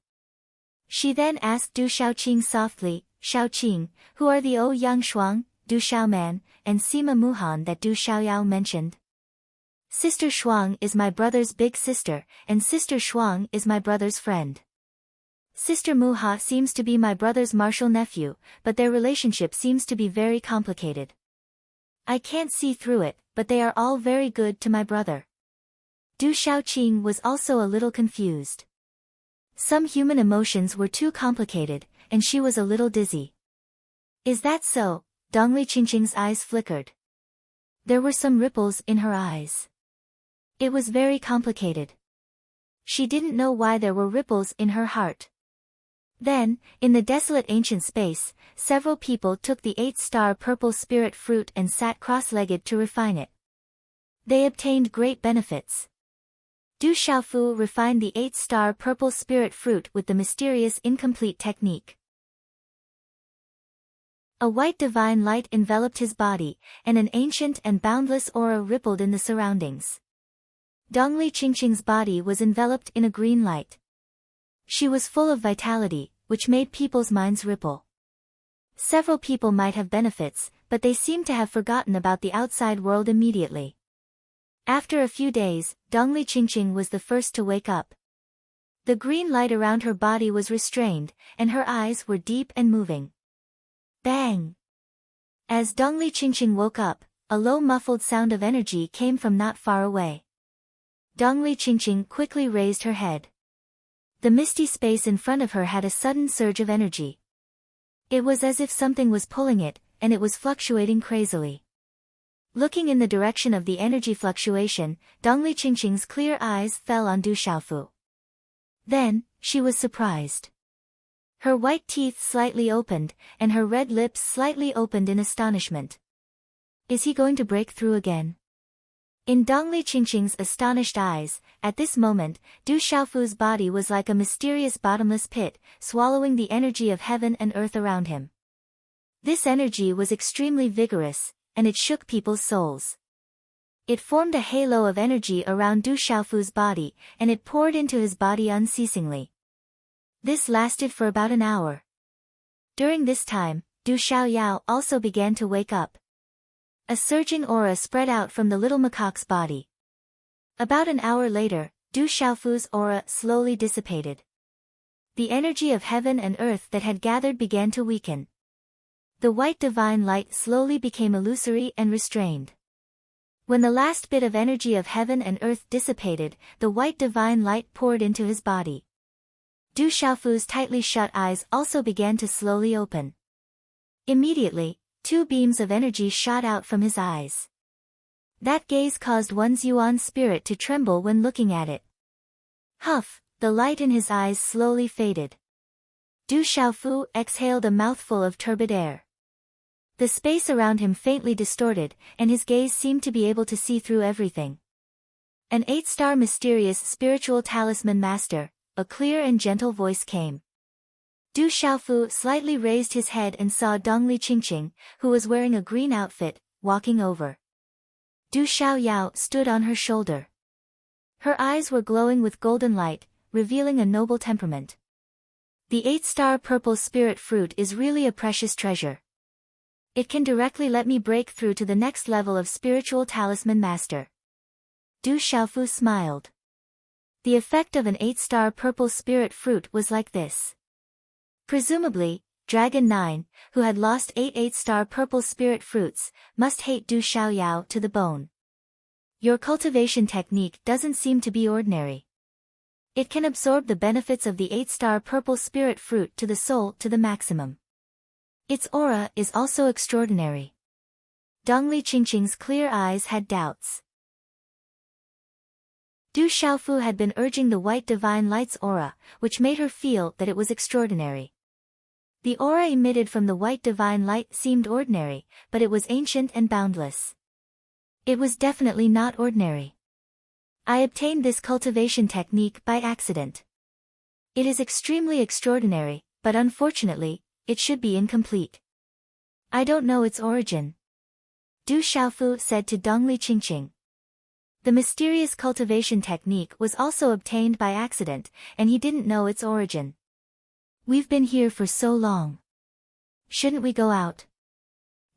She then asked Du Xiaoqing softly, Xiaoqing, who are the Ouyang Shuang, Du Xiaoman, and Sima Muhan that Du Xiaoyao mentioned? Sister Shuang is my brother's big sister, and Sister Shuang is my brother's friend. Sister Muha seems to be my brother's martial nephew, but their relationship seems to be very complicated. I can't see through it, but they are all very good to my brother. Du Xiaoqing was also a little confused. Some human emotions were too complicated, and she was a little dizzy. Is that so? Dongli Qingqing's eyes flickered. There were some ripples in her eyes. It was very complicated. She didn't know why there were ripples in her heart. Then, in the desolate ancient space, several people took the 8-star purple spirit fruit and sat cross-legged to refine it. They obtained great benefits. Du Xiaofu refined the 8-star purple spirit fruit with the mysterious incomplete technique. A white divine light enveloped his body, and an ancient and boundless aura rippled in the surroundings. Dongli Qingqing's body was enveloped in a green light. She was full of vitality, which made people's minds ripple. Several people might have benefits, but they seemed to have forgotten about the outside world immediately. After a few days, Dongli Qingqing was the first to wake up. The green light around her body was restrained, and her eyes were deep and moving. Bang! As Dongli Qingqing woke up, a low muffled sound of energy came from not far away. Dongli Qingqing quickly raised her head. The misty space in front of her had a sudden surge of energy. It was as if something was pulling it, and it was fluctuating crazily. Looking in the direction of the energy fluctuation, Dongli Qingqing's clear eyes fell on Du Xiaofu. Then, she was surprised. Her white teeth slightly opened, and her red lips slightly opened in astonishment. Is he going to break through again? In Dongli Qingqing's astonished eyes, at this moment, Du Xiaofu's body was like a mysterious bottomless pit, swallowing the energy of heaven and earth around him. This energy was extremely vigorous, and it shook people's souls. It formed a halo of energy around Du Xiaofu's body, and it poured into his body unceasingly. This lasted for about an hour. During this time, Du Xiaoyao also began to wake up. A surging aura spread out from the little macaque's body. About an hour later, Du Xiaofu's aura slowly dissipated. The energy of heaven and earth that had gathered began to weaken. The white divine light slowly became illusory and restrained. When the last bit of energy of heaven and earth dissipated, the white divine light poured into his body. Du Xiaofu's tightly shut eyes also began to slowly open. Immediately, 2 beams of energy shot out from his eyes. That gaze caused one's Yuan spirit to tremble when looking at it. Huff, the light in his eyes slowly faded. Du Xiaofu exhaled a mouthful of turbid air. The space around him faintly distorted, and his gaze seemed to be able to see through everything. An 8-star mysterious spiritual talisman master, a clear and gentle voice came. Du Xiaofu slightly raised his head and saw Dongli Qingqing, who was wearing a green outfit, walking over. Du Xiaoyao stood on her shoulder. Her eyes were glowing with golden light, revealing a noble temperament. The 8-star purple spirit fruit is really a precious treasure. It can directly let me break through to the next level of spiritual talisman master. Du Xiaofu smiled. The effect of an 8-star purple spirit fruit was like this. Presumably, Dragon 9, who had lost 8 8-star purple spirit fruits, must hate Du Xiaoyao to the bone. Your cultivation technique doesn't seem to be ordinary. It can absorb the benefits of the 8-star purple spirit fruit to the soul to the maximum. Its aura is also extraordinary. Dongli Qingqing's clear eyes had doubts. Du Xiaofu had been urging the white divine light's aura, which made her feel that it was extraordinary. The aura emitted from the white divine light seemed ordinary, but it was ancient and boundless. It was definitely not ordinary. I obtained this cultivation technique by accident. It is extremely extraordinary, but unfortunately, it should be incomplete. I don't know its origin. Du Xiaofu said to Dongli Qingqing. The mysterious cultivation technique was also obtained by accident, and he didn't know its origin. We've been here for so long. Shouldn't we go out?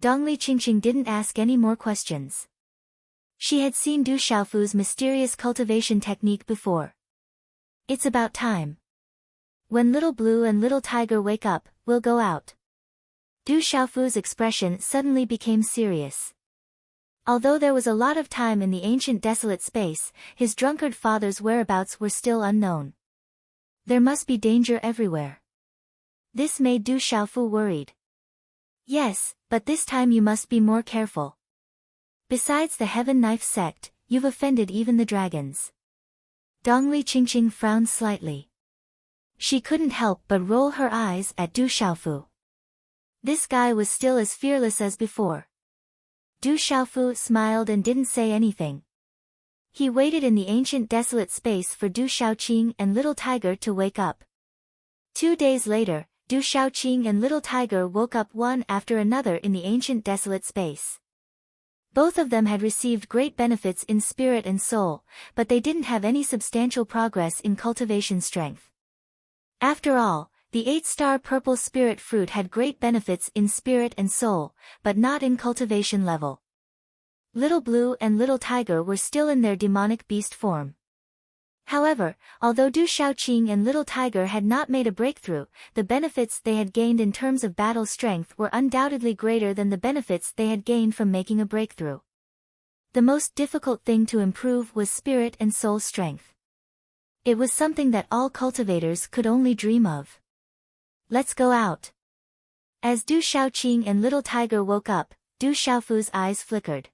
Dongli Qingqing didn't ask any more questions. She had seen Du Xiaofu's mysterious cultivation technique before. It's about time. When Little Blue and Little Tiger wake up, we'll go out. Du Xiaofu's expression suddenly became serious. Although there was a lot of time in the ancient desolate space, his drunkard father's whereabouts were still unknown. There must be danger everywhere. This made Du Xiaofu worried. Yes, but this time you must be more careful. Besides the Heaven Knife sect, you've offended even the dragons. Dongli Qingqing frowned slightly. She couldn't help but roll her eyes at Du Xiaofu. This guy was still as fearless as before. Du Xiaofu smiled and didn't say anything. He waited in the ancient desolate space for Du Xiaoqing and Little Tiger to wake up. 2 days later, Du Xiaoqing and Little Tiger woke up one after another in the ancient desolate space. Both of them had received great benefits in spirit and soul, but they didn't have any substantial progress in cultivation strength. After all, the 8-star purple spirit fruit had great benefits in spirit and soul, but not in cultivation level. Little Blue and Little Tiger were still in their demonic beast form. However, although Du Xiaoqing and Little Tiger had not made a breakthrough, the benefits they had gained in terms of battle strength were undoubtedly greater than the benefits they had gained from making a breakthrough. The most difficult thing to improve was spirit and soul strength. It was something that all cultivators could only dream of. Let's go out. As Du Xiaoqing and Little Tiger woke up, Du Xiaofu's eyes flickered.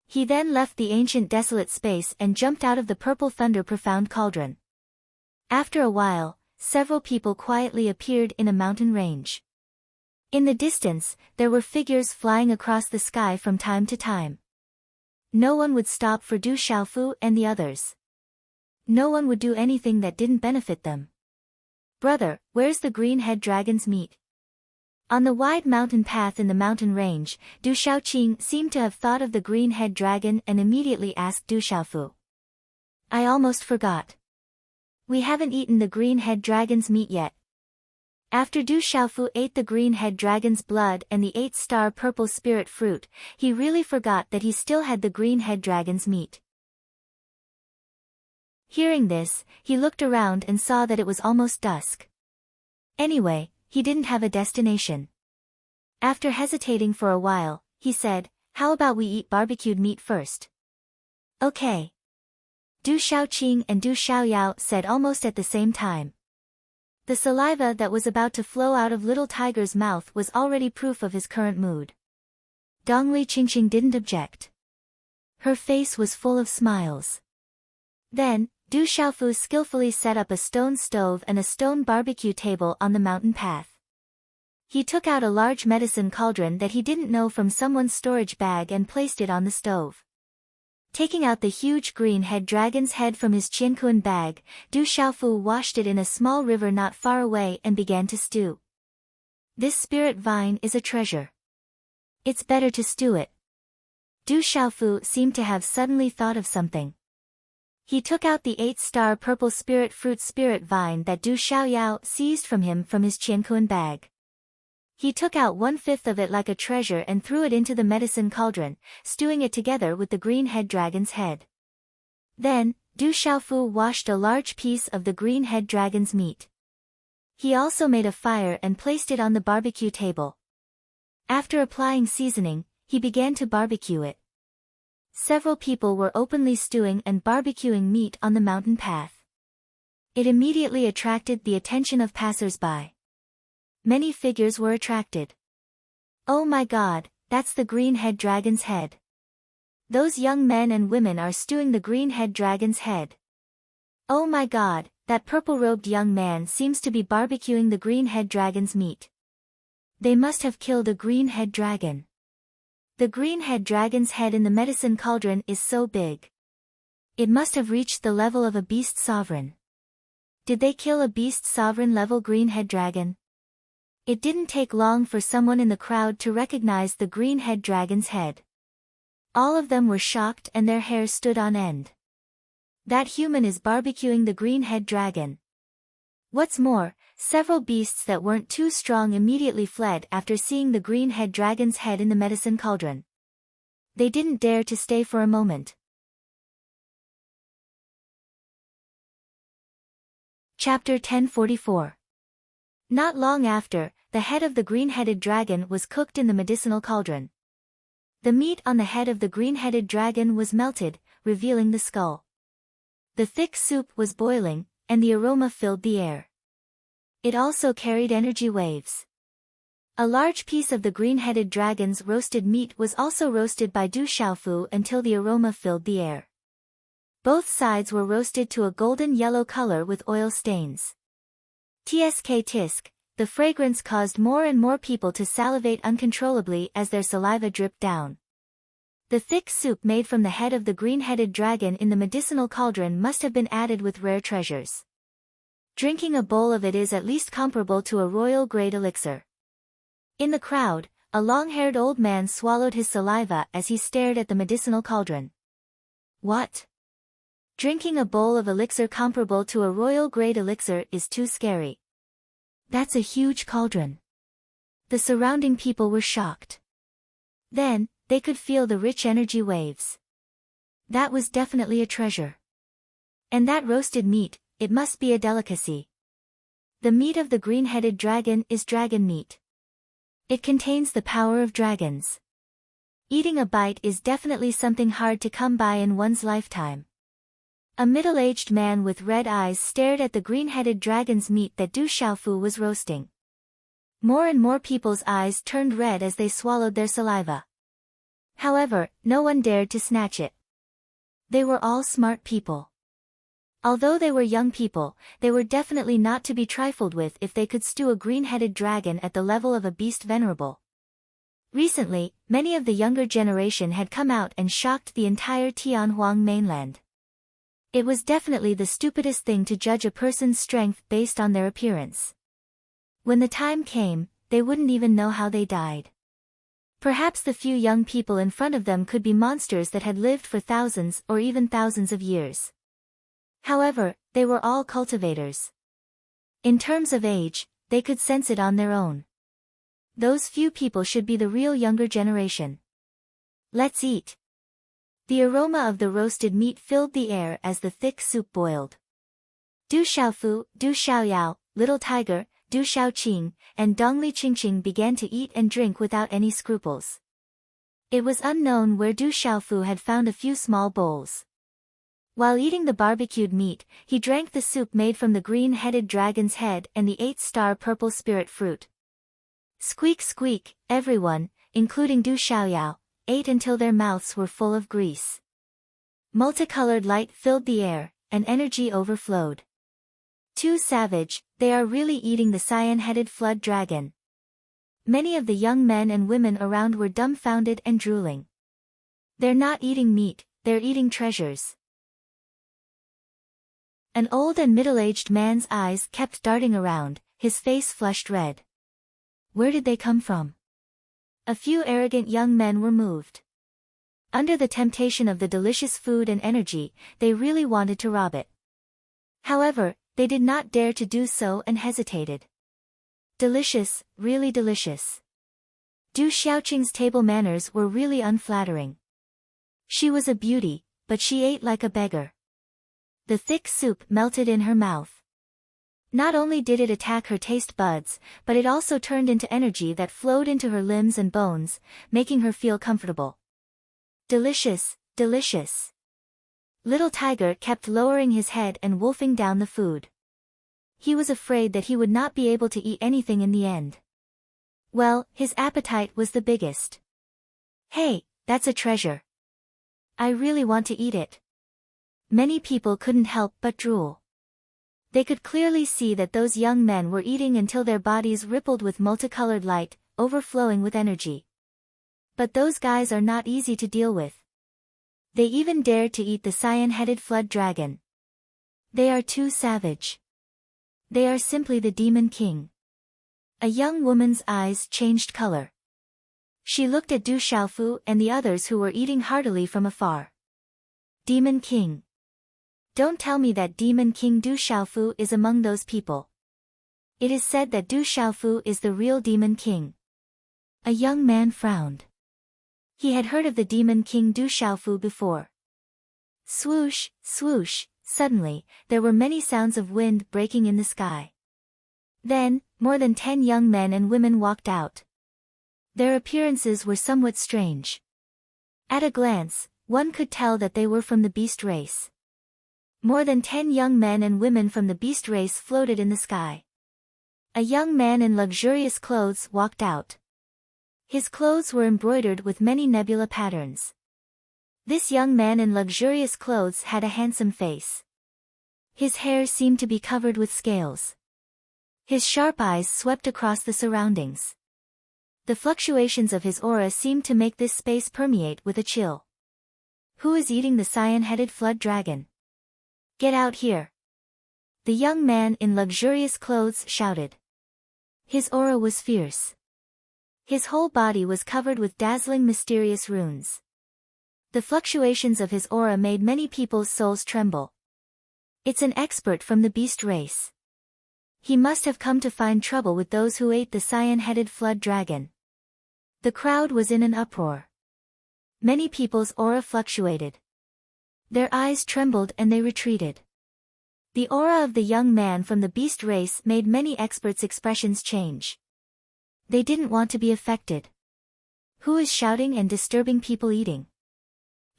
He then left the ancient desolate space and jumped out of the purple thunder profound cauldron. After a while, several people quietly appeared in a mountain range. In the distance, there were figures flying across the sky from time to time. No one would stop for Du Xiaofu and the others. No one would do anything that didn't benefit them. Brother, where's the green-head dragon's meat? On the wide mountain path in the mountain range, Du Xiaoqing seemed to have thought of the green-head dragon and immediately asked Du Xiaofu. I almost forgot. We haven't eaten the green-head dragon's meat yet. After Du Xiaofu ate the green-head dragon's blood and the 8-star purple spirit fruit, he really forgot that he still had the green-head dragon's meat. Hearing this, he looked around and saw that it was almost dusk. Anyway, he didn't have a destination. After hesitating for a while, he said, how about we eat barbecued meat first? Okay. Du Xiaoqing and Du Xiaoyao said almost at the same time. The saliva that was about to flow out of Little Tiger's mouth was already proof of his current mood. Dongli Qingqing didn't object. Her face was full of smiles. Then, Du Xiaofu skillfully set up a stone stove and a stone barbecue table on the mountain path. He took out a large medicine cauldron that he didn't know from someone's storage bag and placed it on the stove. Taking out the huge green-head dragon's head from his Qiankuan bag, Du Xiaofu washed it in a small river not far away and began to stew. This spirit vine is a treasure. It's better to stew it. Du Xiaofu seemed to have suddenly thought of something. He took out the 8-star purple spirit fruit spirit vine that Du Xiaoyao seized from him from his Qiankuan bag. He took out 1/5 of it like a treasure and threw it into the medicine cauldron, stewing it together with the green-head dragon's head. Then, Du Xiaofu washed a large piece of the green-head dragon's meat. He also made a fire and placed it on the barbecue table. After applying seasoning, he began to barbecue it. Several people were openly stewing and barbecuing meat on the mountain path. It immediately attracted the attention of passers-by. Many figures were attracted. Oh my God, that's the green-head dragon's head. Those young men and women are stewing the green-head dragon's head. Oh my God, that purple-robed young man seems to be barbecuing the green-head dragon's meat. They must have killed a green-head dragon. The green-head dragon's head in the medicine cauldron is so big. It must have reached the level of a beast sovereign. Did they kill a beast sovereign level green-head dragon? It didn't take long for someone in the crowd to recognize the green-head dragon's head. All of them were shocked and their hair stood on end. That human is barbecuing the green-head dragon. What's more, several beasts that weren't too strong immediately fled after seeing the green-head dragon's head in the medicine cauldron. They didn't dare to stay for a moment. Chapter 1044. Not long after, the head of the green-headed dragon was cooked in the medicinal cauldron. The meat on the head of the green-headed dragon was melted, revealing the skull. The thick soup was boiling, and the aroma filled the air. It also carried energy waves. A large piece of the green-headed dragon's roasted meat was also roasted by Du Xiaofu until the aroma filled the air. Both sides were roasted to a golden yellow color with oil stains. Tsk tisk, the fragrance caused more and more people to salivate uncontrollably as their saliva dripped down. The thick soup made from the head of the green-headed dragon in the medicinal cauldron must have been added with rare treasures. Drinking a bowl of it is at least comparable to a royal-grade elixir. In the crowd, a long-haired old man swallowed his saliva as he stared at the medicinal cauldron. What? Drinking a bowl of elixir comparable to a royal-grade elixir is too scary. That's a huge cauldron. The surrounding people were shocked. Then, they could feel the rich energy waves. That was definitely a treasure. And that roasted meat, it must be a delicacy. The meat of the green-headed dragon is dragon meat. It contains the power of dragons. Eating a bite is definitely something hard to come by in one's lifetime. A middle-aged man with red eyes stared at the green-headed dragon's meat that Du Xiaofu was roasting. More and more people's eyes turned red as they swallowed their saliva. However, no one dared to snatch it. They were all smart people. Although they were young people, they were definitely not to be trifled with if they could stew a green-headed dragon at the level of a beast venerable. Recently, many of the younger generation had come out and shocked the entire Tianhuang mainland. It was definitely the stupidest thing to judge a person's strength based on their appearance. When the time came, they wouldn't even know how they died. Perhaps the few young people in front of them could be monsters that had lived for thousands or even thousands of years. However, they were all cultivators. In terms of age, they could sense it on their own. Those few people should be the real younger generation. Let's eat. The aroma of the roasted meat filled the air as the thick soup boiled. Du Xiaofu, Du Xiaoyao, Little Tiger, Du Xiaoqing, and Dongli Qingqing began to eat and drink without any scruples. It was unknown where Du Xiaofu had found a few small bowls. While eating the barbecued meat, he drank the soup made from the green-headed dragon's head and the 8-star purple spirit fruit. Squeak squeak, everyone, including Du Xiaoyao, ate until their mouths were full of grease. Multicolored light filled the air, and energy overflowed. Too savage, they are really eating the cyan-headed flood dragon. Many of the young men and women around were dumbfounded and drooling. They're not eating meat, they're eating treasures. An old and middle-aged man's eyes kept darting around, his face flushed red. Where did they come from? A few arrogant young men were moved. Under the temptation of the delicious food and energy, they really wanted to rob it. However, they did not dare to do so and hesitated. Delicious, really delicious. Du Xiaoqing's table manners were really unflattering. She was a beauty, but she ate like a beggar. The thick soup melted in her mouth. Not only did it attack her taste buds, but it also turned into energy that flowed into her limbs and bones, making her feel comfortable. Delicious, delicious. Little Tiger kept lowering his head and wolfing down the food. He was afraid that he would not be able to eat anything in the end. Well, his appetite was the biggest. Hey, that's a treasure. I really want to eat it. Many people couldn't help but drool. They could clearly see that those young men were eating until their bodies rippled with multicolored light, overflowing with energy. But those guys are not easy to deal with. They even dared to eat the cyan-headed flood dragon. They are too savage. They are simply the Demon King. A young woman's eyes changed color. She looked at Du Xiaofu and the others who were eating heartily from afar. Demon King. Don't tell me that Demon King Du Xiaofu is among those people. It is said that Du Xiaofu is the real Demon King. A young man frowned. He had heard of the Demon King Du Xiaofu before. Swoosh, swoosh, suddenly, there were many sounds of wind breaking in the sky. Then, more than 10 young men and women walked out. Their appearances were somewhat strange. At a glance, one could tell that they were from the beast race. More than 10 young men and women from the beast race floated in the sky. A young man in luxurious clothes walked out. His clothes were embroidered with many nebula patterns. This young man in luxurious clothes had a handsome face. His hair seemed to be covered with scales. His sharp eyes swept across the surroundings. The fluctuations of his aura seemed to make this space permeate with a chill. Who is eating the cyan-headed flood dragon? Get out here! The young man in luxurious clothes shouted. His aura was fierce. His whole body was covered with dazzling mysterious runes. The fluctuations of his aura made many people's souls tremble. It's an expert from the beast race. He must have come to find trouble with those who ate the cyan-headed flood dragon. The crowd was in an uproar. Many people's aura fluctuated. Their eyes trembled and they retreated. The aura of the young man from the beast race made many experts' expressions change. They didn't want to be affected. Who is shouting and disturbing people eating?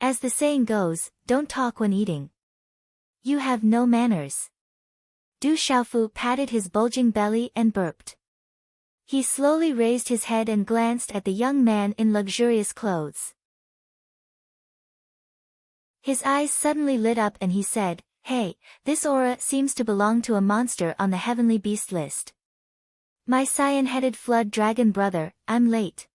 As the saying goes, don't talk when eating. You have no manners. Du Xiaofu patted his bulging belly and burped. He slowly raised his head and glanced at the young man in luxurious clothes. His eyes suddenly lit up and he said, "Hey, this aura seems to belong to a monster on the heavenly beast list. My cyan-headed flood dragon brother, I'm late."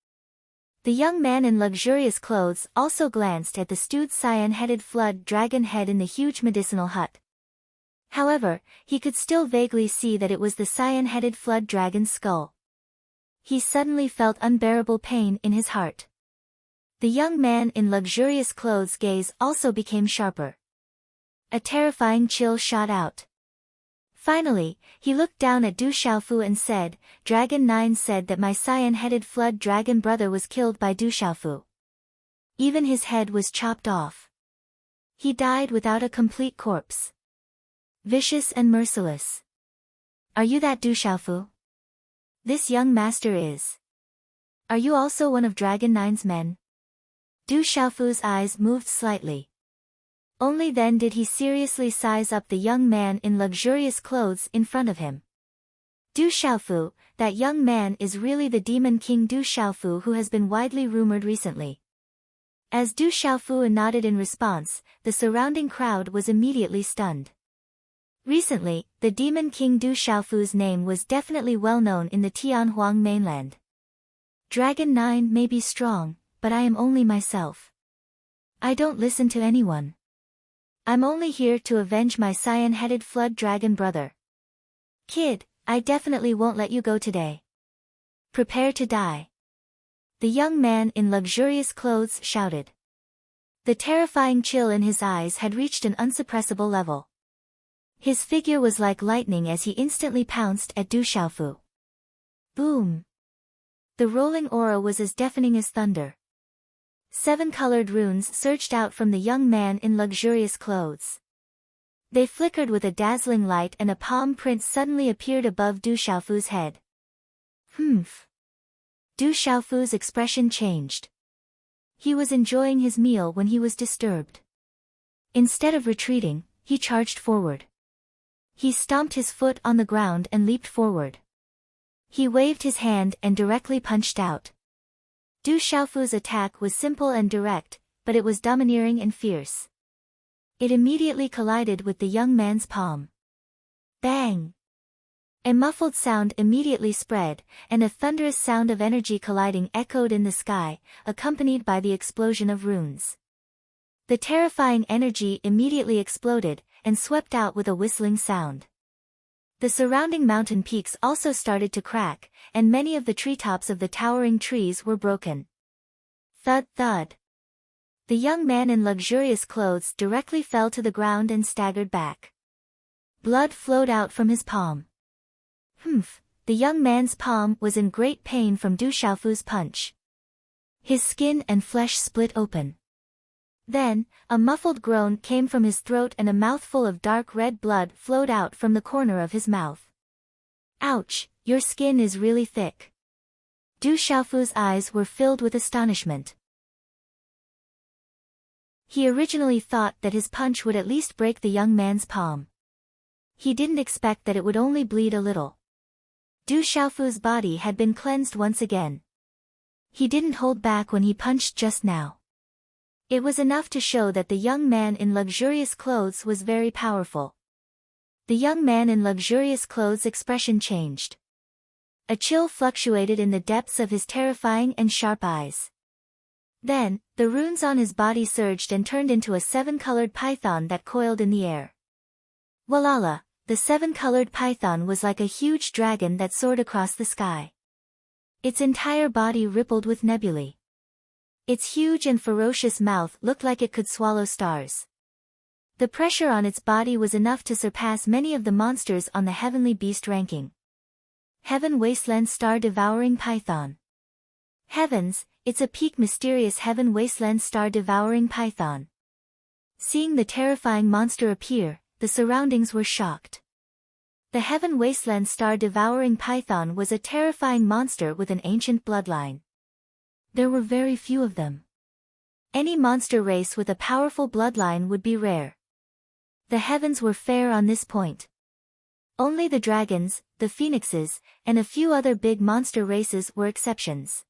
The young man in luxurious clothes also glanced at the stewed cyan-headed flood dragon head in the huge medicinal hut. However, he could still vaguely see that it was the cyan-headed flood dragon's skull. He suddenly felt unbearable pain in his heart. The young man in luxurious clothes' gaze also became sharper. A terrifying chill shot out. Finally, he looked down at Du Xiaofu and said, "Dragon 9 said that my cyan-headed flood dragon brother was killed by Du Xiaofu. Even his head was chopped off. He died without a complete corpse. Vicious and merciless. Are you that Du Xiaofu? This young master is. Are you also one of Dragon 9's men?" Du Xiaofu's eyes moved slightly. Only then did he seriously size up the young man in luxurious clothes in front of him. Du Xiaofu, that young man is really the demon king Du Xiaofu who has been widely rumored recently. As Du Xiaofu nodded in response, the surrounding crowd was immediately stunned. Recently, the demon king Du Xiaofu's name was definitely well known in the Tianhuang mainland. Dragon 9 may be strong, but I am only myself. I don't listen to anyone. I'm only here to avenge my cyan-headed flood dragon brother. Kid, I definitely won't let you go today. Prepare to die. The young man in luxurious clothes shouted. The terrifying chill in his eyes had reached an unsuppressible level. His figure was like lightning as he instantly pounced at Du Xiaofu. Boom! The rolling aura was as deafening as thunder. 7 colored runes surged out from the young man in luxurious clothes. They flickered with a dazzling light and a palm print suddenly appeared above Du Xiaofu's head. Humph! Du Xiaofu's expression changed. He was enjoying his meal when he was disturbed. Instead of retreating, he charged forward. He stomped his foot on the ground and leaped forward. He waved his hand and directly punched out. Du Xiaofu's attack was simple and direct, but it was domineering and fierce. It immediately collided with the young man's palm. Bang! A muffled sound immediately spread, and a thunderous sound of energy colliding echoed in the sky, accompanied by the explosion of runes. The terrifying energy immediately exploded, and swept out with a whistling sound. The surrounding mountain peaks also started to crack, and many of the treetops of the towering trees were broken. Thud thud. The young man in luxurious clothes directly fell to the ground and staggered back. Blood flowed out from his palm. Humph! The young man's palm was in great pain from Du Xiaofu's punch. His skin and flesh split open. Then, a muffled groan came from his throat and a mouthful of dark red blood flowed out from the corner of his mouth. Ouch, your skin is really thick. Du Xiaofu's eyes were filled with astonishment. He originally thought that his punch would at least break the young man's palm. He didn't expect that it would only bleed a little. Du Xiaofu's body had been cleansed once again. He didn't hold back when he punched just now. It was enough to show that the young man in luxurious clothes was very powerful. The young man in luxurious clothes' expression changed. A chill fluctuated in the depths of his terrifying and sharp eyes. Then, the runes on his body surged and turned into a 7-colored python that coiled in the air. Walala, the 7-colored python was like a huge dragon that soared across the sky. Its entire body rippled with nebulae. Its huge and ferocious mouth looked like it could swallow stars. The pressure on its body was enough to surpass many of the monsters on the heavenly beast ranking. Heaven Wasteland Star-Devouring Python. Heavens, it's a peak mysterious Heaven Wasteland Star-Devouring Python. Seeing the terrifying monster appear, the surroundings were shocked. The Heaven Wasteland Star-Devouring Python was a terrifying monster with an ancient bloodline. There were very few of them. Any monster race with a powerful bloodline would be rare. The heavens were fair on this point. Only the dragons, the phoenixes, and a few other big monster races were exceptions.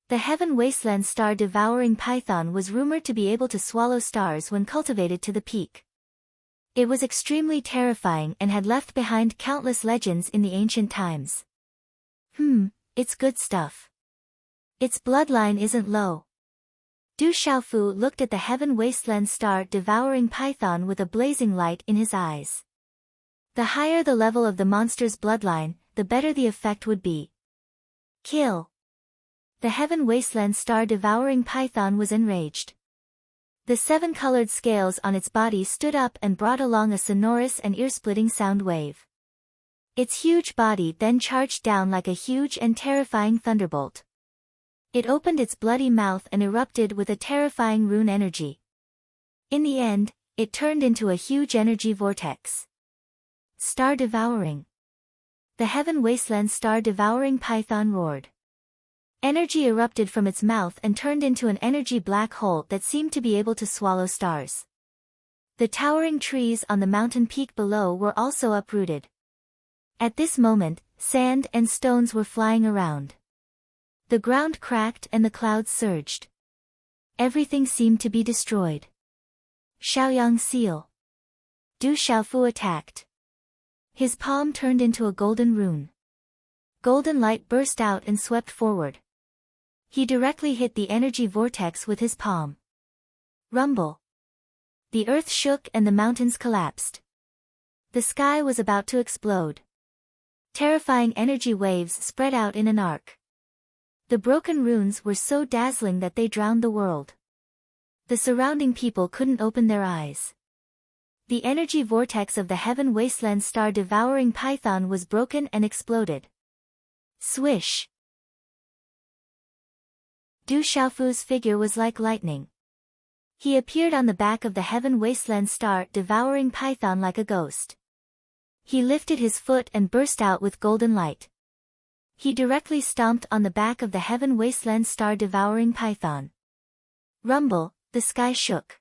The Heaven Wasteland Star-Devouring Python was rumored to be able to swallow stars when cultivated to the peak. It was extremely terrifying and had left behind countless legends in the ancient times. It's good stuff. Its bloodline isn't low. Du Xiaofu looked at the Heaven Wasteland Star-Devouring Python with a blazing light in his eyes. The higher the level of the monster's bloodline, the better the effect would be. Kill. The Heaven Wasteland Star-Devouring Python was enraged. The 7-colored scales on its body stood up and brought along a sonorous and ear-splitting sound wave. Its huge body then charged down like a huge and terrifying thunderbolt. It opened its bloody mouth and erupted with a terrifying rune energy. In the end, it turned into a huge energy vortex. Star-devouring. The Heaven Wasteland Star-Devouring Python roared. Energy erupted from its mouth and turned into an energy black hole that seemed to be able to swallow stars. The towering trees on the mountain peak below were also uprooted. At this moment, sand and stones were flying around. The ground cracked and the clouds surged. Everything seemed to be destroyed. Xiaoyang Seal. Du Xiaofu attacked. His palm turned into a golden rune. Golden light burst out and swept forward. He directly hit the energy vortex with his palm. Rumble. The earth shook and the mountains collapsed. The sky was about to explode. Terrifying energy waves spread out in an arc. The broken runes were so dazzling that they drowned the world. The surrounding people couldn't open their eyes. The energy vortex of the Heaven Wasteland Star-Devouring Python was broken and exploded. Swish! Du Xiaofu's figure was like lightning. He appeared on the back of the Heaven Wasteland Star-Devouring Python like a ghost. He lifted his foot and burst out with golden light. He directly stomped on the back of the Heaven Wasteland Star-Devouring Python. Rumble, the sky shook.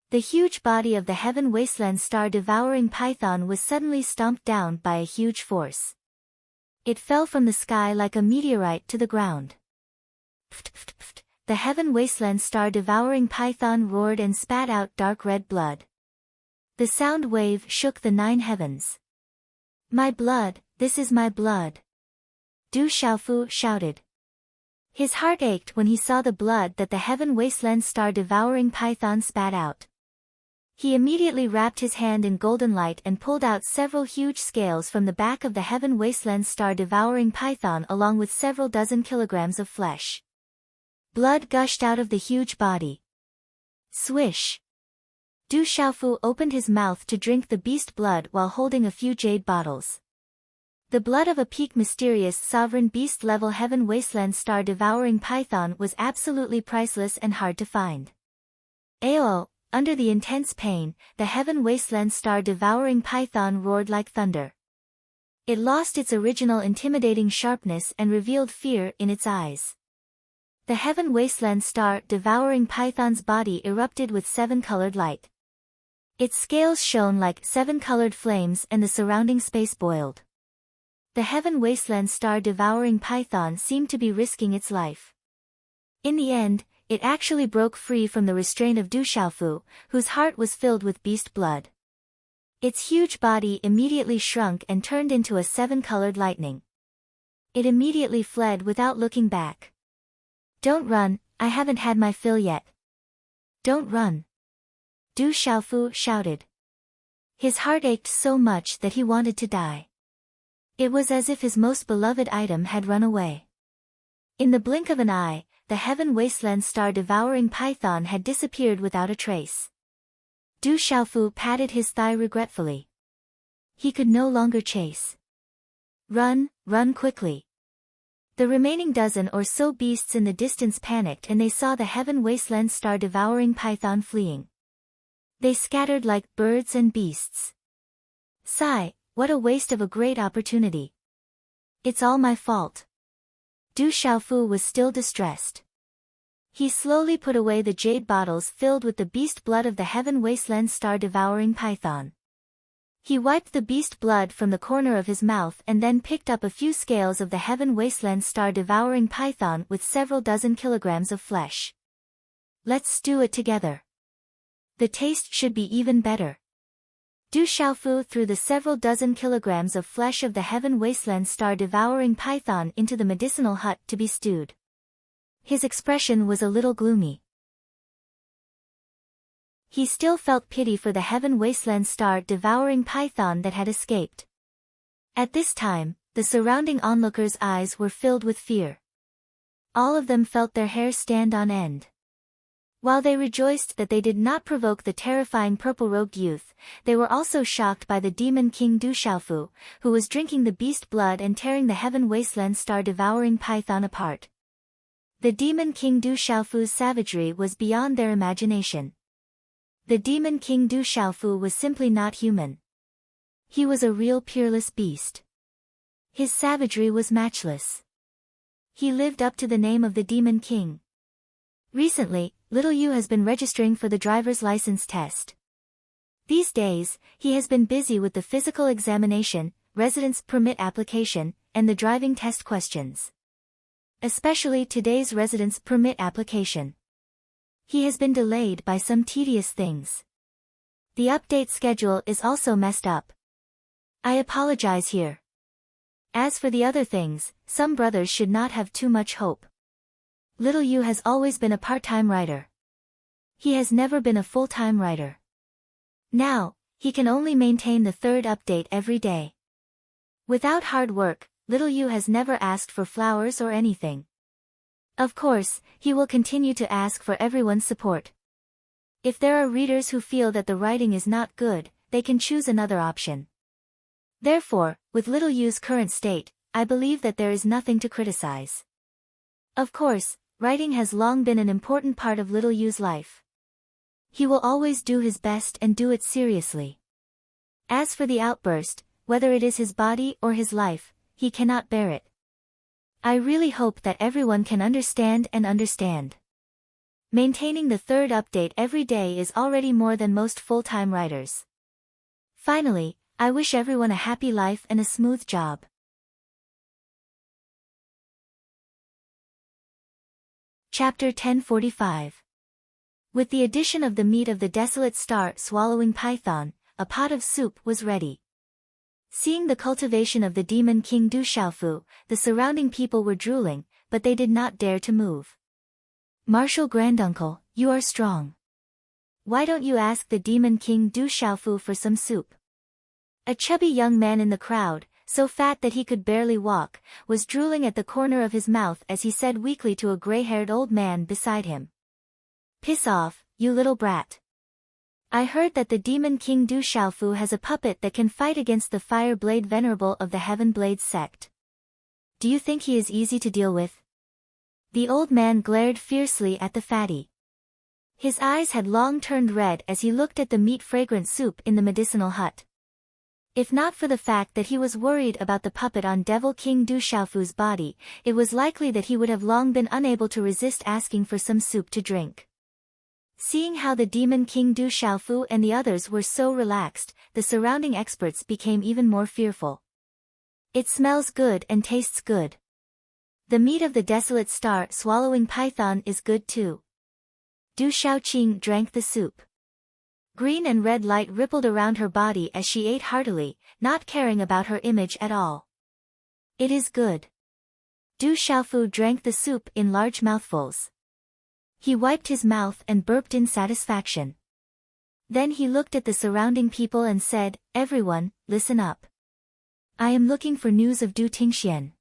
The huge body of the Heaven Wasteland Star-Devouring Python was suddenly stomped down by a huge force. It fell from the sky like a meteorite to the ground. The Heaven Wasteland Star-Devouring Python roared and spat out dark red blood. The sound wave shook the 9 heavens. My blood, this is my blood. Du Xiaofu shouted. His heart ached when he saw the blood that the Heaven Wasteland Star-Devouring Python spat out. He immediately wrapped his hand in golden light and pulled out several huge scales from the back of the Heaven Wasteland Star-Devouring Python along with several dozen kilograms of flesh. Blood gushed out of the huge body. Swish! Du Xiaofu opened his mouth to drink the beast blood while holding a few jade bottles. The blood of a peak mysterious sovereign beast-level Heaven Wasteland Star-Devouring Python was absolutely priceless and hard to find. Ayo! Under the intense pain, the Heaven Wasteland Star-Devouring Python roared like thunder. It lost its original intimidating sharpness and revealed fear in its eyes. The Heaven Wasteland Star-Devouring Python's body erupted with 7-colored light. Its scales shone like 7-colored flames and the surrounding space boiled. The Heaven Wasteland Star-Devouring Python seemed to be risking its life. In the end, it actually broke free from the restraint of Du Xiaofu, whose heart was filled with beast blood. Its huge body immediately shrunk and turned into a seven-colored lightning. It immediately fled without looking back. "Don't run, I haven't had my fill yet." "Don't run!" Du Xiaofu shouted. His heart ached so much that he wanted to die. It was as if his most beloved item had run away. In the blink of an eye, the heaven wasteland star-devouring python had disappeared without a trace. Du Xiaofu patted his thigh regretfully. He could no longer chase. "Run, run quickly." The remaining dozen or so beasts in the distance panicked and they saw the heaven wasteland star-devouring python fleeing. They scattered like birds and beasts. Sigh, what a waste of a great opportunity. "It's all my fault." Du Xiaofu was still distressed. He slowly put away the jade bottles filled with the beast blood of the heaven wasteland star-devouring python. He wiped the beast blood from the corner of his mouth and then picked up a few scales of the heaven wasteland star-devouring python with several dozen kilograms of flesh. "Let's stew it together. The taste should be even better." Du Xiaofu threw the several dozen kilograms of flesh of the heaven wasteland star-devouring python into the medicinal hut to be stewed. His expression was a little gloomy. He still felt pity for the heaven wasteland star-devouring python that had escaped. At this time, the surrounding onlookers' eyes were filled with fear. All of them felt their hair stand on end. While they rejoiced that they did not provoke the terrifying purple-robed youth, they were also shocked by the demon king Du Xiaofu, who was drinking the beast blood and tearing the heaven wasteland star-devouring python apart. The demon king Du Xiaofu's savagery was beyond their imagination. The demon king Du Xiaofu was simply not human. He was a real peerless beast. His savagery was matchless. He lived up to the name of the demon king. Recently, Little Yu has been registering for the driver's license test. These days, he has been busy with the physical examination, residence permit application, and the driving test questions. Especially today's residence permit application. He has been delayed by some tedious things. The update schedule is also messed up. I apologize here. As for the other things, some brothers should not have too much hope. Little Yu has always been a part-time writer. He has never been a full-time writer. Now, he can only maintain the third update every day. Without hard work, Little Yu has never asked for flowers or anything. Of course, he will continue to ask for everyone's support. If there are readers who feel that the writing is not good, they can choose another option. Therefore, with Little Yu's current state, I believe that there is nothing to criticize. Of course, writing has long been an important part of Little Yu's life. He will always do his best and do it seriously. As for the outburst, whether it is his body or his life, he cannot bear it. I really hope that everyone can understand and understand. Maintaining the third update every day is already more than most full-time writers. Finally, I wish everyone a happy life and a smooth job. Chapter 1045. With the addition of the meat of the desolate star-swallowing python, a pot of soup was ready. Seeing the cultivation of the demon king Du Xiaofu, the surrounding people were drooling, but they did not dare to move. "Martial granduncle, you are strong. Why don't you ask the demon king Du Xiaofu for some soup?" A chubby young man in the crowd, so fat that he could barely walk, was drooling at the corner of his mouth as he said weakly to a gray-haired old man beside him. "Piss off, you little brat. I heard that the demon king Du Xiaofu has a puppet that can fight against the fire blade venerable of the Heaven Blade sect. Do you think he is easy to deal with?" The old man glared fiercely at the fatty. His eyes had long turned red as he looked at the meat-fragrant soup in the medicinal hut. If not for the fact that he was worried about the puppet on Devil King Du Xiaofu's body, it was likely that he would have long been unable to resist asking for some soup to drink. Seeing how the demon king Du Xiaofu and the others were so relaxed, the surrounding experts became even more fearful. "It smells good and tastes good. The meat of the desolate star-swallowing python is good too. Du Shaoqing drank the soup. Green and red light rippled around her body as she ate heartily, not caring about her image at all. It is good. Du Xiaofu drank the soup in large mouthfuls. He wiped his mouth and burped in satisfaction. Then he looked at the surrounding people and said, "Everyone, listen up. I am looking for news of Du Tingxian.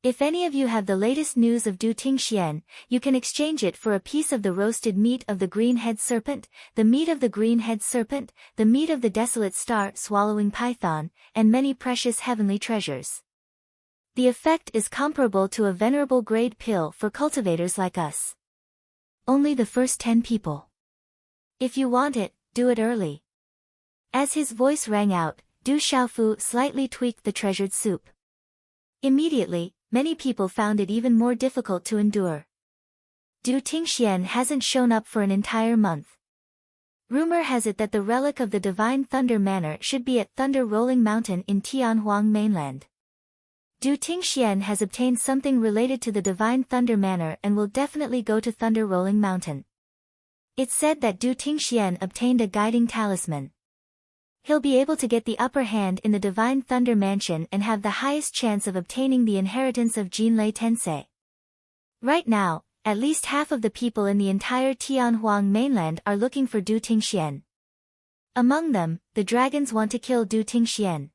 If any of you have the latest news of Du Tingxian, you can exchange it for a piece of the roasted meat of the green-head serpent, the meat of the green-head serpent, the meat of the desolate star-swallowing python, and many precious heavenly treasures. The effect is comparable to a venerable grade pill for cultivators like us. Only the first 10 people. If you want it, do it early." As his voice rang out, Du Xiaofu slightly tweaked the treasured soup. Immediately, many people found it even more difficult to endure. Du Tingxian hasn't shown up for an entire month. Rumor has it that the relic of the Divine Thunder Manor should be at Thunder Rolling Mountain in Tianhuang mainland. Du Tingxian has obtained something related to the Divine Thunder Manor and will definitely go to Thunder Rolling Mountain. It's said that Du Tingxian obtained a guiding talisman. He'll be able to get the upper hand in the Divine Thunder Mansion and have the highest chance of obtaining the inheritance of Jinlei Tensei. Right now, at least half of the people in the entire Tianhuang mainland are looking for Du Tingxian. Among them, the dragons want to kill Du Tingxian.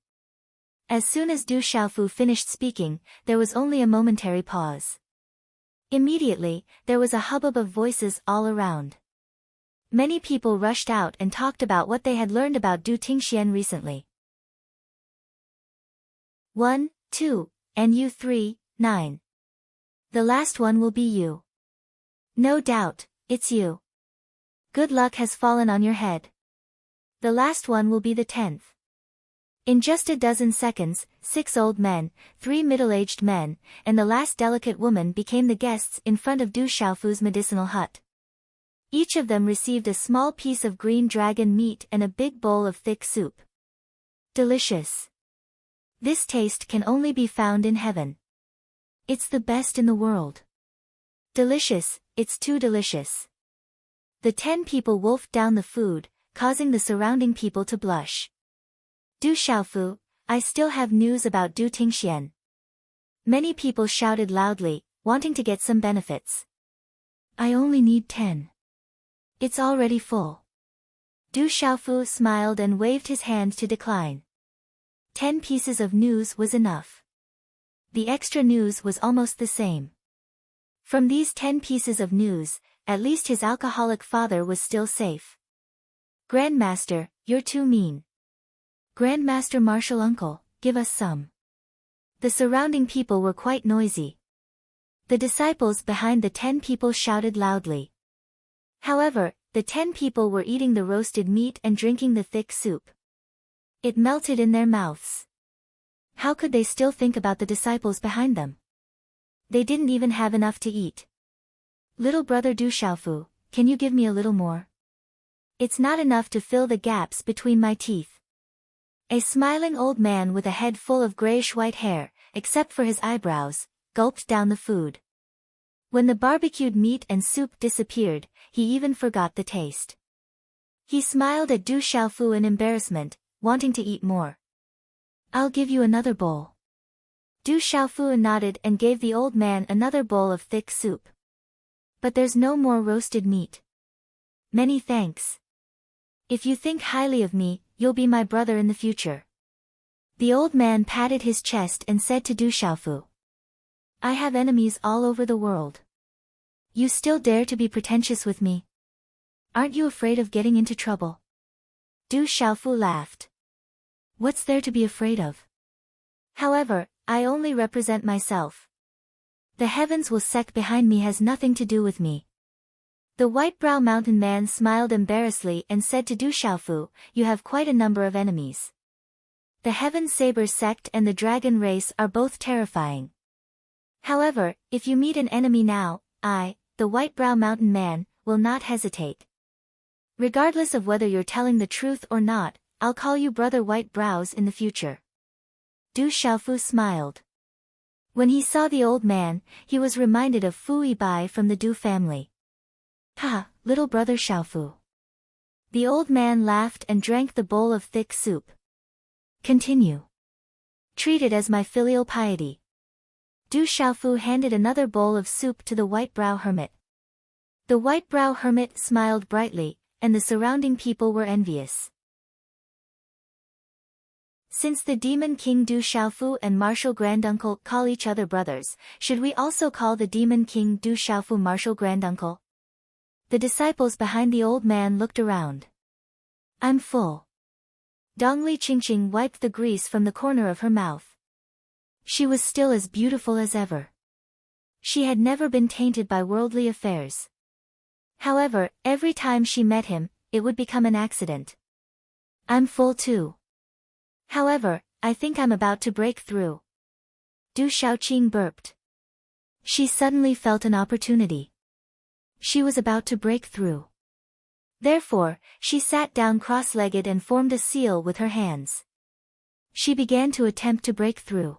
As soon as Du Xiaofu finished speaking, there was only a momentary pause. Immediately, there was a hubbub of voices all around. Many people rushed out and talked about what they had learned about Du Tingxian recently. 1, 2, and you 3, 9. The last one will be you. No doubt, it's you. Good luck has fallen on your head. The last one will be the 10th. In just a dozen seconds, 6 old men, 3 middle-aged men, and the last delicate woman became the guests in front of Du Xiaofu's medicinal hut. Each of them received a small piece of green dragon meat and a big bowl of thick soup. Delicious. This taste can only be found in heaven. It's the best in the world. Delicious, it's too delicious. The 10 people wolfed down the food, causing the surrounding people to blush. Du Xiaofu, I still have news about Du Tingxian. Many people shouted loudly, wanting to get some benefits. I only need 10. It's already full. Du Xiaofu smiled and waved his hand to decline. 10 pieces of news was enough. The extra news was almost the same. From these 10 pieces of news, at least his alcoholic father was still safe. Grandmaster, you're too mean. Grandmaster Martial Uncle, give us some. The surrounding people were quite noisy. The disciples behind the 10 people shouted loudly. However, the 10 people were eating the roasted meat and drinking the thick soup. It melted in their mouths. How could they still think about the disciples behind them? They didn't even have enough to eat. Little brother Du Xiaofu, can you give me a little more? It's not enough to fill the gaps between my teeth. A smiling old man with a head full of grayish-white hair, except for his eyebrows, gulped down the food. When the barbecued meat and soup disappeared, he even forgot the taste. He smiled at Du Xiaofu in embarrassment, wanting to eat more. I'll give you another bowl. Du Xiaofu nodded and gave the old man another bowl of thick soup. But there's no more roasted meat. Many thanks. If you think highly of me, you'll be my brother in the future. The old man patted his chest and said to Du Xiaofu. I have enemies all over the world. You still dare to be pretentious with me? Aren't you afraid of getting into trouble? Du Xiaofu laughed. What's there to be afraid of? However, I only represent myself. The heavens will sec behind me has nothing to do with me. The white-brow mountain man smiled embarrassedly and said to Du Xiaofu, you have quite a number of enemies. The Heaven Saber sect and the dragon race are both terrifying. However, if you meet an enemy now, I, the white-brow mountain man, will not hesitate. Regardless of whether you're telling the truth or not, I'll call you Brother White Brows in the future. Du Xiaofu smiled. When he saw the old man, he was reminded of Fu Yibai from the Du family. Ha, little brother Xiaofu. The old man laughed and drank the bowl of thick soup. Continue. Treat it as my filial piety. Du Xiaofu handed another bowl of soup to the white-brow hermit. The white-brow hermit smiled brightly, and the surrounding people were envious. Since the demon king Du Xiaofu and martial granduncle call each other brothers, should we also call the demon king Du Xiaofu martial granduncle? The disciples behind the old man looked around. I'm full. Dongli Qingqing wiped the grease from the corner of her mouth. She was still as beautiful as ever. She had never been tainted by worldly affairs. However, every time she met him, it would become an accident. I'm full too. However, I think I'm about to break through. Du Xiaoqing burped. She suddenly felt an opportunity. She was about to break through. Therefore, she sat down cross-legged and formed a seal with her hands. She began to attempt to break through.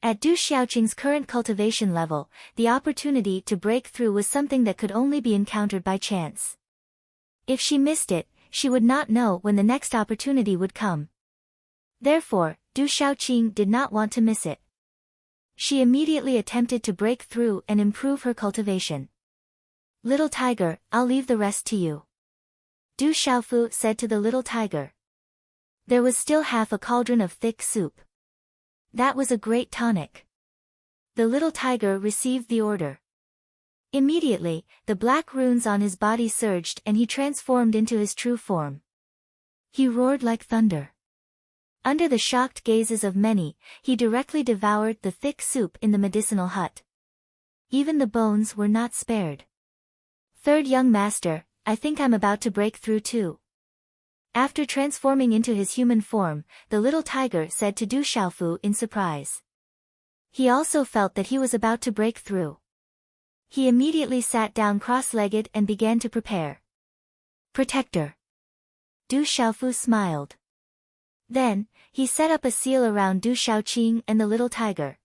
At Du Xiaoqing's current cultivation level, the opportunity to break through was something that could only be encountered by chance. If she missed it, she would not know when the next opportunity would come. Therefore, Du Xiaoqing did not want to miss it. She immediately attempted to break through and improve her cultivation. Little tiger, I'll leave the rest to you. Du Xiaofu said to the little tiger. There was still half a cauldron of thick soup. That was a great tonic. The little tiger received the order. Immediately, the black runes on his body surged and he transformed into his true form. He roared like thunder. Under the shocked gazes of many, he directly devoured the thick soup in the medicinal hut. Even the bones were not spared. Third young master, I think I'm about to break through too. After transforming into his human form, the little tiger said to Du Xiaofu in surprise. He also felt that he was about to break through. He immediately sat down cross-legged and began to prepare. Protector. Du Xiaofu smiled. Then, he set up a seal around Du Xiaoqing and the little tiger.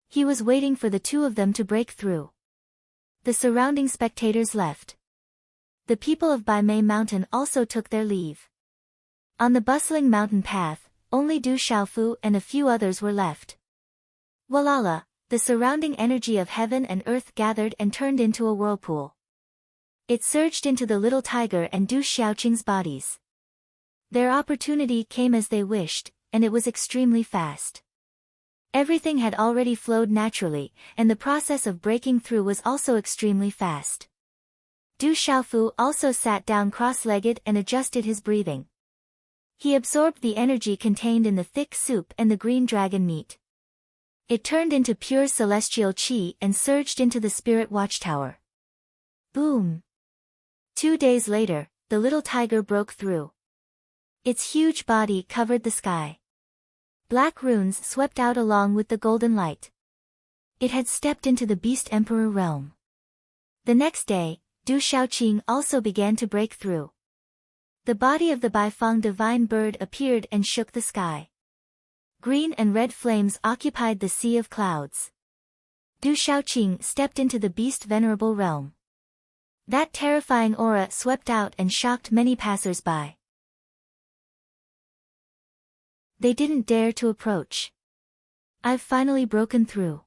He was waiting for the two of them to break through. The surrounding spectators left. The people of Baimei Mountain also took their leave. On the bustling mountain path, only Du Xiaofu and a few others were left. Walala, the surrounding energy of heaven and earth gathered and turned into a whirlpool. It surged into the little tiger and Du Xiaoqing's bodies. Their opportunity came as they wished, and it was extremely fast. Everything had already flowed naturally, and the process of breaking through was also extremely fast. Du Xiaofu also sat down cross-legged and adjusted his breathing. He absorbed the energy contained in the thick soup and the green dragon meat. It turned into pure celestial qi and surged into the spirit watchtower. Boom! 2 days later, the little tiger broke through. Its huge body covered the sky. Black runes swept out along with the golden light. It had stepped into the Beast Emperor realm. The next day, Du Xiaoqing also began to break through. The body of the Baifeng divine bird appeared and shook the sky. Green and red flames occupied the sea of clouds. Du Xiaoqing stepped into the beast venerable realm. That terrifying aura swept out and shocked many passers-by. They didn't dare to approach. I've finally broken through.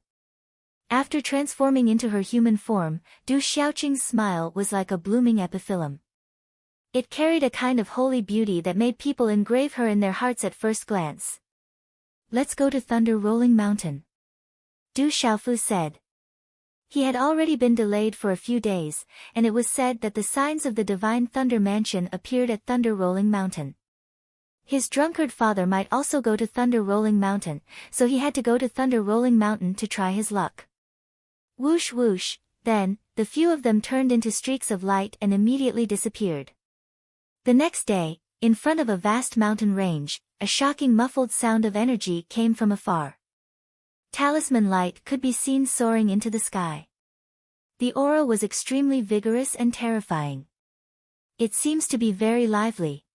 After transforming into her human form, Du Xiaoqing's smile was like a blooming epiphyllum. It carried a kind of holy beauty that made people engrave her in their hearts at first glance. Let's go to Thunder Rolling Mountain. Du Xiaofu said. He had already been delayed for a few days, and it was said that the signs of the divine Thunder Mansion appeared at Thunder Rolling Mountain. His drunkard father might also go to Thunder Rolling Mountain, so he had to go to Thunder Rolling Mountain to try his luck. Whoosh whoosh, then, the few of them turned into streaks of light and immediately disappeared. The next day, in front of a vast mountain range, a shocking muffled sound of energy came from afar. Talisman light could be seen soaring into the sky. The aura was extremely vigorous and terrifying. It seems to be very lively.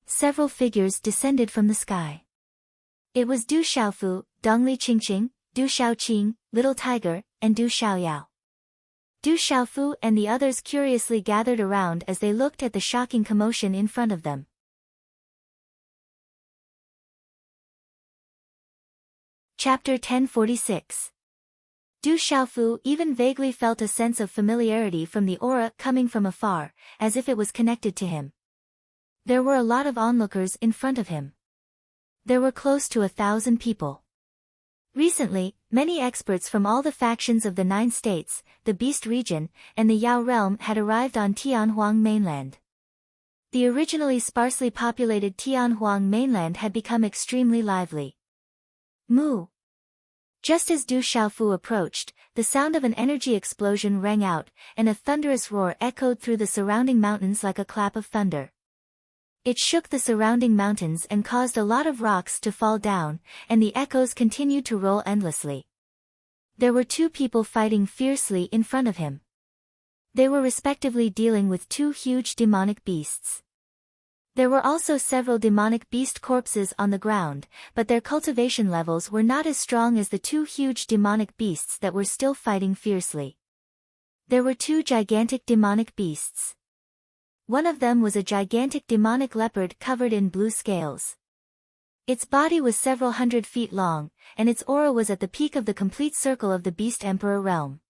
Several figures descended from the sky. It was Du Xiaofu, Dongli Qingqing, Du Xiaoqing, Little Tiger, and Du Xiaoyao. Du Xiaofu and the others curiously gathered around as they looked at the shocking commotion in front of them. Chapter 1046. Du Xiaofu even vaguely felt a sense of familiarity from the aura coming from afar, as if it was connected to him. There were a lot of onlookers in front of him. There were close to 1,000 people. Recently, many experts from all the factions of the 9 states, the Beast region, and the Yao realm had arrived on Tianhuang mainland. The originally sparsely populated Tianhuang mainland had become extremely lively. Moo! Just as Du Xiaofu approached, the sound of an energy explosion rang out, and a thunderous roar echoed through the surrounding mountains like a clap of thunder. It shook the surrounding mountains and caused a lot of rocks to fall down, and the echoes continued to roll endlessly. There were 2 people fighting fiercely in front of him. They were respectively dealing with 2 huge demonic beasts. There were also several demonic beast corpses on the ground, but their cultivation levels were not as strong as the 2 huge demonic beasts that were still fighting fiercely. There were 2 gigantic demonic beasts. One of them was a gigantic demonic leopard covered in blue scales. Its body was several hundred feet long, and its aura was at the peak of the complete circle of the Beast Emperor realm.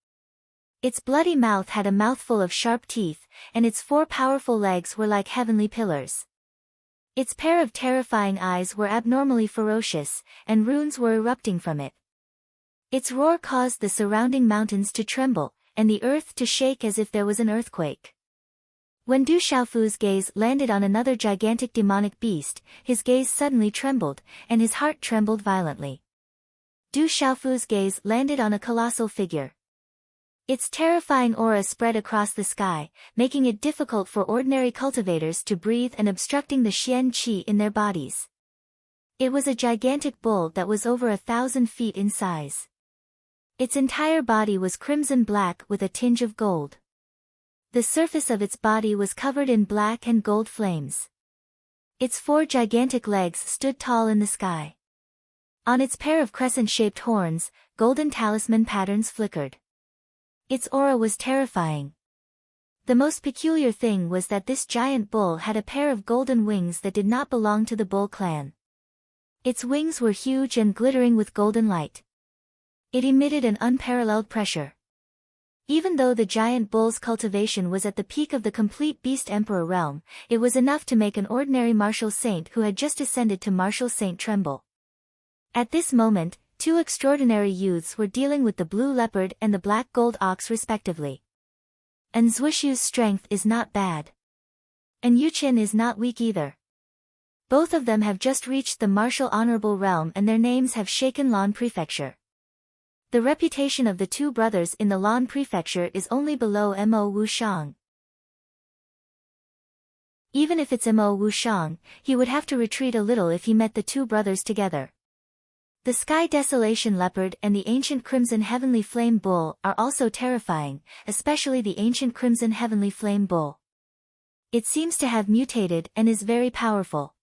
Its bloody mouth had a mouthful of sharp teeth, and its 4 powerful legs were like heavenly pillars. Its pair of terrifying eyes were abnormally ferocious, and runes were erupting from it. Its roar caused the surrounding mountains to tremble, and the earth to shake as if there was an earthquake. When Du Xiaofu's gaze landed on another gigantic demonic beast, his gaze suddenly trembled, and his heart trembled violently. Du Xiaofu's gaze landed on a colossal figure. Its terrifying aura spread across the sky, making it difficult for ordinary cultivators to breathe and obstructing the Xian Qi in their bodies. It was a gigantic bull that was over 1,000 feet in size. Its entire body was crimson black with a tinge of gold. The surface of its body was covered in black and gold flames. Its 4 gigantic legs stood tall in the sky. On its pair of crescent-shaped horns, golden talisman patterns flickered. Its aura was terrifying. The most peculiar thing was that this giant bull had a pair of golden wings that did not belong to the bull clan. Its wings were huge and glittering with golden light. It emitted an unparalleled pressure. Even though the giant bull's cultivation was at the peak of the complete Beast Emperor realm, it was enough to make an ordinary martial saint who had just ascended to martial saint tremble. At this moment, 2 extraordinary youths were dealing with the blue leopard and the black gold ox respectively. And Zhuxiu's strength is not bad. And Yuqian is not weak either. Both of them have just reached the martial honorable realm and their names have shaken Lan Prefecture. The reputation of the 2 brothers in the Lan Prefecture is only below Mo Wushang. Even if it's Mo Wushang, he would have to retreat a little if he met the 2 brothers together. The Sky Desolation Leopard and the Ancient Crimson Heavenly Flame Bull are also terrifying, especially the Ancient Crimson Heavenly Flame Bull. It seems to have mutated and is very powerful.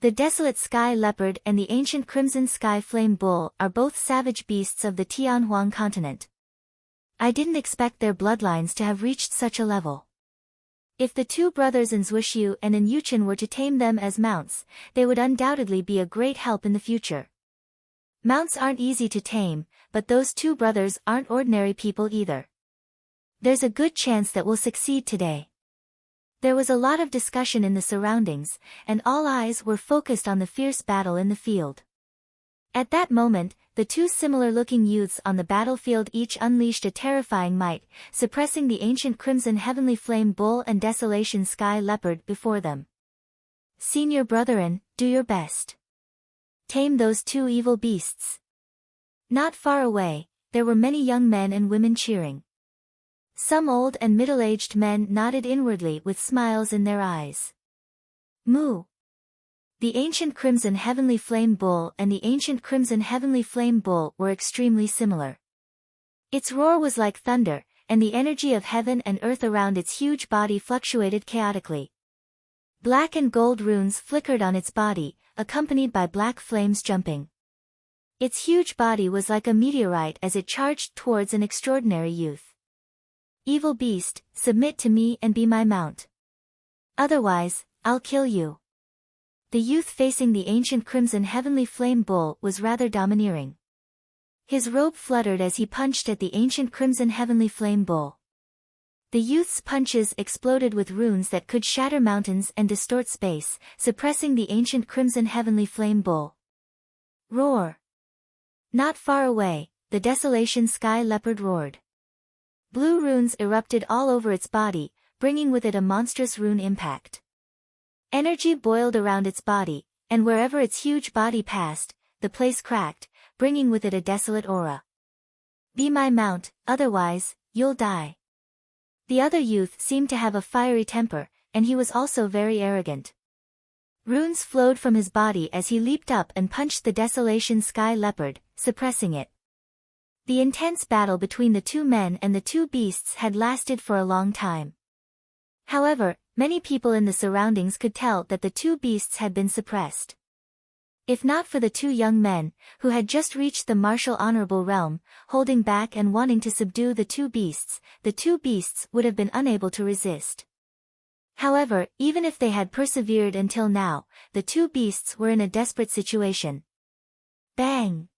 The Desolate Sky Leopard and the Ancient Crimson Sky Flame Bull are both savage beasts of the Tianhuang continent. I didn't expect their bloodlines to have reached such a level. If the 2 brothers in Zhuxiu and in Yuqian were to tame them as mounts, they would undoubtedly be a great help in the future. Mounts aren't easy to tame, but those 2 brothers aren't ordinary people either. There's a good chance that we'll succeed today. There was a lot of discussion in the surroundings, and all eyes were focused on the fierce battle in the field. At that moment, the 2 similar-looking youths on the battlefield each unleashed a terrifying might, suppressing the Ancient Crimson Heavenly Flame Bull and Desolation Sky Leopard before them. Senior brethren, do your best. Tame those 2 evil beasts. Not far away, there were many young men and women cheering. Some old and middle-aged men nodded inwardly with smiles in their eyes. Moo! The Ancient Crimson Heavenly Flame Bull and the Ancient Crimson Heavenly Flame Bull were extremely similar. Its roar was like thunder, and the energy of heaven and earth around its huge body fluctuated chaotically. Black and gold runes flickered on its body, accompanied by black flames jumping. Its huge body was like a meteorite as it charged towards an extraordinary youth. Evil beast, submit to me and be my mount. Otherwise, I'll kill you. The youth facing the ancient crimson heavenly flame bull was rather domineering. His robe fluttered as he punched at the ancient crimson heavenly flame bull. The youth's punches exploded with runes that could shatter mountains and distort space, suppressing the ancient crimson heavenly flame bull. Roar! Not far away, the desolation sky leopard roared. Blue runes erupted all over its body, bringing with it a monstrous rune impact. Energy boiled around its body, and wherever its huge body passed, the place cracked, bringing with it a desolate aura. Be my mount, otherwise, you'll die. The other youth seemed to have a fiery temper, and he was also very arrogant. Runes flowed from his body as he leaped up and punched the desolation sky leopard, suppressing it. The intense battle between the two men and the two beasts had lasted for a long time. However, many people in the surroundings could tell that the two beasts had been suppressed. If not for the two young men, who had just reached the martial honorable realm, holding back and wanting to subdue the two beasts would have been unable to resist. However, even if they had persevered until now, the two beasts were in a desperate situation. Bang!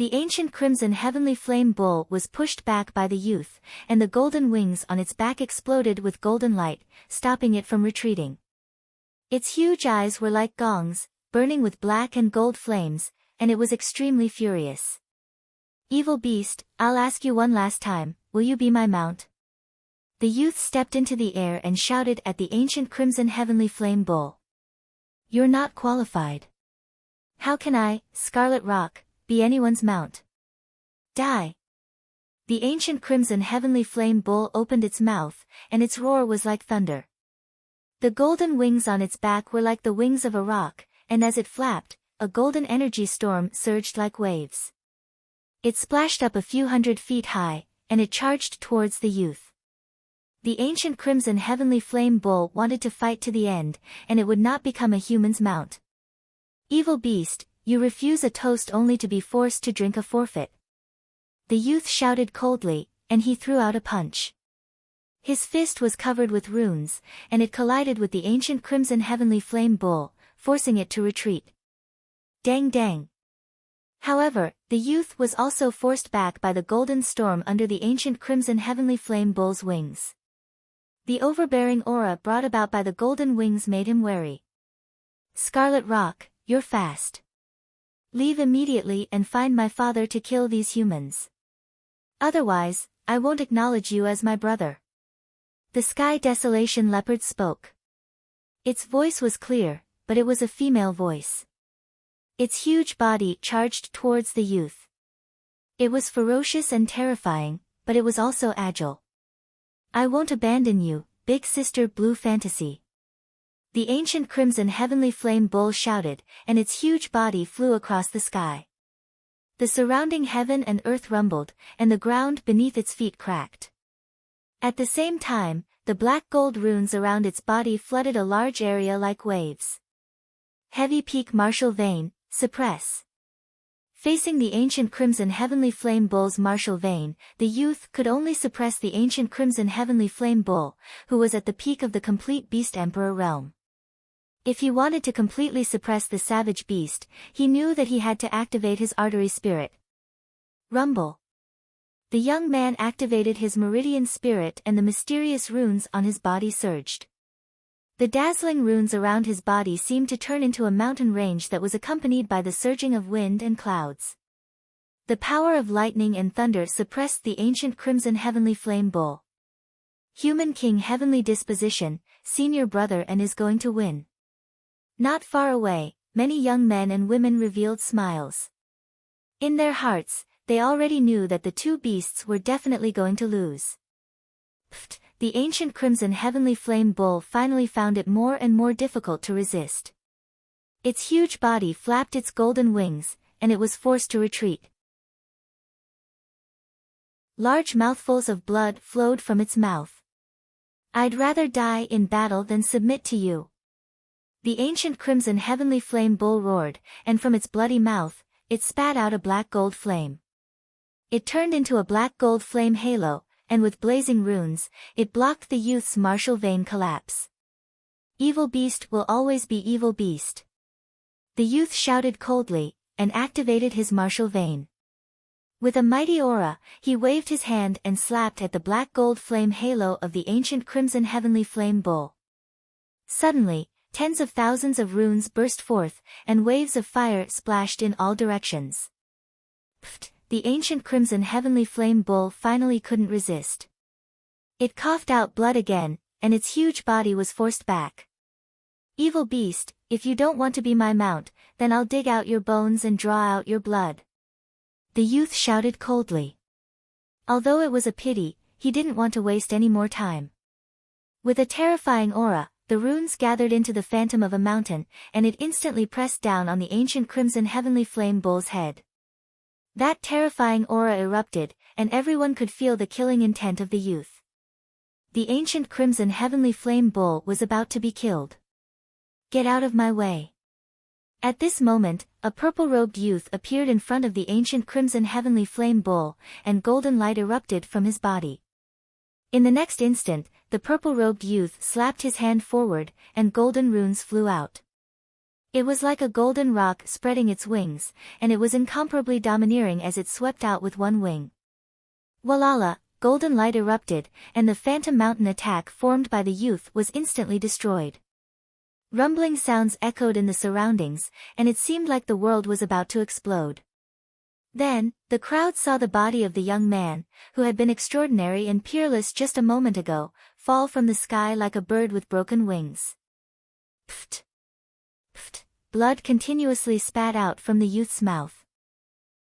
The ancient crimson heavenly flame bull was pushed back by the youth, and the golden wings on its back exploded with golden light, stopping it from retreating. Its huge eyes were like gongs, burning with black and gold flames, and it was extremely furious. Evil beast, I'll ask you one last time, will you be my mount? The youth stepped into the air and shouted at the ancient crimson heavenly flame bull. You're not qualified. How can I, Scarlet Rock, be anyone's mount? Die! The ancient crimson heavenly flame bull opened its mouth, and its roar was like thunder. The golden wings on its back were like the wings of a rock, and as it flapped, a golden energy storm surged like waves. It splashed up a few 100 feet high, and it charged towards the youth. The ancient crimson heavenly flame bull wanted to fight to the end, and it would not become a human's mount. Evil beast, you refuse a toast only to be forced to drink a forfeit. The youth shouted coldly, and he threw out a punch. His fist was covered with runes, and it collided with the ancient crimson heavenly flame bull, forcing it to retreat. Dang dang! However, the youth was also forced back by the golden storm under the ancient crimson heavenly flame bull's wings. The overbearing aura brought about by the golden wings made him wary. Scarlet Rock, you're fast. Leave immediately and find my father to kill these humans. Otherwise, I won't acknowledge you as my brother. The Sky Desolation Leopard spoke. Its voice was clear, but it was a female voice. Its huge body charged towards the youth. It was ferocious and terrifying, but it was also agile. I won't abandon you, Big Sister Blue Fantasy. The ancient crimson heavenly flame bull shouted, and its huge body flew across the sky. The surrounding heaven and earth rumbled, and the ground beneath its feet cracked. At the same time, the black gold runes around its body flooded a large area like waves. Heavy peak martial vein, suppress. Facing the ancient crimson heavenly flame bull's martial vein, the youth could only suppress the ancient crimson heavenly flame bull, who was at the peak of the complete beast emperor realm. If he wanted to completely suppress the savage beast, he knew that he had to activate his artery spirit. Rumble. The young man activated his meridian spirit and the mysterious runes on his body surged. The dazzling runes around his body seemed to turn into a mountain range that was accompanied by the surging of wind and clouds. The power of lightning and thunder suppressed the ancient crimson heavenly flame bull. Human King Heavenly Disposition, senior brother and is going to win. Not far away, many young men and women revealed smiles. In their hearts, they already knew that the two beasts were definitely going to lose. Pfft, the ancient crimson heavenly flame bull finally found it more and more difficult to resist. Its huge body flapped its golden wings, and it was forced to retreat. Large mouthfuls of blood flowed from its mouth. I'd rather die in battle than submit to you. The ancient crimson heavenly flame bull roared, and from its bloody mouth, it spat out a black gold flame. It turned into a black gold flame halo, and with blazing runes, it blocked the youth's martial vein collapse. Evil beast will always be evil beast. The youth shouted coldly, and activated his martial vein. With a mighty aura, he waved his hand and slapped at the black gold flame halo of the ancient crimson heavenly flame bull. Suddenly, tens of thousands of runes burst forth, and waves of fire splashed in all directions. Pfft! The ancient crimson heavenly flame bull finally couldn't resist. It coughed out blood again, and its huge body was forced back. Evil beast, if you don't want to be my mount, then I'll dig out your bones and draw out your blood. The youth shouted coldly. Although it was a pity, he didn't want to waste any more time. With a terrifying aura, the runes gathered into the phantom of a mountain, and it instantly pressed down on the ancient crimson heavenly flame bull's head. That terrifying aura erupted, and everyone could feel the killing intent of the youth. The ancient crimson heavenly flame bull was about to be killed. Get out of my way. At this moment, a purple-robed youth appeared in front of the ancient crimson heavenly flame bull, and golden light erupted from his body. In the next instant, the purple-robed youth slapped his hand forward, and golden runes flew out. It was like a golden rock spreading its wings, and it was incomparably domineering as it swept out with one wing. Walala, golden light erupted, and the phantom mountain attack formed by the youth was instantly destroyed. Rumbling sounds echoed in the surroundings, and it seemed like the world was about to explode. Then, the crowd saw the body of the young man, who had been extraordinary and peerless just a moment ago, fall from the sky like a bird with broken wings. Pfft! Pfft! Blood continuously spat out from the youth's mouth.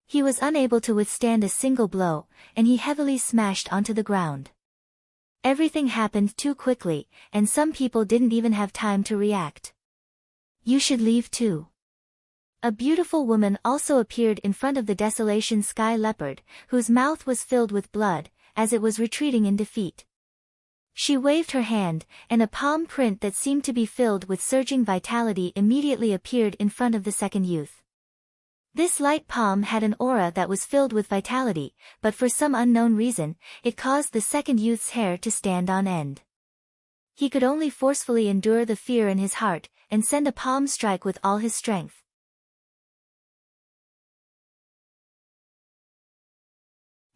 He was unable to withstand a single blow, and he heavily smashed onto the ground. Everything happened too quickly, and some people didn't even have time to react. You should leave too. A beautiful woman also appeared in front of the Desolation Sky Leopard, whose mouth was filled with blood, as it was retreating in defeat. She waved her hand, and a palm print that seemed to be filled with surging vitality immediately appeared in front of the second youth. This light palm had an aura that was filled with vitality, but for some unknown reason, it caused the second youth's hair to stand on end. He could only forcefully endure the fear in his heart, and send a palm strike with all his strength.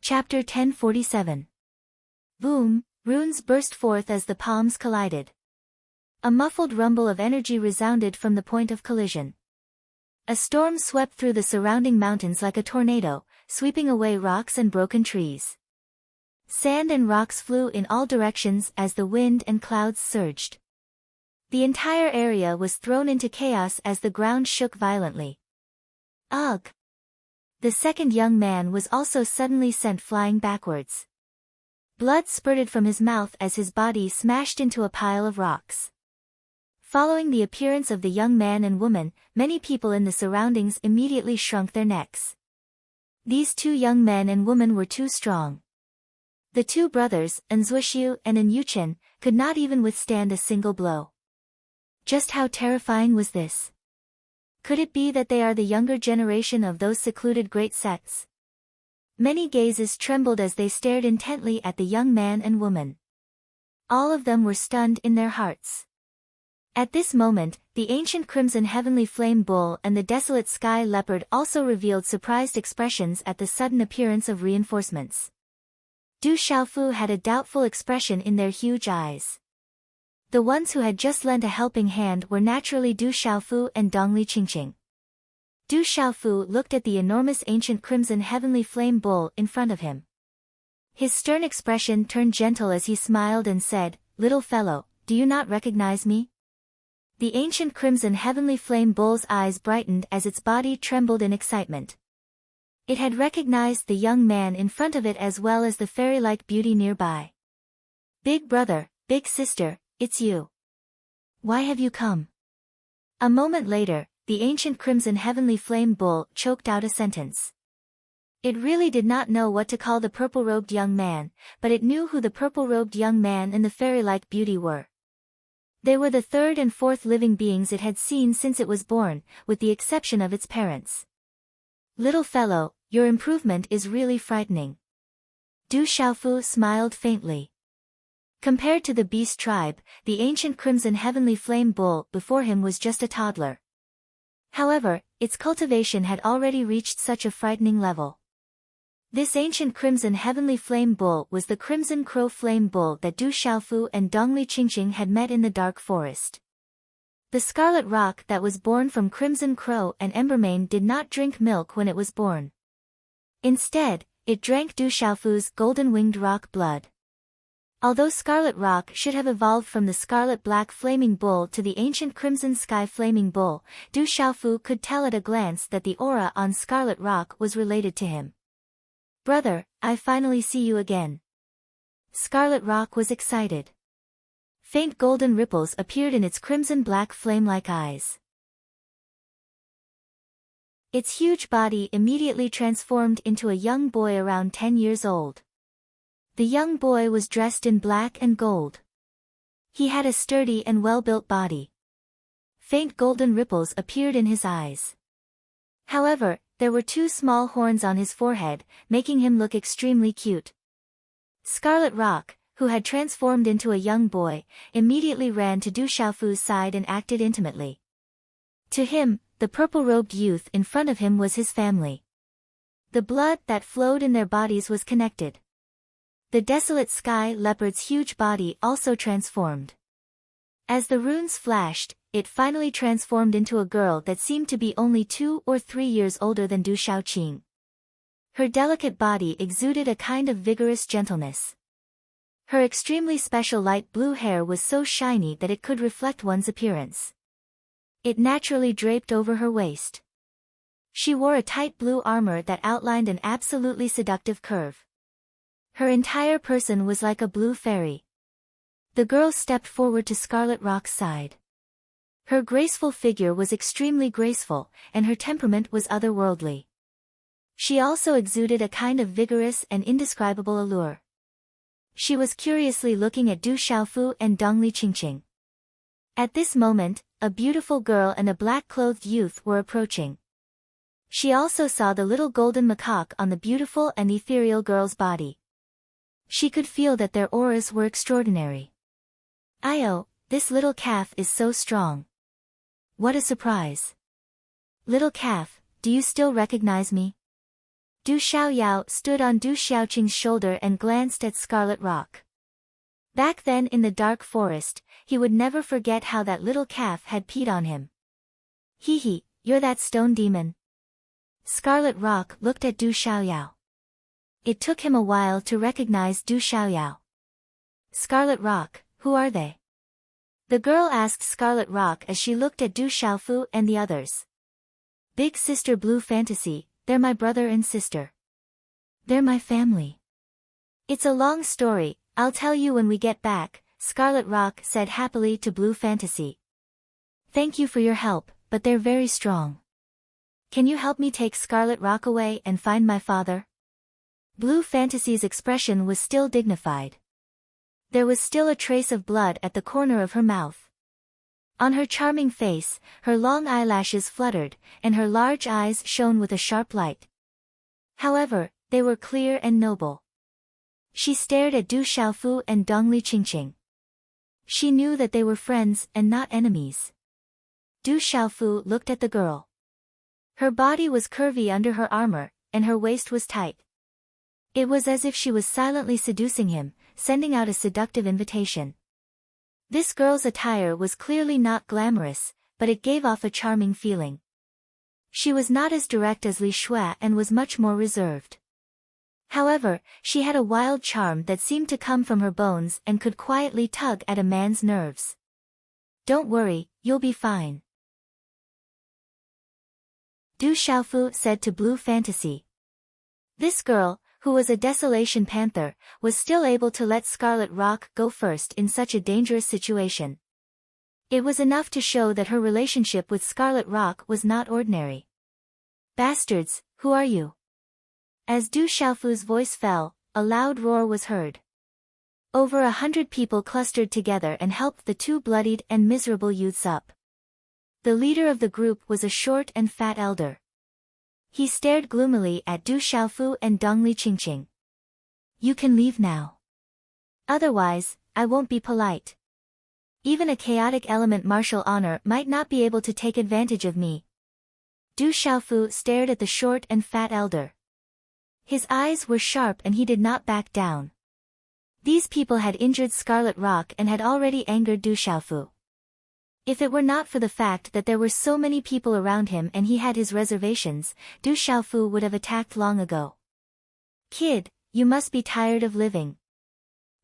Chapter 1047. Boom! Runes burst forth as the palms collided. A muffled rumble of energy resounded from the point of collision. A storm swept through the surrounding mountains like a tornado, sweeping away rocks and broken trees. Sand and rocks flew in all directions as the wind and clouds surged. The entire area was thrown into chaos as the ground shook violently. Ugh! The second young man was also suddenly sent flying backwards. Blood spurted from his mouth as his body smashed into a pile of rocks. Following the appearance of the young man and woman, many people in the surroundings immediately shrunk their necks. These two young men and woman were too strong. The two brothers, Nzuishu and Nyuchen, could not even withstand a single blow. Just how terrifying was this? Could it be that they are the younger generation of those secluded great sects? Many gazes trembled as they stared intently at the young man and woman. All of them were stunned in their hearts. At this moment, the ancient crimson heavenly flame bull and the desolate sky leopard also revealed surprised expressions at the sudden appearance of reinforcements. Du Xiaofu had a doubtful expression in their huge eyes. The ones who had just lent a helping hand were naturally Du Xiaofu and Dongli Qingqing. Du Xiaofu looked at the enormous ancient crimson heavenly flame bull in front of him. His stern expression turned gentle as he smiled and said, "Little fellow, do you not recognize me?" The ancient crimson heavenly flame bull's eyes brightened as its body trembled in excitement. It had recognized the young man in front of it as well as the fairy-like beauty nearby. "Big brother, big sister, it's you. Why have you come?" A moment later, the ancient crimson heavenly flame bull choked out a sentence. It really did not know what to call the purple-robed young man, but it knew who the purple-robed young man and the fairy-like beauty were. They were the third and fourth living beings it had seen since it was born, with the exception of its parents. "Little fellow, Your improvement is really frightening. Du Xiaofu smiled faintly. Compared to the beast tribe, the ancient crimson heavenly flame bull before him was just a toddler. However, its cultivation had already reached such a frightening level. This ancient crimson heavenly flame bull was the crimson crow flame bull that Du Xiaofu and Dongli Qingqing had met in the dark forest. The scarlet rock that was born from Crimson Crow and Embermane did not drink milk when it was born. Instead, it drank Du Xiaofu's golden-winged rock blood. Although Scarlet Rock should have evolved from the scarlet-black flaming bull to the ancient crimson sky flaming bull, Du Xiaofu could tell at a glance that the aura on Scarlet Rock was related to him. Brother, I finally see you again. Scarlet Rock was excited. Faint golden ripples appeared in its crimson-black flame-like eyes. Its huge body immediately transformed into a young boy around 10 years old. The young boy was dressed in black and gold. He had a sturdy and well-built body. Faint golden ripples appeared in his eyes. However, there were 2 small horns on his forehead, making him look extremely cute. Scarlet Rock, who had transformed into a young boy, immediately ran to Du Xiaofu's side and acted intimately. To him, the purple-robed youth in front of him was his family. The blood that flowed in their bodies was connected. The desolate sky leopard's huge body also transformed. As the runes flashed, it finally transformed into a girl that seemed to be only 2 or 3 years older than Du Xiaoqing. Her delicate body exuded a kind of vigorous gentleness. Her extremely special light blue hair was so shiny that it could reflect one's appearance. It naturally draped over her waist. She wore a tight blue armor that outlined an absolutely seductive curve. Her entire person was like a blue fairy. The girl stepped forward to Scarlet Rock's side. Her graceful figure was extremely graceful, and her temperament was otherworldly. She also exuded a kind of vigorous and indescribable allure. She was curiously looking at Du Xiaofu and Dongli Qingqing. At this moment, a beautiful girl and a black-clothed youth were approaching. She also saw the little golden macaque on the beautiful and ethereal girl's body. She could feel that their auras were extraordinary. "Io, this little calf is so strong. What a surprise. Little calf, do you still recognize me?" Du Xiaoyao stood on Du Xiaoqing's shoulder and glanced at Scarlet Rock. Back then in the dark forest, he would never forget how that little calf had peed on him. "Hee, you're that stone demon." Scarlet Rock looked at Du Xiaoyao. It took him a while to recognize Du Xiaoyao. "Scarlet Rock, who are they?" The girl asked Scarlet Rock as she looked at Du Xiaofu and the others. "Big Sister Blue Fantasy, they're my brother and sister. They're my family." "It's a long story, I'll tell you when we get back," Scarlet Rock said happily to Blue Fantasy. "Thank you for your help, but they're very strong. Can you help me take Scarlet Rock away and find my father?" Blue Fantasy's expression was still dignified. There was still a trace of blood at the corner of her mouth. On her charming face, her long eyelashes fluttered, and her large eyes shone with a sharp light. However, they were clear and noble. She stared at Du Xiaofu and Dongli Qingqing. She knew that they were friends and not enemies. Du Xiaofu looked at the girl. Her body was curvy under her armor, and her waist was tight. It was as if she was silently seducing him, sending out a seductive invitation. This girl's attire was clearly not glamorous, but it gave off a charming feeling. She was not as direct as Li Shui and was much more reserved. However, she had a wild charm that seemed to come from her bones and could quietly tug at a man's nerves. "Don't worry, you'll be fine," Du Xiaofu said to Blue Fantasy. This girl, who was a Desolation Panther, was still able to let Scarlet Rock go first in such a dangerous situation. It was enough to show that her relationship with Scarlet Rock was not ordinary. "Bastards, who are you?" As Du Xiaofu's voice fell, a loud roar was heard. Over 100 people clustered together and helped the 2 bloodied and miserable youths up. The leader of the group was a short and fat elder. He stared gloomily at Du Xiaofu and Dongli Qingqing. You can leave now. Otherwise, I won't be polite. Even a chaotic element martial honor might not be able to take advantage of me. Du Xiaofu stared at the short and fat elder. His eyes were sharp and he did not back down. These people had injured Scarlet Rock and had already angered Du Xiaofu. If it were not for the fact that there were so many people around him and he had his reservations, Du Xiaofu would have attacked long ago. Kid, you must be tired of living.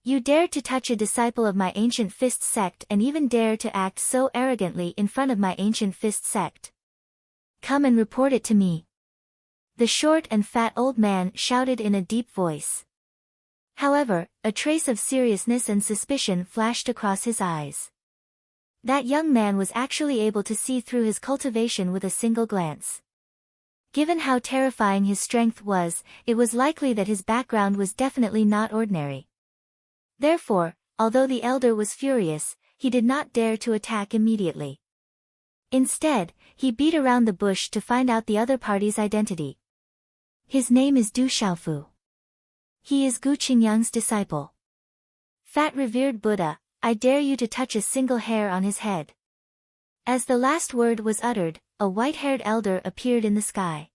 You dared to touch a disciple of my Ancient Fist sect and even dare to act so arrogantly in front of my Ancient Fist sect. Come and report it to me. The short and fat old man shouted in a deep voice. However, a trace of seriousness and suspicion flashed across his eyes. That young man was actually able to see through his cultivation with a single glance. Given how terrifying his strength was, it was likely that his background was definitely not ordinary. Therefore, although the elder was furious, he did not dare to attack immediately. Instead, he beat around the bush to find out the other party's identity. His name is Du Xiaofu. He is Gu Qingyang's disciple. Fat revered Buddha, I dare you to touch a single hair on his head. As the last word was uttered, a white-haired elder appeared in the sky.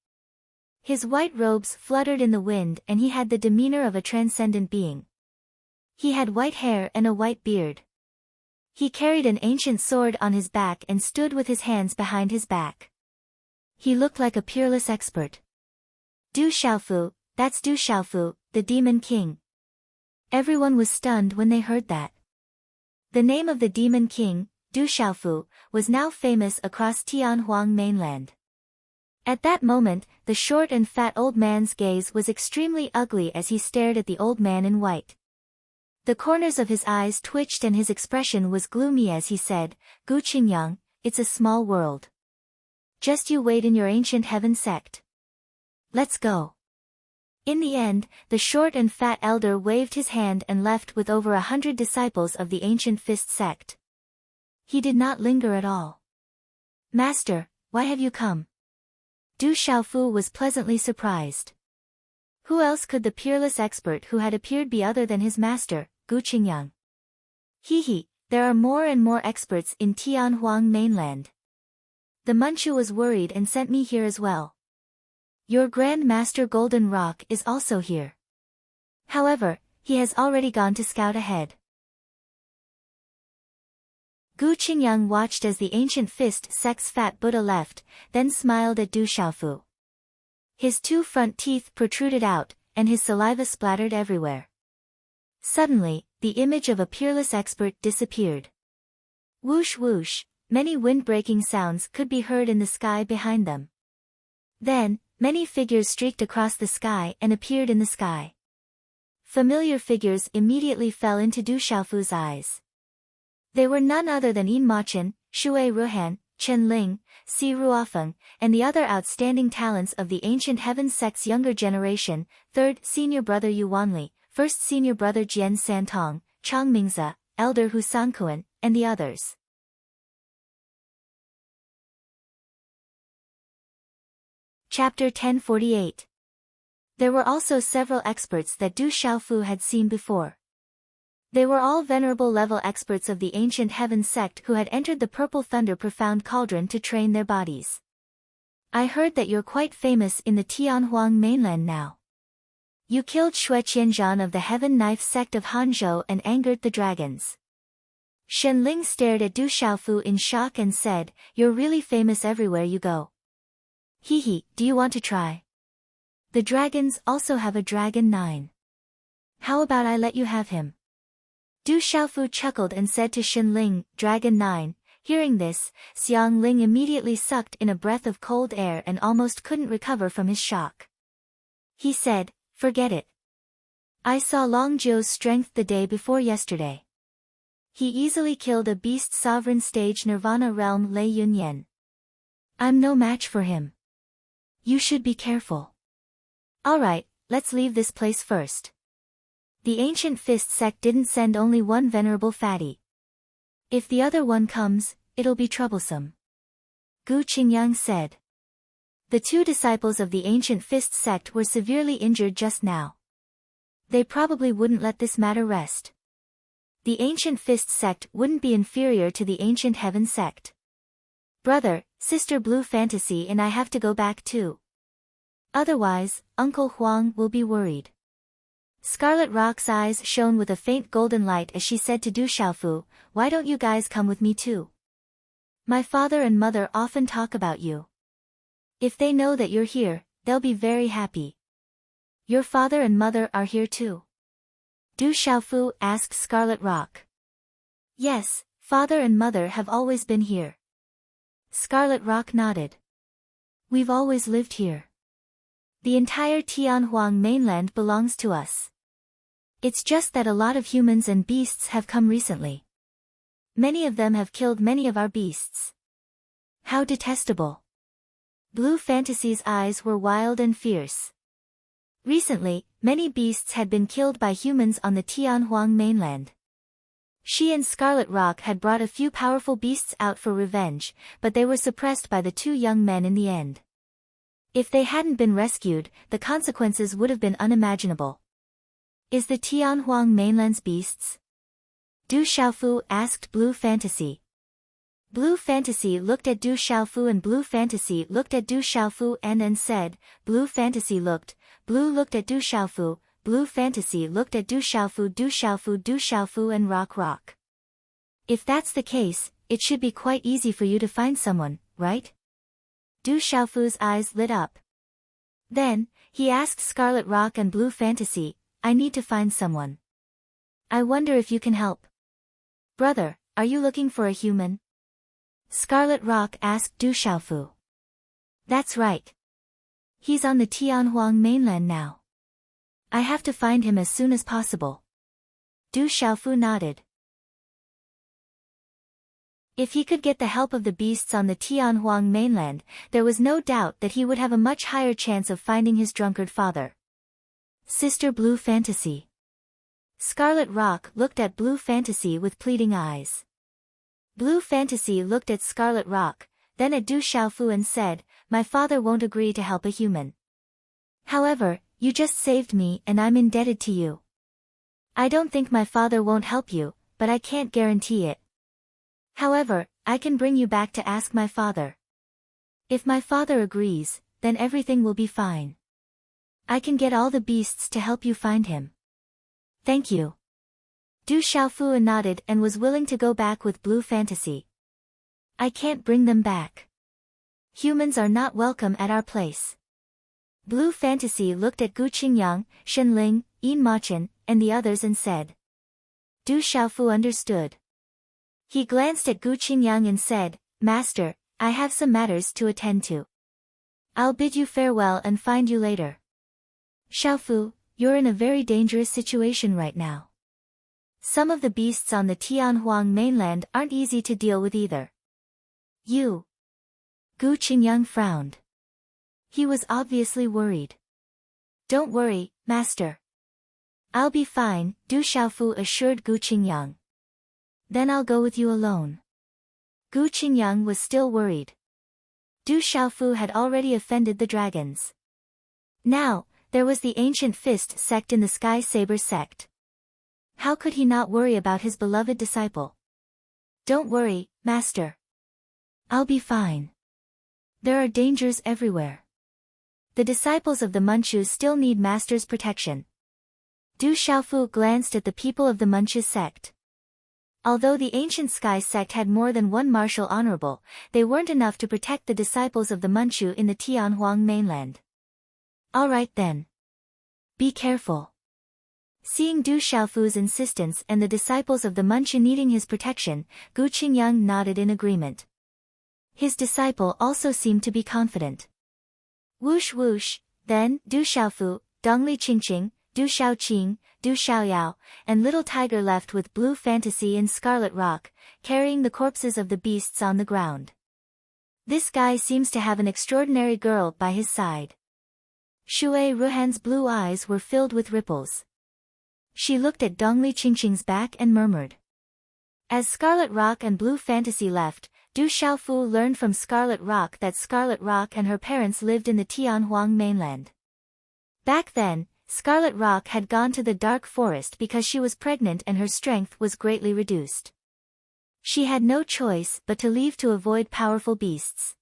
His white robes fluttered in the wind and he had the demeanor of a transcendent being. He had white hair and a white beard. He carried an ancient sword on his back and stood with his hands behind his back. He looked like a peerless expert. Du Xiaofu, that's Du Xiaofu, the Demon King. Everyone was stunned when they heard that. The name of the Demon King, Du Xiaofu, was now famous across Tianhuang mainland. At that moment, the short and fat old man's gaze was extremely ugly as he stared at the old man in white. The corners of his eyes twitched and his expression was gloomy as he said, Gu Qingyang, it's a small world. Just you wait in your ancient heaven sect. Let's go. In the end, the short and fat elder waved his hand and left with over 100 disciples of the Ancient Fist sect. He did not linger at all. Master, why have you come? Du Xiaofu was pleasantly surprised. Who else could the peerless expert who had appeared be other than his master, Gu Qingyang? He, there are more and more experts in Tianhuang mainland. The Manchu was worried and sent me here as well. Your Grand Master Golden Rock is also here. However, he has already gone to scout ahead. Gu Qingyang watched as the Ancient Fist sect's fat Buddha left, then smiled at Du Xiaofu. His two front teeth protruded out, and his saliva splattered everywhere. Suddenly, the image of a peerless expert disappeared. Whoosh whoosh, many wind-breaking sounds could be heard in the sky behind them. Then, many figures streaked across the sky and appeared in the sky. Familiar figures immediately fell into Du Xiaofu's eyes. They were none other than Yin Machen, Shui Ruhan, Chen Ling, Si Ruofeng, and the other outstanding talents of the Ancient Heaven sect's younger generation, 3rd Senior Brother Yu Wanli, 1st Senior Brother Jian Santong, Chang Mingze, Elder Hu Sankuan, and the others. Chapter 1048. There were also several experts that Du Xiaofu had seen before. They were all venerable-level experts of the Ancient Heaven sect who had entered the Purple Thunder Profound Cauldron to train their bodies. I heard that you're quite famous in the Tianhuang mainland now. You killed Xue Qianzhan of the Heaven Knife sect of Hanzhou and angered the dragons. Shen Ling stared at Du Xiaofu in shock and said, You're really famous everywhere you go. Hehe, do you want to try? The dragons also have a Dragon 9. How about I let you have him? Du Xiaofu chuckled and said to Shen Ling, Dragon 9. Hearing this, Xiang Ling immediately sucked in a breath of cold air and almost couldn't recover from his shock. He said, Forget it. I saw Long Zhou's strength the day before yesterday. He easily killed a beast sovereign stage Nirvana realm Lei Yunyan. I'm no match for him. You should be careful. Alright, let's leave this place first. The Ancient Fist sect didn't send only one venerable fatty. If the other one comes, it'll be troublesome. Gu Qingyang said. The two disciples of the ancient fist sect were severely injured just now. They probably wouldn't let this matter rest. The ancient fist sect wouldn't be inferior to the ancient heaven sect. Brother, Sister Blue Fantasy and I have to go back too. Otherwise, Uncle Huang will be worried. Scarlet Rock's eyes shone with a faint golden light as she said to Du Xiaofu, why don't you guys come with me too? My father and mother often talk about you. If they know that you're here, they'll be very happy. Your father and mother are here too? Du Xiaofu asked Scarlet Rock. Yes, father and mother have always been here. Scarlet Rock nodded. We've always lived here. The entire Tianhuang mainland belongs to us. It's just that a lot of humans and beasts have come recently. Many of them have killed many of our beasts. How detestable. Blue Fantasy's eyes were wild and fierce. Recently, many beasts had been killed by humans on the Tianhuang mainland. She and Scarlet Rock had brought a few powerful beasts out for revenge, but they were suppressed by the two young men in the end. If they hadn't been rescued, the consequences would have been unimaginable. Is the Tianhuang mainland's beasts? Du Xiaofu asked Blue Fantasy. Blue Fantasy looked at Du Xiaofu and Blue Fantasy looked at Du Xiaofu and said, Blue Fantasy looked, Blue looked at Du Xiaofu, Blue Fantasy looked at Du Xiaofu, Du Xiaofu, Du Xiaofu and Rock. If that's the case, it should be quite easy for you to find someone, right? Du Xiaofu's eyes lit up. Then, he asked Scarlet Rock and Blue Fantasy, I need to find someone. I wonder if you can help. Brother, are you looking for a human? Scarlet Rock asked Du Xiaofu. That's right. He's on the Tianhuang mainland now. I have to find him as soon as possible. Du Xiaofu nodded. If he could get the help of the beasts on the Tianhuang mainland, there was no doubt that he would have a much higher chance of finding his drunkard father. Sister Blue Fantasy. Scarlet Rock looked at Blue Fantasy with pleading eyes. Blue Fantasy looked at Scarlet Rock, then at Du Xiaofu and said, my father won't agree to help a human. However, you just saved me and I'm indebted to you. I don't think my father won't help you, but I can't guarantee it. However, I can bring you back to ask my father. If my father agrees, then everything will be fine. I can get all the beasts to help you find him. Thank you. Du Xiaofu nodded and was willing to go back with Blue Fantasy. I can't bring them back. Humans are not welcome at our place. Blue Fantasy looked at Gu Qingyang, Shen Ling, Yin Machin, and the others and said. Du Xiaofu understood. He glanced at Gu Qingyang and said, Master, I have some matters to attend to. I'll bid you farewell and find you later. Xiaofu, you're in a very dangerous situation right now. Some of the beasts on the Tianhuang mainland aren't easy to deal with either. You. Gu Qingyang frowned. He was obviously worried. Don't worry, Master. I'll be fine, Du Xiaofu assured Gu Qingyang. Then I'll go with you alone. Gu Qingyang was still worried. Du Xiaofu had already offended the dragons. Now, there was the ancient fist sect in the Sky Saber sect. How could he not worry about his beloved disciple? Don't worry, Master. I'll be fine. There are dangers everywhere. The disciples of the Manchu still need Master's protection. Du Xiaofu glanced at the people of the Manchu sect. Although the ancient Sky sect had more than one martial honorable, they weren't enough to protect the disciples of the Manchu in the Tianhuang mainland. All right then. Be careful. Seeing Du Xiaofu's insistence and the disciples of the Manchu needing his protection, Gu Qingyang nodded in agreement. His disciple also seemed to be confident. Whoosh whoosh, then, Du Xiaofu, Dongli Qingqing, Du Xiaoqing, Du Xiaoyao, and Little Tiger left with Blue Fantasy and Scarlet Rock, carrying the corpses of the beasts on the ground. This guy seems to have an extraordinary girl by his side. Shui Ruhan's blue eyes were filled with ripples. She looked at Dongli Qingqing's back and murmured. As Scarlet Rock and Blue Fantasy left, Du Xiaofu learned from Scarlet Rock that Scarlet Rock and her parents lived in the Tianhuang mainland. Back then, Scarlet Rock had gone to the dark forest because she was pregnant and her strength was greatly reduced. She had no choice but to leave to avoid powerful beasts.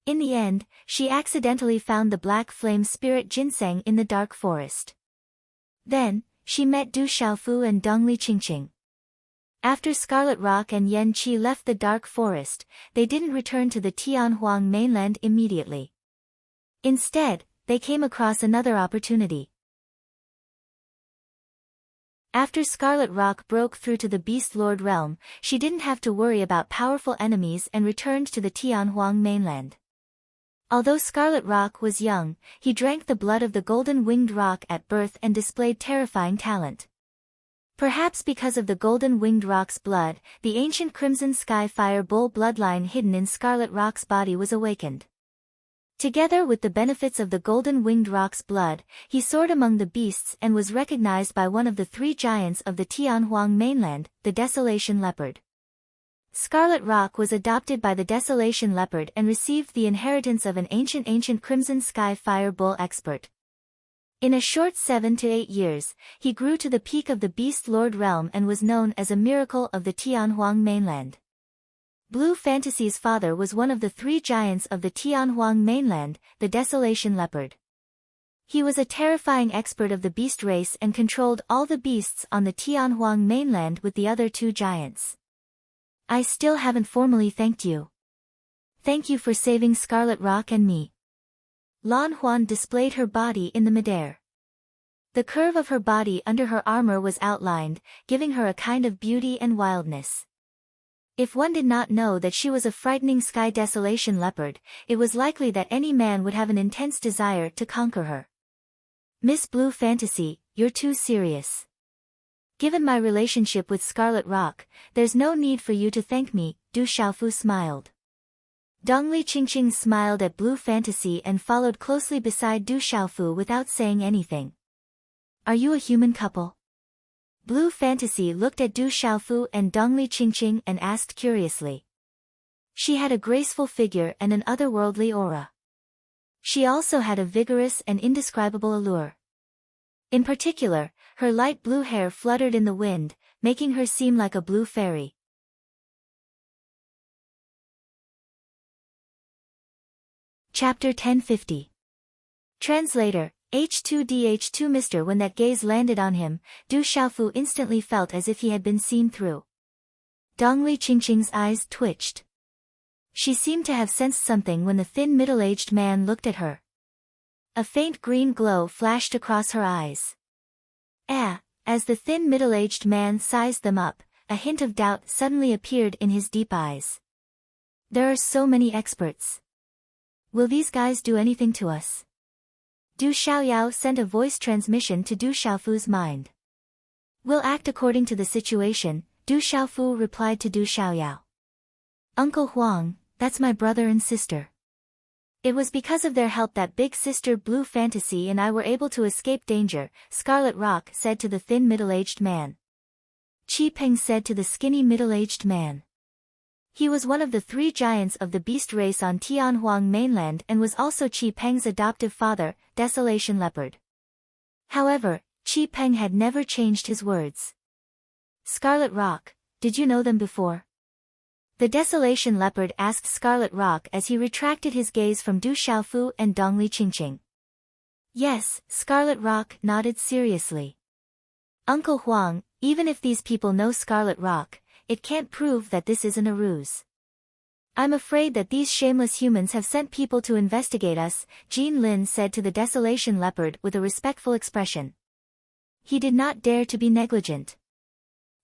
In the end, she accidentally found the black flame spirit ginseng in the dark forest. Then, she met Du Xiaofu and Dongli Qingqing. After Scarlet Rock and Yan Qi left the dark forest, they didn't return to the Tianhuang mainland immediately. Instead, they came across another opportunity. After Scarlet Rock broke through to the Beast Lord realm, she didn't have to worry about powerful enemies and returned to the Tianhuang mainland. Although Scarlet Rock was young, he drank the blood of the golden-winged rock at birth and displayed terrifying talent. Perhaps because of the golden-winged rock's blood, the ancient Crimson Sky Fire Bull bloodline hidden in Scarlet Rock's body was awakened. Together with the benefits of the golden-winged rock's blood, he soared among the beasts and was recognized by one of the 3 giants of the Tianhuang mainland, the Desolation Leopard. Scarlet Rock was adopted by the Desolation Leopard and received the inheritance of an ancient Crimson Sky Fire Bull expert. In a short 7 to 8 years, he grew to the peak of the Beast Lord realm and was known as a miracle of the Tianhuang mainland. Blue Fantasy's father was one of the 3 giants of the Tianhuang mainland, the Desolation Leopard. He was a terrifying expert of the beast race and controlled all the beasts on the Tianhuang mainland with the other 2 giants. I still haven't formally thanked you. Thank you for saving Scarlet Rock and me. Lan Huan displayed her body in the midair. The curve of her body under her armor was outlined, giving her a kind of beauty and wildness. If one did not know that she was a frightening sky desolation leopard, it was likely that any man would have an intense desire to conquer her. Miss Blue Fantasy, you're too serious. Given my relationship with Scarlet Rock, there's no need for you to thank me, Du Xiaofu smiled. Dongli Qingqing smiled at Blue Fantasy and followed closely beside Du Xiaofu without saying anything. Are you a human couple? Blue Fantasy looked at Du Xiaofu and Dongli Qingqing and asked curiously. She had a graceful figure and an otherworldly aura. She also had a vigorous and indescribable allure. In particular, her light blue hair fluttered in the wind, making her seem like a blue fairy. Chapter 1050. Translator, H2DH2 Mr. When that gaze landed on him, Du Xiaofu instantly felt as if he had been seen through. Dongli Qingqing's eyes twitched. She seemed to have sensed something when the thin middle-aged man looked at her. A faint green glow flashed across her eyes. As the thin middle-aged man sized them up, a hint of doubt suddenly appeared in his deep eyes. There are so many experts. Will these guys do anything to us? Du Xiaoyao sent a voice transmission to Du Xiaofu's mind. We'll act according to the situation, Du Xiaofu replied to Du Xiaoyao. Uncle Huang, that's my brother and sister. It was because of their help that big sister Blue Fantasy and I were able to escape danger, Scarlet Rock said to the thin middle-aged man. Qi Peng said to the skinny middle-aged man. He was one of the 3 giants of the beast race on Tianhuang mainland and was also Qi Peng's adoptive father, Desolation Leopard. However, Qi Peng had never changed his words. Scarlet Rock, did you know them before? The Desolation Leopard asked Scarlet Rock as he retracted his gaze from Du Xiaofu and Dongli Qingqing. Yes, Scarlet Rock nodded seriously. Uncle Huang, even if these people know Scarlet Rock, it can't prove that this isn't a ruse. I'm afraid that these shameless humans have sent people to investigate us, Jean Lin said to the Desolation Leopard with a respectful expression. He did not dare to be negligent.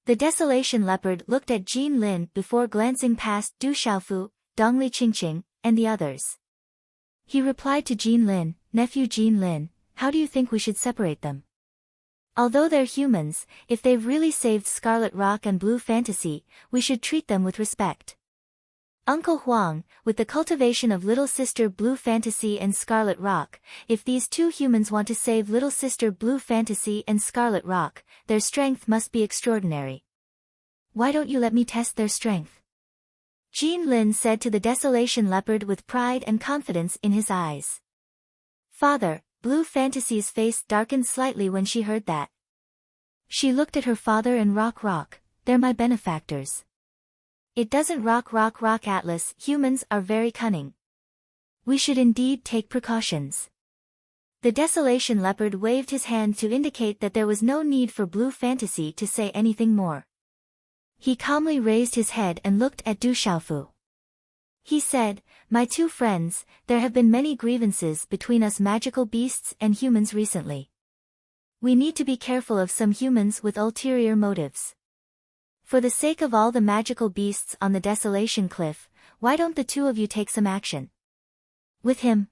The Desolation Leopard looked at Jean Lin before glancing past Du Xiaofu, Dongli Qingqing, and the others. He replied to Jean Lin, Nephew Jean Lin, how do you think we should separate them? Although they're humans, if they've really saved Scarlet Rock and Blue Fantasy, we should treat them with respect. Uncle Huang, with the cultivation of little sister Blue Fantasy and Scarlet Rock, if these 2 humans want to save little sister Blue Fantasy and Scarlet Rock, their strength must be extraordinary. Why don't you let me test their strength? Jin Lin said to the Desolation Leopard with pride and confidence in his eyes. Father, Blue Fantasy's face darkened slightly when she heard that. She looked at her father and rock, they're my benefactors. It doesn't rock Atlas, humans are very cunning. We should indeed take precautions. The Desolation Leopard waved his hand to indicate that there was no need for Blue Fantasy to say anything more. He calmly raised his head and looked at Du Xiaofu. He said, My two friends, there have been many grievances between us magical beasts and humans recently. We need to be careful of some humans with ulterior motives. For the sake of all the magical beasts on the Desolation Cliff, why don't the two of you take some action? With him?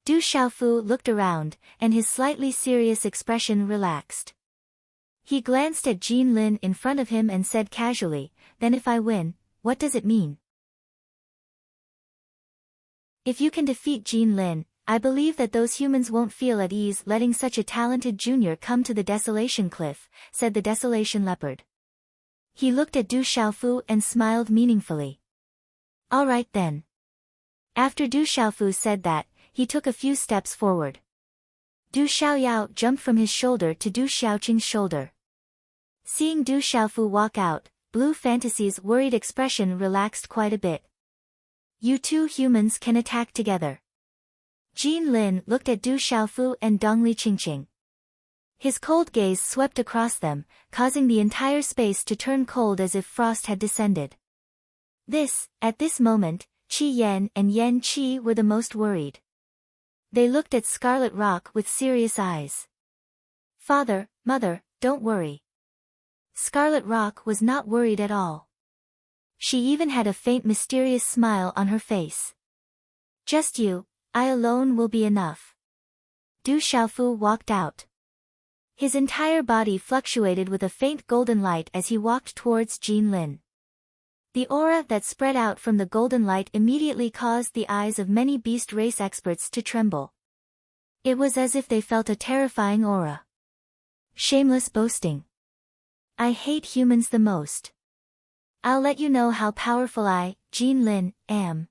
Du Xiaofu looked around, and his slightly serious expression relaxed. He glanced at Jin Lin in front of him and said casually, Then if I win, what does it mean? If you can defeat Jin Lin, I believe that those humans won't feel at ease letting such a talented junior come to the Desolation Cliff, said the Desolation Leopard. He looked at Du Xiaofu and smiled meaningfully. All right then. After Du Xiaofu said that, he took a few steps forward. Du Xiaoyao jumped from his shoulder to Du Xiaoqing's shoulder. Seeing Du Xiaofu walk out, Blue Fantasy's worried expression relaxed quite a bit. You two humans can attack together. Jin Lin looked at Du Xiaofu and Dongli Qingqing. His cold gaze swept across them, causing the entire space to turn cold as if frost had descended. At this moment, Qi Yan and Yan Qi were the most worried. They looked at Scarlet Rock with serious eyes. Father, Mother, don't worry. Scarlet Rock was not worried at all. She even had a faint mysterious smile on her face. Just you, I alone will be enough. Du Xiaofu walked out. His entire body fluctuated with a faint golden light as he walked towards Jin Lin. The aura that spread out from the golden light immediately caused the eyes of many beast race experts to tremble. It was as if they felt a terrifying aura. Shameless boasting. I hate humans the most. I'll let you know how powerful I, Jin Lin, am.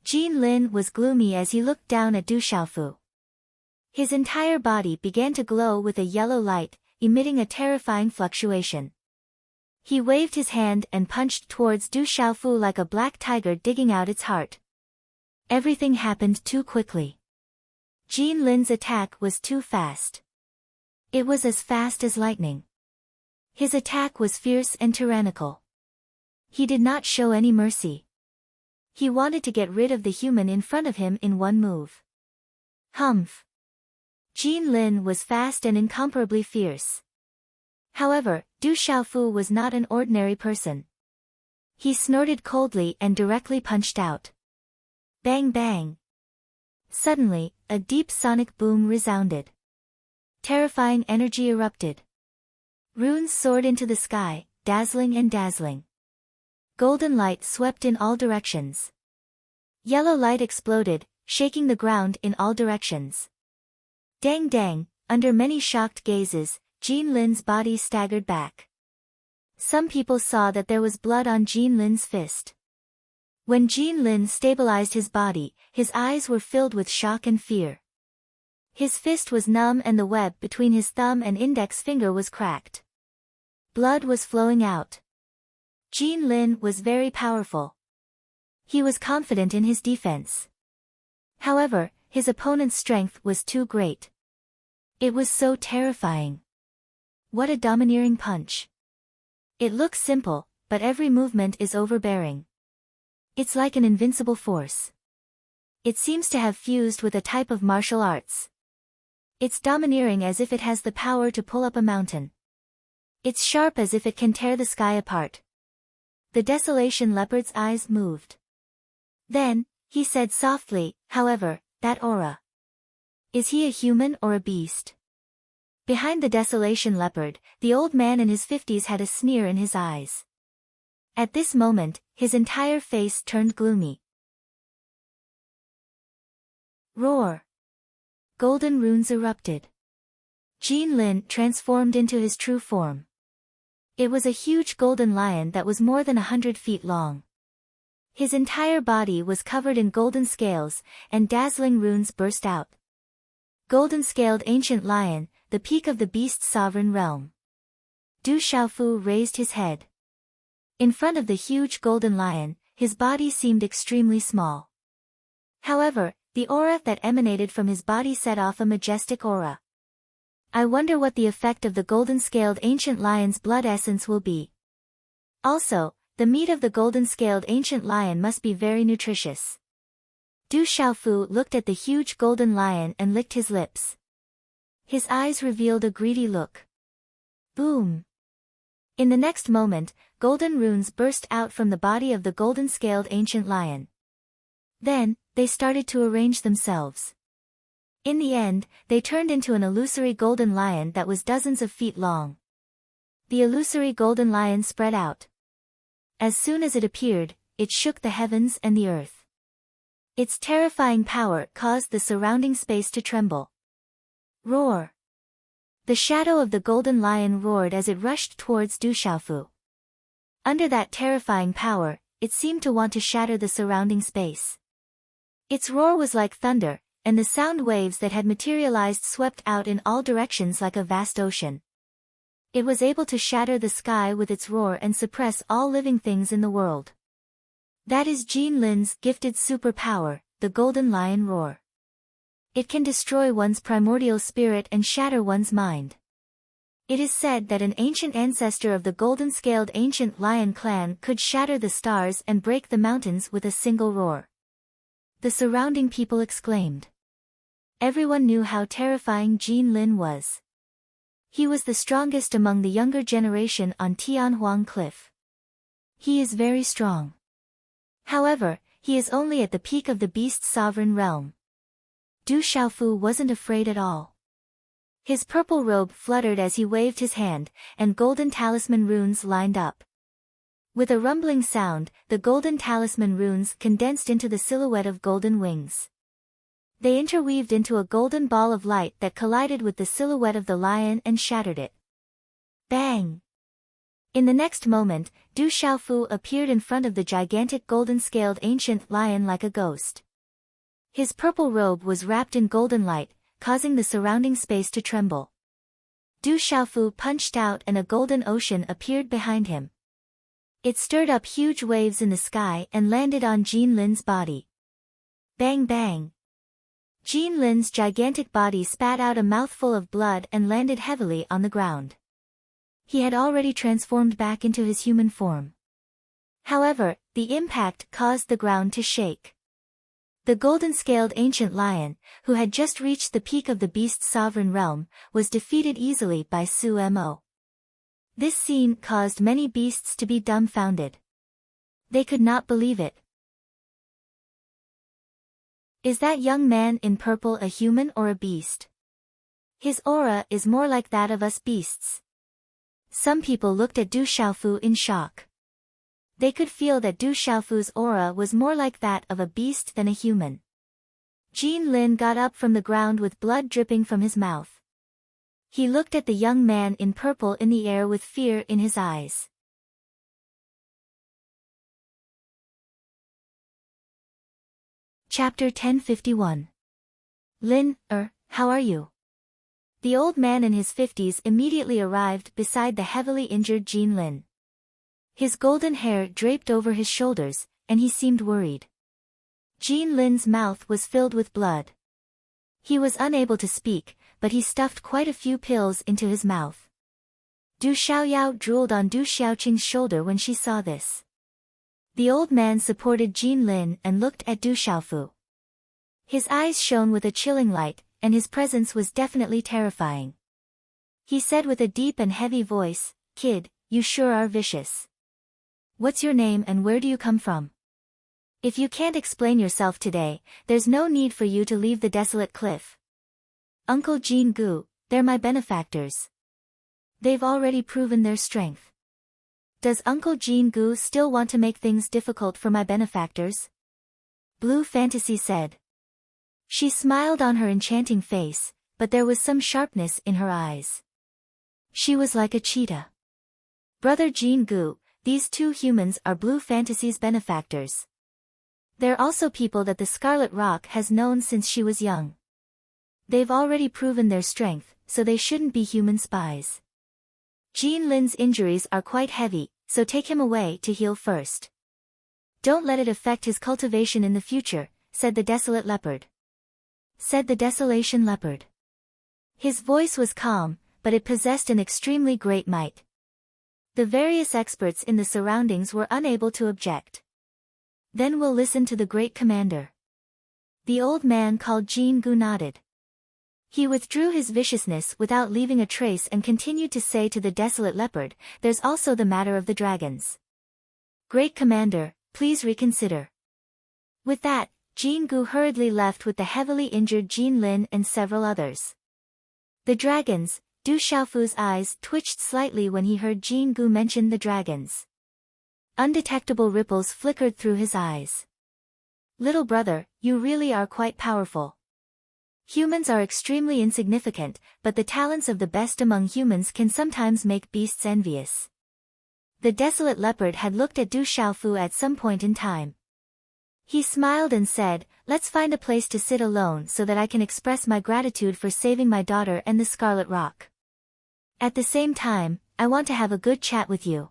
Jin Lin was gloomy as he looked down at Du Xiaofu. His entire body began to glow with a yellow light, emitting a terrifying fluctuation. He waved his hand and punched towards Du Xiaofu like a black tiger digging out its heart. Everything happened too quickly. Jin Lin's attack was too fast. It was as fast as lightning. His attack was fierce and tyrannical. He did not show any mercy. He wanted to get rid of the human in front of him in one move. Humph. Jin Lin was fast and incomparably fierce. However, Du Xiaofu was not an ordinary person. He snorted coldly and directly punched out. Bang bang. Suddenly, a deep sonic boom resounded. Terrifying energy erupted. Runes soared into the sky, dazzling and dazzling. Golden light swept in all directions. Yellow light exploded, shaking the ground in all directions. Dang dang, under many shocked gazes, Jin Lin's body staggered back. Some people saw that there was blood on Jin Lin's fist. When Jin Lin stabilized his body, his eyes were filled with shock and fear. His fist was numb and the web between his thumb and index finger was cracked. Blood was flowing out. Jin Lin was very powerful. He was confident in his defense. However, his opponent's strength was too great. It was so terrifying. What a domineering punch. It looks simple, but every movement is overbearing. It's like an invincible force. It seems to have fused with a type of martial arts. It's domineering as if it has the power to pull up a mountain. It's sharp as if it can tear the sky apart. The Desolation Leopard's eyes moved. Then, he said softly, however, that aura. Is he a human or a beast? Behind the Desolation Leopard, the old man in his 50s had a sneer in his eyes. At this moment, his entire face turned gloomy. Roar! Golden runes erupted. Jin Lin transformed into his true form. It was a huge golden lion that was more than 100 feet long. His entire body was covered in golden scales, and dazzling runes burst out. Golden-scaled ancient lion, the peak of the beast's sovereign realm. Du Xiaofu raised his head. In front of the huge golden lion, his body seemed extremely small. However, the aura that emanated from his body set off a majestic aura. I wonder what the effect of the golden-scaled ancient lion's blood essence will be. Also, the meat of the golden-scaled ancient lion must be very nutritious. Du Xiaofu looked at the huge golden lion and licked his lips. His eyes revealed a greedy look. Boom! In the next moment, golden runes burst out from the body of the golden-scaled ancient lion. Then, they started to arrange themselves. In the end, they turned into an illusory golden lion that was dozens of feet long. The illusory golden lion spread out. As soon as it appeared, it shook the heavens and the earth. Its terrifying power caused the surrounding space to tremble. Roar! The shadow of the golden lion roared as it rushed towards Du Xiaofu. Under that terrifying power, it seemed to want to shatter the surrounding space. Its roar was like thunder, and the sound waves that had materialized swept out in all directions like a vast ocean. It was able to shatter the sky with its roar and suppress all living things in the world. That is Jin Lin's gifted superpower, the golden lion roar. It can destroy one's primordial spirit and shatter one's mind. It is said that an ancient ancestor of the golden-scaled ancient lion clan could shatter the stars and break the mountains with a single roar. The surrounding people exclaimed. Everyone knew how terrifying Jin Lin was. He was the strongest among the younger generation on Tianhuang Cliff. He is very strong. However, he is only at the peak of the beast's sovereign realm. Du Xiaofu wasn't afraid at all. His purple robe fluttered as he waved his hand, and golden talisman runes lined up. With a rumbling sound, the golden talisman runes condensed into the silhouette of golden wings. They interweaved into a golden ball of light that collided with the silhouette of the lion and shattered it. Bang! In the next moment, Du Xiaofu appeared in front of the gigantic golden-scaled ancient lion like a ghost. His purple robe was wrapped in golden light, causing the surrounding space to tremble. Du Xiaofu punched out and a golden ocean appeared behind him. It stirred up huge waves in the sky and landed on Jin Lin's body. Bang bang! Jin Lin's gigantic body spat out a mouthful of blood and landed heavily on the ground. He had already transformed back into his human form. However, the impact caused the ground to shake. The golden-scaled ancient lion, who had just reached the peak of the beast's sovereign realm, was defeated easily by Su Mo. This scene caused many beasts to be dumbfounded. They could not believe it. Is that young man in purple a human or a beast? His aura is more like that of us beasts. Some people looked at Du Xiaofu in shock. They could feel that Du Xiaofu's aura was more like that of a beast than a human. Jin Lin got up from the ground with blood dripping from his mouth. He looked at the young man in purple in the air with fear in his eyes. Chapter 1051. Lin, how are you? The old man in his 50s immediately arrived beside the heavily injured Jin Lin. His golden hair draped over his shoulders, and he seemed worried. Jin Lin's mouth was filled with blood. He was unable to speak, but he stuffed quite a few pills into his mouth. Du Xiaoyao drooled on Du Xiaoqing's shoulder when she saw this. The old man supported Jin Lin and looked at Du Xiaofu. His eyes shone with a chilling light, and his presence was definitely terrifying. He said with a deep and heavy voice, "Kid, you sure are vicious. What's your name and where do you come from? If you can't explain yourself today, there's no need for you to leave the desolate cliff. Uncle Jin Gu, they're my benefactors. They've already proven their strength. Does Uncle Jin Gu still want to make things difficult for my benefactors?" Blue Fantasy said. She smiled on her enchanting face, but there was some sharpness in her eyes. She was like a cheetah. Brother Jin Gu, these two humans are Blue Fantasy's benefactors. They're also people that the Scarlet Rock has known since she was young. They've already proven their strength, so they shouldn't be human spies. Jean Lin's injuries are quite heavy, so take him away to heal first. Don't let it affect his cultivation in the future, said the Desolate Leopard. Said the Desolation Leopard. His voice was calm, but it possessed an extremely great might. The various experts in the surroundings were unable to object. Then we'll listen to the great commander. The old man called Jean Gu nodded. He withdrew his viciousness without leaving a trace and continued to say to the Desolate Leopard, there's also the matter of the dragons. Great commander, please reconsider. With that, Jean Gu hurriedly left with the heavily injured Jean Lin and several others. The dragons, Du Xiaofu's eyes twitched slightly when he heard Jean Gu mention the dragons. Undetectable ripples flickered through his eyes. Little brother, you really are quite powerful. Humans are extremely insignificant, but the talents of the best among humans can sometimes make beasts envious. The Desolate Leopard had looked at Du Xiaofu at some point in time. He smiled and said, let's find a place to sit alone so that I can express my gratitude for saving my daughter and the Scarlet Rock. At the same time, I want to have a good chat with you.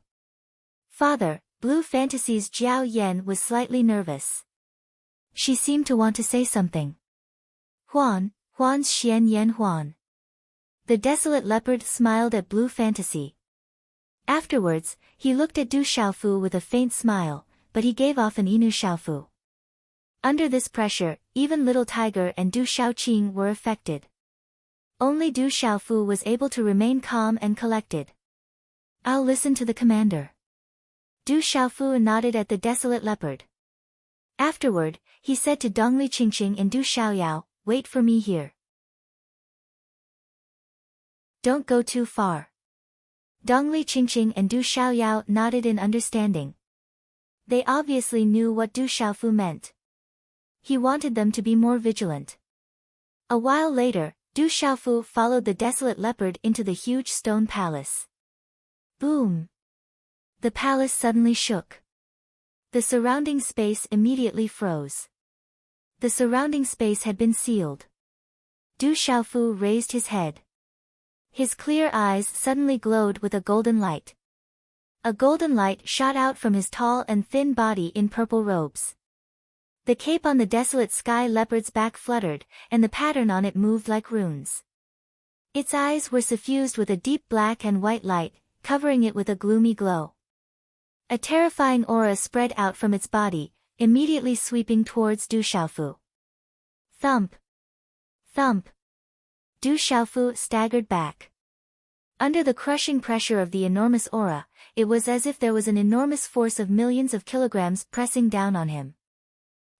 Father, Blue Fantasy's Jiao Yan was slightly nervous. She seemed to want to say something. Huan's Xian Yan Huan. The Desolate Leopard smiled at Blue Fantasy. Afterwards, he looked at Du Xiaofu with a faint smile, but he gave off an Inu Xiaofu. Under this pressure, even Little Tiger and Du Xiaoqing were affected. Only Du Xiaofu was able to remain calm and collected. I'll listen to the commander. Du Xiaofu nodded at the Desolate Leopard. Afterward, he said to Dongli Qingqing and Du Xiaoyao, wait for me here. Don't go too far. Dongli Qingqing and Du Xiaoyao nodded in understanding. They obviously knew what Du Xiaofu meant. He wanted them to be more vigilant. A while later, Du Xiaofu followed the Desolate Leopard into the huge stone palace. Boom! The palace suddenly shook. The surrounding space immediately froze. The surrounding space had been sealed. Du Xiaofu raised his head. His clear eyes suddenly glowed with a golden light. A golden light shot out from his tall and thin body in purple robes. The cape on the Desolate Sky Leopard's back fluttered, and the pattern on it moved like runes. Its eyes were suffused with a deep black and white light, covering it with a gloomy glow. A terrifying aura spread out from its body, immediately sweeping towards Du Xiaofu. Thump! Thump! Du Xiaofu staggered back. Under the crushing pressure of the enormous aura, it was as if there was an enormous force of millions of kilograms pressing down on him.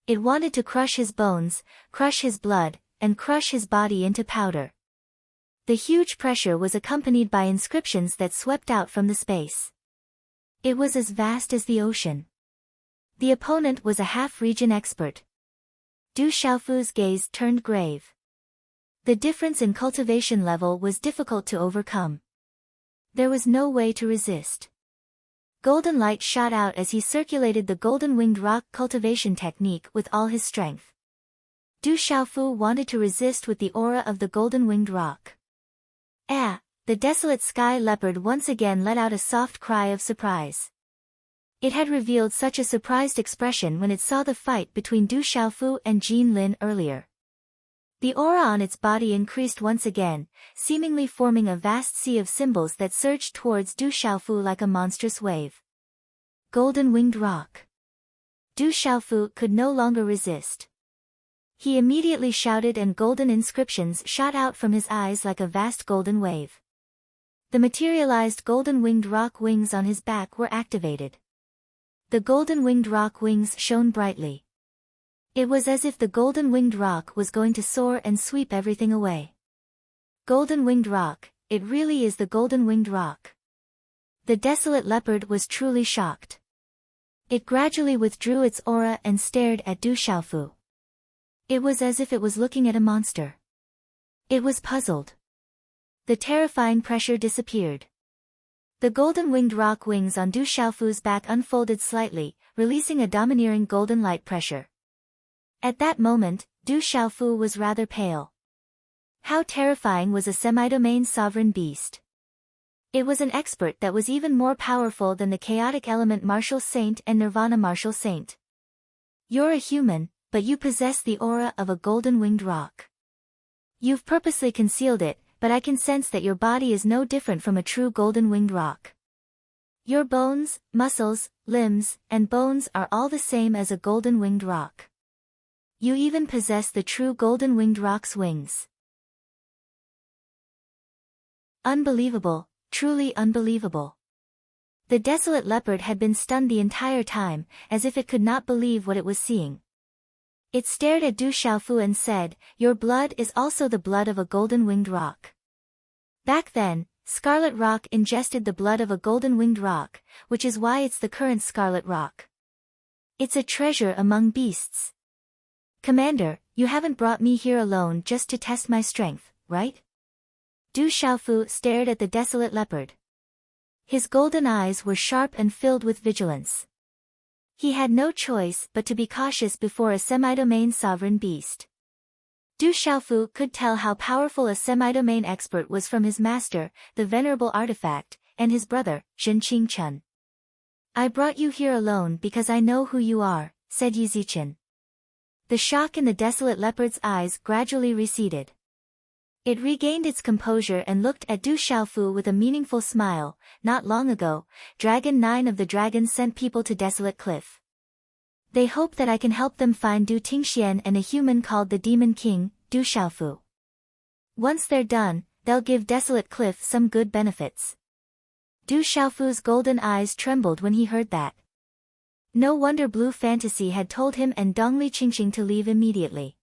It wanted to crush his bones, crush his blood, and crush his body into powder. The huge pressure was accompanied by inscriptions that swept out from the space. It was as vast as the ocean. The opponent was a half-region expert. Du Xiaofu's gaze turned grave. The difference in cultivation level was difficult to overcome. There was no way to resist. Golden light shot out as he circulated the golden-winged rock cultivation technique with all his strength. Du Xiaofu wanted to resist with the aura of the golden-winged rock. The Desolate Sky Leopard once again let out a soft cry of surprise. It had revealed such a surprised expression when it saw the fight between Du Xiaofu and Jean Lin earlier. The aura on its body increased once again, seemingly forming a vast sea of symbols that surged towards Du Xiaofu like a monstrous wave. Golden-winged rock. Du Xiaofu could no longer resist. He immediately shouted and golden inscriptions shot out from his eyes like a vast golden wave. The materialized golden-winged rock wings on his back were activated. The golden-winged rock wings shone brightly. It was as if the golden-winged rock was going to soar and sweep everything away. Golden-winged rock, it really is the golden-winged rock. The Desolate Leopard was truly shocked. It gradually withdrew its aura and stared at Du Xiaofu. It was as if it was looking at a monster. It was puzzled. The terrifying pressure disappeared. The golden-winged rock wings on Du Xiaofu's back unfolded slightly, releasing a domineering golden light pressure. At that moment, Du Xiaofu was rather pale. How terrifying was a semi-domain sovereign beast! It was an expert that was even more powerful than the chaotic element martial saint and nirvana martial saint. You're a human, but you possess the aura of a golden-winged rock. You've purposely concealed it, but I can sense that your body is no different from a true golden-winged rock. Your bones, muscles, limbs, and bones are all the same as a golden-winged rock. You even possess the true golden-winged rock's wings. Unbelievable, truly unbelievable. The desolate leopard had been stunned the entire time, as if it could not believe what it was seeing. It stared at Du Xiaofu and said, "Your blood is also the blood of a golden-winged rock." Back then, Scarlet Rock ingested the blood of a golden-winged rock, which is why it's the current Scarlet Rock. It's a treasure among beasts. Commander, you haven't brought me here alone just to test my strength, right? Du Xiaofu stared at the desolate leopard. His golden eyes were sharp and filled with vigilance. He had no choice but to be cautious before a semi-domain sovereign beast. Du Xiaofu could tell how powerful a semi-domain expert was from his master, the venerable artifact, and his brother, Zhen Qingchen. "I brought you here alone because I know who you are," said Yu Zichen. The shock in the desolate leopard's eyes gradually receded. It regained its composure and looked at Du Xiaofu with a meaningful smile. "Not long ago, Dragon 9 of the Dragons sent people to Desolate Cliff. They hope that I can help them find Du Tingxian and a human called the Demon King, Du Xiaofu. Once they're done, they'll give Desolate Cliff some good benefits." Du Xiaofu's golden eyes trembled when he heard that. No wonder Blue Fantasy had told him and Dongli Qingqing to leave immediately.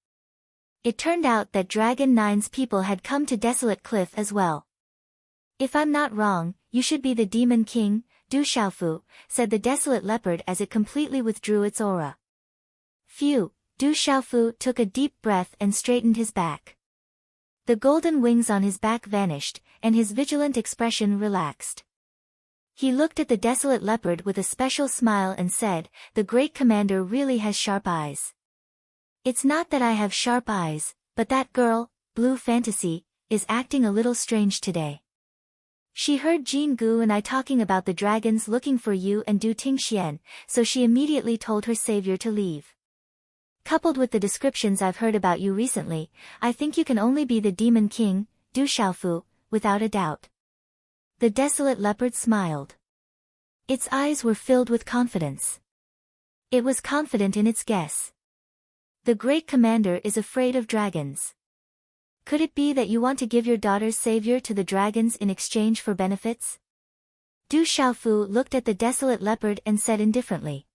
It turned out that Dragon 9's people had come to Desolate Cliff as well. "If I'm not wrong, you should be the Demon King, Du Xiaofu," said the desolate leopard as it completely withdrew its aura. Phew, Du Xiaofu took a deep breath and straightened his back. The golden wings on his back vanished, and his vigilant expression relaxed. He looked at the desolate leopard with a special smile and said, "The great commander really has sharp eyes. It's not that I have sharp eyes, but that girl, Blue Fantasy, is acting a little strange today. She heard Jin Gu and I talking about the dragons looking for you and Du Tingxian, so she immediately told her savior to leave. Coupled with the descriptions I've heard about you recently, I think you can only be the Demon King, Du Xiaofu, without a doubt." The desolate leopard smiled. Its eyes were filled with confidence. It was confident in its guess. "The great commander is afraid of dragons. Could it be that you want to give your daughter's savior to the dragons in exchange for benefits?" Du Xiaofu looked at the desolate leopard and said indifferently.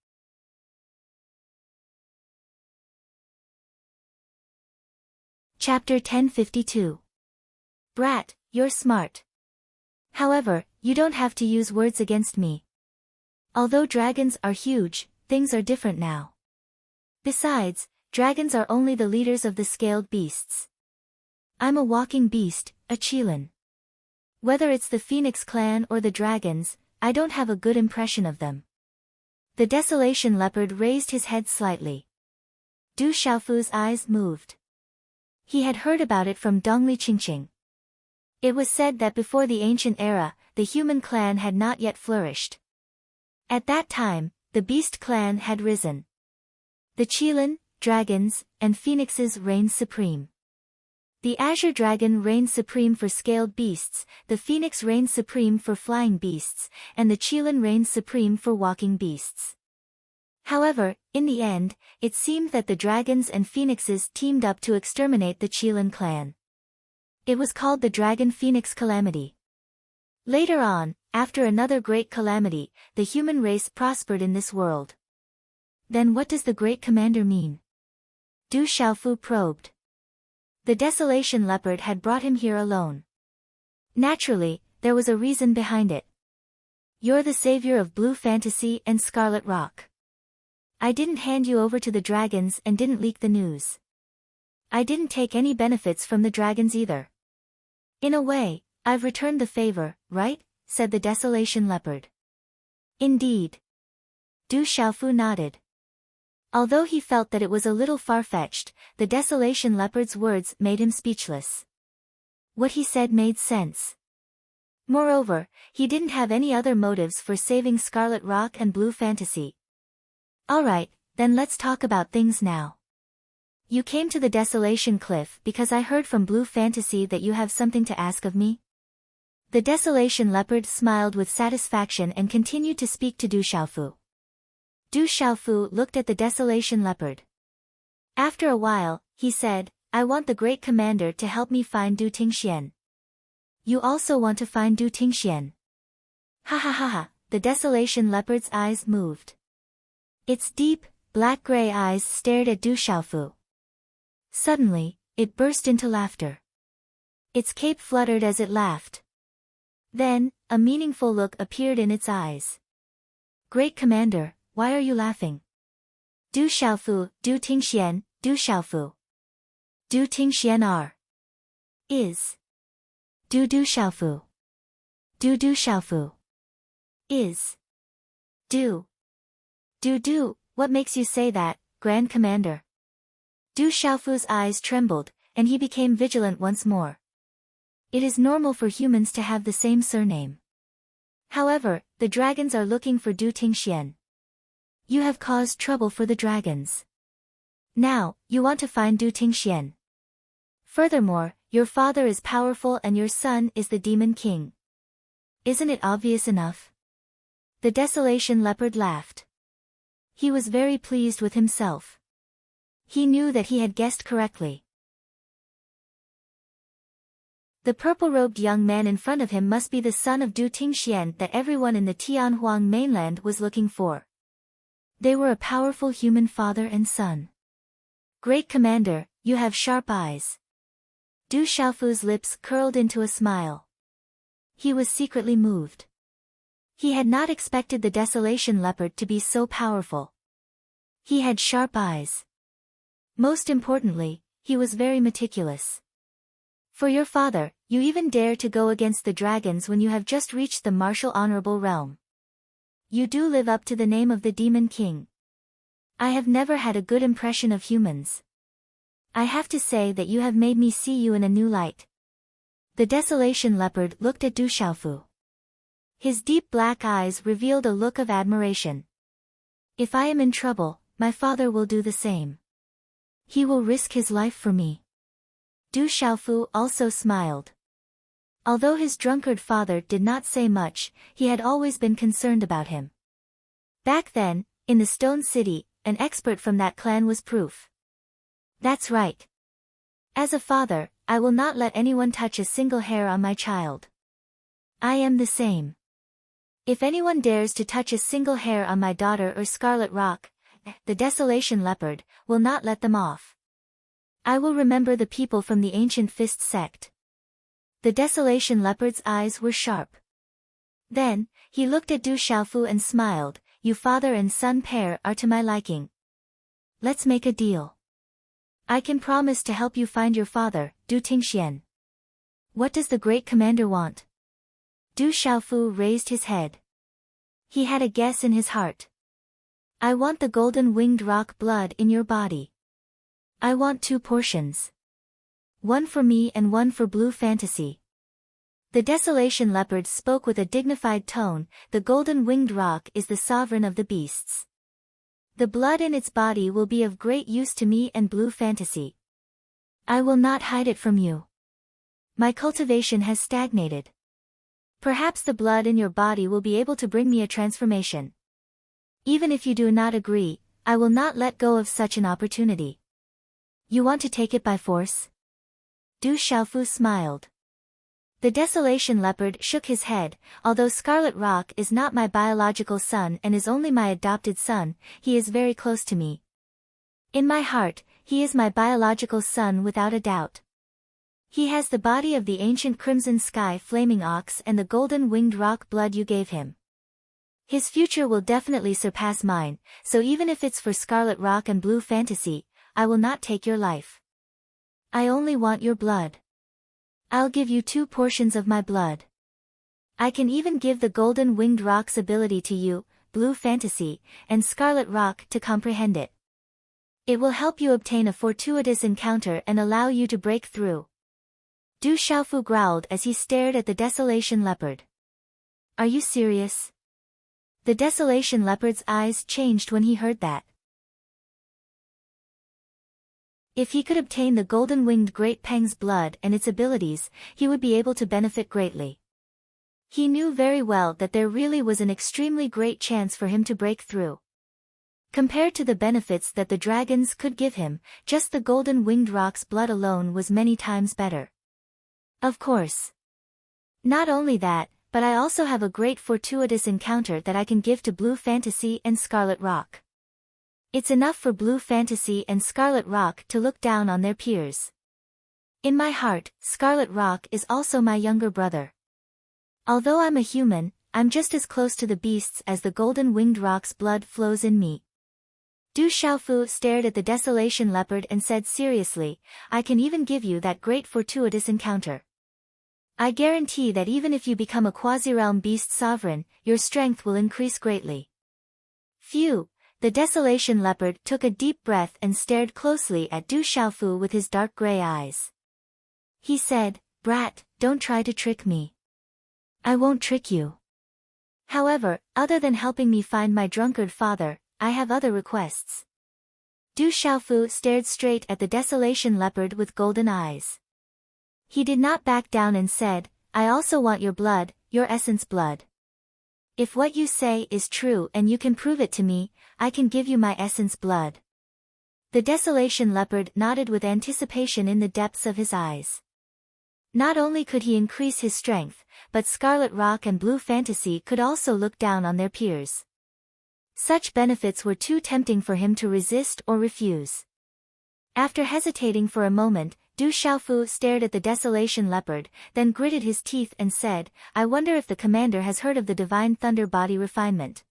Chapter 1052. "Brat, you're smart. However, you don't have to use words against me. Although dragons are huge, things are different now. Besides, dragons are only the leaders of the scaled beasts. I'm a walking beast, a Qilin. Whether it's the Phoenix clan or the dragons, I don't have a good impression of them." The desolation leopard raised his head slightly. Du Xiaofu's eyes moved. He had heard about it from Dongli Qingqing. It was said that before the ancient era, the human clan had not yet flourished. At that time, the beast clan had risen. The Qilin, dragons, and phoenixes reigned supreme. The azure dragon reigned supreme for scaled beasts, the phoenix reigned supreme for flying beasts, and the Qilin reigned supreme for walking beasts. However, in the end, it seemed that the dragons and phoenixes teamed up to exterminate the Qilin clan. It was called the Dragon Phoenix Calamity. Later on, after another great calamity, the human race prospered in this world. Then what does the great commander mean? Du Xiaofu probed. The desolation leopard had brought him here alone. Naturally, there was a reason behind it. "You're the savior of Blue Fantasy and Scarlet Rock. I didn't hand you over to the dragons and didn't leak the news. I didn't take any benefits from the dragons either. In a way, I've returned the favor, right?" said the desolation leopard. "Indeed." Du Xiaofu nodded. Although he felt that it was a little far-fetched, the Desolation Leopard's words made him speechless. What he said made sense. Moreover, he didn't have any other motives for saving Scarlet Rock and Blue Fantasy. Alright, then let's talk about things now. You came to the Desolation Cliff because I heard from Blue Fantasy that you have something to ask of me? The Desolation Leopard smiled with satisfaction and continued to speak to Du Xiaofu. Du Xiaofu looked at the Desolation Leopard. After a while, he said, I want the Great Commander to help me find Du Tingxian. You also want to find Du Tingxian? Ha ha ha ha, the Desolation Leopard's eyes moved. Its deep, black-gray eyes stared at Du Xiaofu. Suddenly, it burst into laughter. Its cape fluttered as it laughed. Then, a meaningful look appeared in its eyes. Great Commander, why are you laughing? Du Xiaofu, Du Tingxian, Du Xiaofu. Du Tingxian are. Is. Du Xiaofu. Du Xiaofu. Is. Du. What makes you say that, Grand Commander? Du Xiaofu's eyes trembled, and he became vigilant once more. It is normal for humans to have the same surname. However, the dragons are looking for Du Tingxian. You have caused trouble for the dragons. Now, you want to find Du Tingxian. Furthermore, your father is powerful and your son is the Demon King. Isn't it obvious enough? The Desolation Leopard laughed. He was very pleased with himself. He knew that he had guessed correctly. The purple-robed young man in front of him must be the son of Du Tingxian that everyone in the Tianhuang mainland was looking for. They were a powerful human father and son. Great Commander, you have sharp eyes. Du Xiaofu's lips curled into a smile. He was secretly moved. He had not expected the Desolation Leopard to be so powerful. He had sharp eyes. Most importantly, he was very meticulous. For your father, you even dare to go against the dragons when you have just reached the martial honorable realm. You do live up to the name of the Demon King. I have never had a good impression of humans. I have to say that you have made me see you in a new light. The Desolation Leopard looked at Du Xiaofu. His deep black eyes revealed a look of admiration. If I am in trouble, my father will do the same. He will risk his life for me. Du Xiaofu also smiled. Although his drunkard father did not say much, he had always been concerned about him. Back then, in the Stone City, an expert from that clan was proof. That's right. As a father, I will not let anyone touch a single hair on my child. I am the same. If anyone dares to touch a single hair on my daughter or Scarlet Rock, the Desolation Leopard will not let them off. I will remember the people from the ancient Fist sect. The Desolation Leopard's eyes were sharp. Then, he looked at Du Xiaofu and smiled, you father and son pair are to my liking. Let's make a deal. I can promise to help you find your father, Du Tingxian. What does the Great Commander want? Du Xiaofu raised his head. He had a guess in his heart. I want the golden-winged rock blood in your body. I want 2 portions. One for me and one for Blue Fantasy. The Desolation Leopard spoke with a dignified tone, the golden-winged rock is the sovereign of the beasts. The blood in its body will be of great use to me and Blue Fantasy. I will not hide it from you. My cultivation has stagnated. Perhaps the blood in your body will be able to bring me a transformation. Even if you do not agree, I will not let go of such an opportunity. You want to take it by force? Du Xiaofu smiled. The Desolation Leopard shook his head, although Scarlet Rock is not my biological son and is only my adopted son, he is very close to me. In my heart, he is my biological son without a doubt. He has the body of the ancient Crimson Sky Flaming Ox and the golden-winged rock blood you gave him. His future will definitely surpass mine, so even if it's for Scarlet Rock and Blue Fantasy, I will not take your life. I only want your blood. I'll give you 2 portions of my blood. I can even give the golden-winged rock's ability to you, Blue Fantasy, and Scarlet Rock to comprehend it. It will help you obtain a fortuitous encounter and allow you to break through. Du Xiaofu growled as he stared at the Desolation Leopard. Are you serious? The Desolation Leopard's eyes changed when he heard that. If he could obtain the golden-winged Great Peng's blood and its abilities, he would be able to benefit greatly. He knew very well that there really was an extremely great chance for him to break through. Compared to the benefits that the dragons could give him, just the golden-winged rock's blood alone was many times better. Of course. Not only that, but I also have a great fortuitous encounter that I can give to Blue Fantasy and Scarlet Rock. It's enough for Blue Fantasy and Scarlet Rock to look down on their peers. In my heart, Scarlet Rock is also my younger brother. Although I'm a human, I'm just as close to the beasts as the golden-winged rock's blood flows in me. Du Xiaofu stared at the Desolation Leopard and said seriously, I can even give you that great fortuitous encounter. I guarantee that even if you become a quasi-realm beast sovereign, your strength will increase greatly. Phew, the Desolation Leopard took a deep breath and stared closely at Du Xiaofu with his dark gray eyes. He said, Brat, don't try to trick me. I won't trick you. However, other than helping me find my drunkard father, I have other requests. Du Xiaofu stared straight at the Desolation Leopard with golden eyes. He did not back down and said, I also want your blood, your essence blood. If what you say is true and you can prove it to me, I can give you my essence blood. The Desolation Leopard nodded with anticipation in the depths of his eyes. Not only could he increase his strength, but Scarlet Rock and Blue Fantasy could also look down on their peers. Such benefits were too tempting for him to resist or refuse. After hesitating for a moment, Du Xiaofu stared at the Desolation Leopard, then gritted his teeth and said, I wonder if the commander has heard of the Divine Thunder Body Refinement.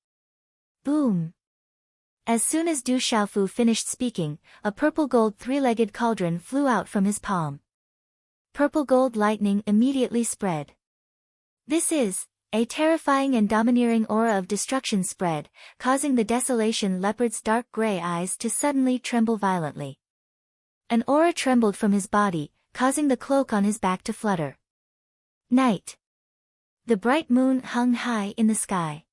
Boom! As soon as Du Xiaofu finished speaking, a purple-gold three-legged cauldron flew out from his palm. Purple-gold lightning immediately spread. This is a terrifying and domineering aura of destruction spread, causing the Desolation Leopard's dark gray eyes to suddenly tremble violently. An aura trembled from his body, causing the cloak on his back to flutter. Night. The bright moon hung high in the sky.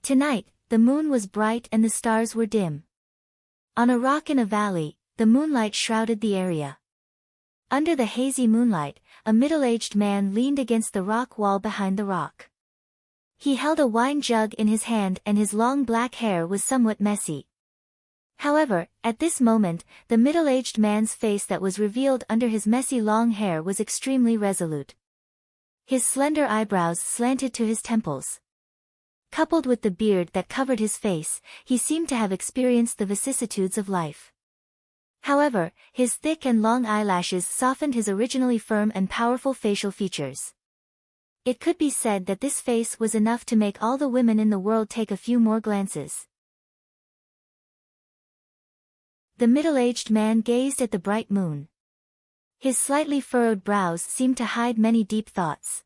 Tonight, the moon was bright and the stars were dim. On a rock in a valley, the moonlight shrouded the area. Under the hazy moonlight, a middle-aged man leaned against the rock wall behind the rock. He held a wine jug in his hand and his long black hair was somewhat messy. However, at this moment, the middle-aged man's face that was revealed under his messy long hair was extremely resolute. His slender eyebrows slanted to his temples. Coupled with the beard that covered his face, he seemed to have experienced the vicissitudes of life. However, his thick and long eyelashes softened his originally firm and powerful facial features. It could be said that this face was enough to make all the women in the world take a few more glances. The middle-aged man gazed at the bright moon. His slightly furrowed brows seemed to hide many deep thoughts.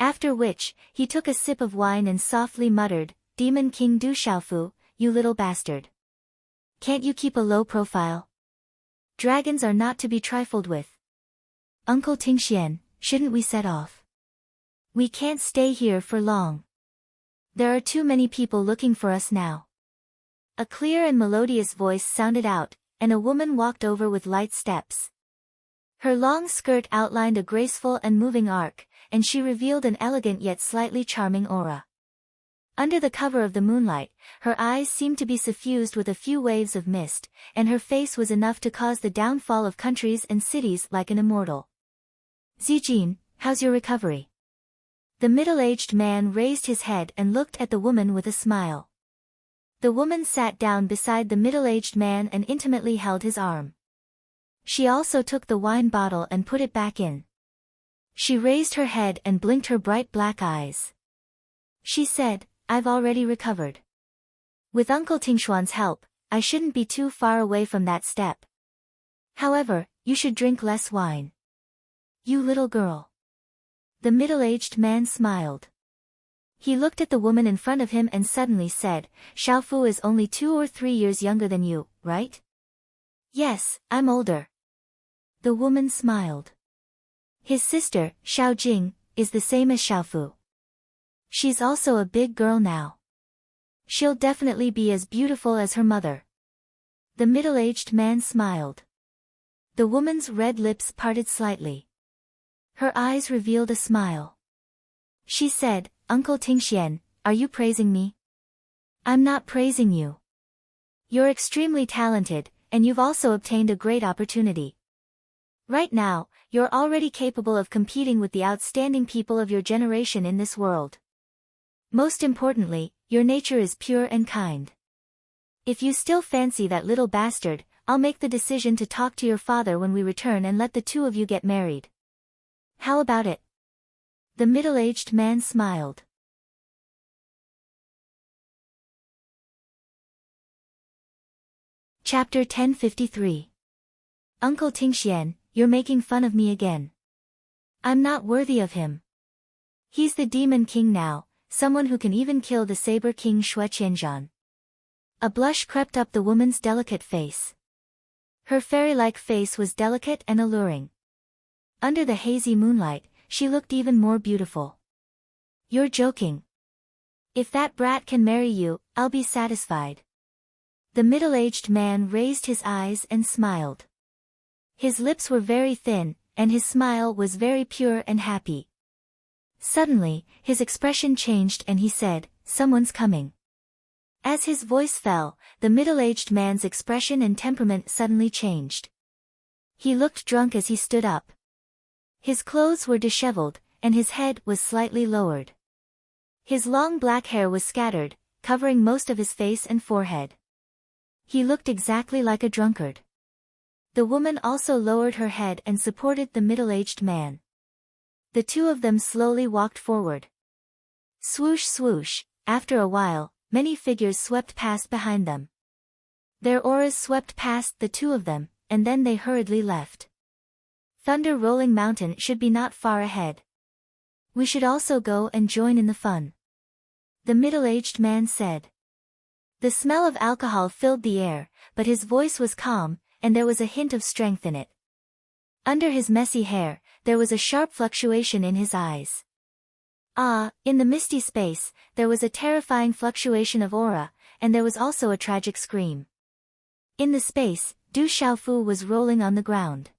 After which, he took a sip of wine and softly muttered, Demon King Du Xiaofu, you little bastard. Can't you keep a low profile? Dragons are not to be trifled with. Uncle Tingxian, shouldn't we set off? We can't stay here for long. There are too many people looking for us now. A clear and melodious voice sounded out, and a woman walked over with light steps. Her long skirt outlined a graceful and moving arc, and she revealed an elegant yet slightly charming aura. Under the cover of the moonlight, her eyes seemed to be suffused with a few waves of mist, and her face was enough to cause the downfall of countries and cities like an immortal. Zijin, how's your recovery? The middle-aged man raised his head and looked at the woman with a smile. The woman sat down beside the middle-aged man and intimately held his arm. She also took the wine bottle and put it back in. She raised her head and blinked her bright black eyes. She said, I've already recovered. With Uncle Tingshuan's help, I shouldn't be too far away from that step. However, you should drink less wine. You little girl. The middle-aged man smiled. He looked at the woman in front of him and suddenly said, Xiaofu is only 2 or 3 years younger than you, right? Yes, I'm older. The woman smiled. His sister, Xiao Jing, is the same as Xiaofu. She's also a big girl now. She'll definitely be as beautiful as her mother. The middle-aged man smiled. The woman's red lips parted slightly. Her eyes revealed a smile. She said, Uncle Tingxian, are you praising me? I'm not praising you. You're extremely talented, and you've also obtained a great opportunity. Right now, you're already capable of competing with the outstanding people of your generation in this world. Most importantly, your nature is pure and kind. If you still fancy that little bastard, I'll make the decision to talk to your father when we return and let the two of you get married. How about it? The middle-aged man smiled. Chapter 1053. Uncle Tingxian, you're making fun of me again. I'm not worthy of him. He's the demon king now, someone who can even kill the saber king Shui Qianzhan. A blush crept up the woman's delicate face. Her fairy-like face was delicate and alluring. Under the hazy moonlight, she looked even more beautiful. You're joking. If that brat can marry you, I'll be satisfied. The middle-aged man raised his eyes and smiled. His lips were very thin, and his smile was very pure and happy. Suddenly, his expression changed and he said, Someone's coming. As his voice fell, the middle-aged man's expression and temperament suddenly changed. He looked drunk as he stood up. His clothes were disheveled, and his head was slightly lowered. His long black hair was scattered, covering most of his face and forehead. He looked exactly like a drunkard. The woman also lowered her head and supported the middle-aged man. The two of them slowly walked forward. Swoosh swoosh, after a while, many figures swept past behind them. Their auras swept past the two of them, and then they hurriedly left. Thunder Rolling Mountain should be not far ahead. We should also go and join in the fun. The middle-aged man said. The smell of alcohol filled the air, but his voice was calm, and there was a hint of strength in it. Under his messy hair, there was a sharp fluctuation in his eyes. In the misty space, there was a terrifying fluctuation of aura, and there was also a tragic scream. In the space, Du Xiaofu was rolling on the ground.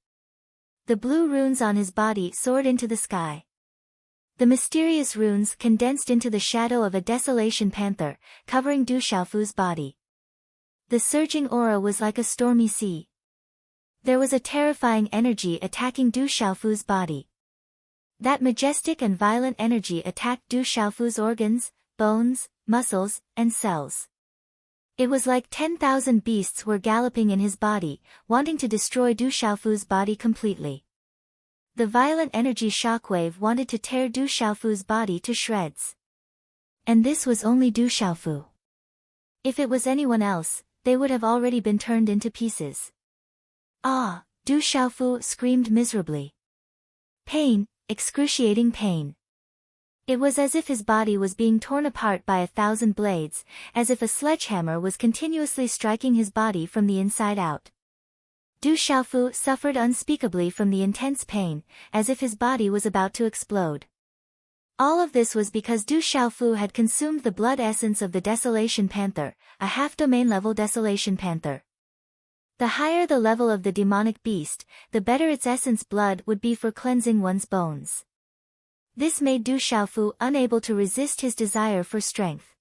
The blue runes on his body soared into the sky. The mysterious runes condensed into the shadow of a desolation panther, covering Du Xiaofu's body. The surging aura was like a stormy sea. There was a terrifying energy attacking Du Xiaofu's body. That majestic and violent energy attacked Du Xiaofu's organs, bones, muscles, and cells. It was like 10,000 beasts were galloping in his body, wanting to destroy Du Xiaofu's body completely. The violent energy shockwave wanted to tear Du Xiaofu's body to shreds. And this was only Du Xiaofu. If it was anyone else, they would have already been turned into pieces. Du Xiaofu screamed miserably. Pain, excruciating pain. It was as if his body was being torn apart by 1,000 blades, as if a sledgehammer was continuously striking his body from the inside out. Du Xiaofu suffered unspeakably from the intense pain, as if his body was about to explode. All of this was because Du Xiaofu had consumed the blood essence of the Desolation Panther, a half-domain level Desolation Panther. The higher the level of the demonic beast, the better its essence blood would be for cleansing one's bones. This made Du Xiaofu unable to resist his desire for strength.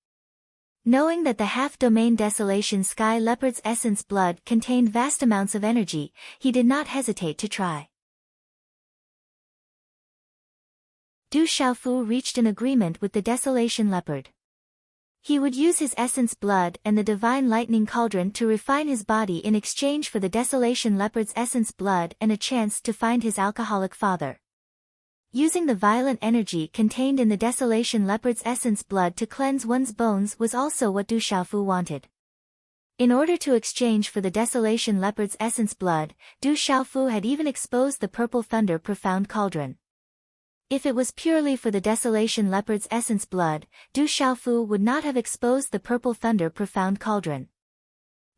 Knowing that the half-domain Desolation Sky Leopard's essence blood contained vast amounts of energy, he did not hesitate to try. Du Xiaofu reached an agreement with the Desolation Leopard. He would use his essence blood and the Divine Lightning Cauldron to refine his body in exchange for the Desolation Leopard's essence blood and a chance to find his alcoholic father. Using the violent energy contained in the Desolation Leopard's essence blood to cleanse one's bones was also what Du Xiaofu wanted. In order to exchange for the Desolation Leopard's essence blood, Du Xiaofu had even exposed the Purple Thunder Profound Cauldron. If it was purely for the Desolation Leopard's essence blood, Du Xiaofu would not have exposed the Purple Thunder Profound Cauldron.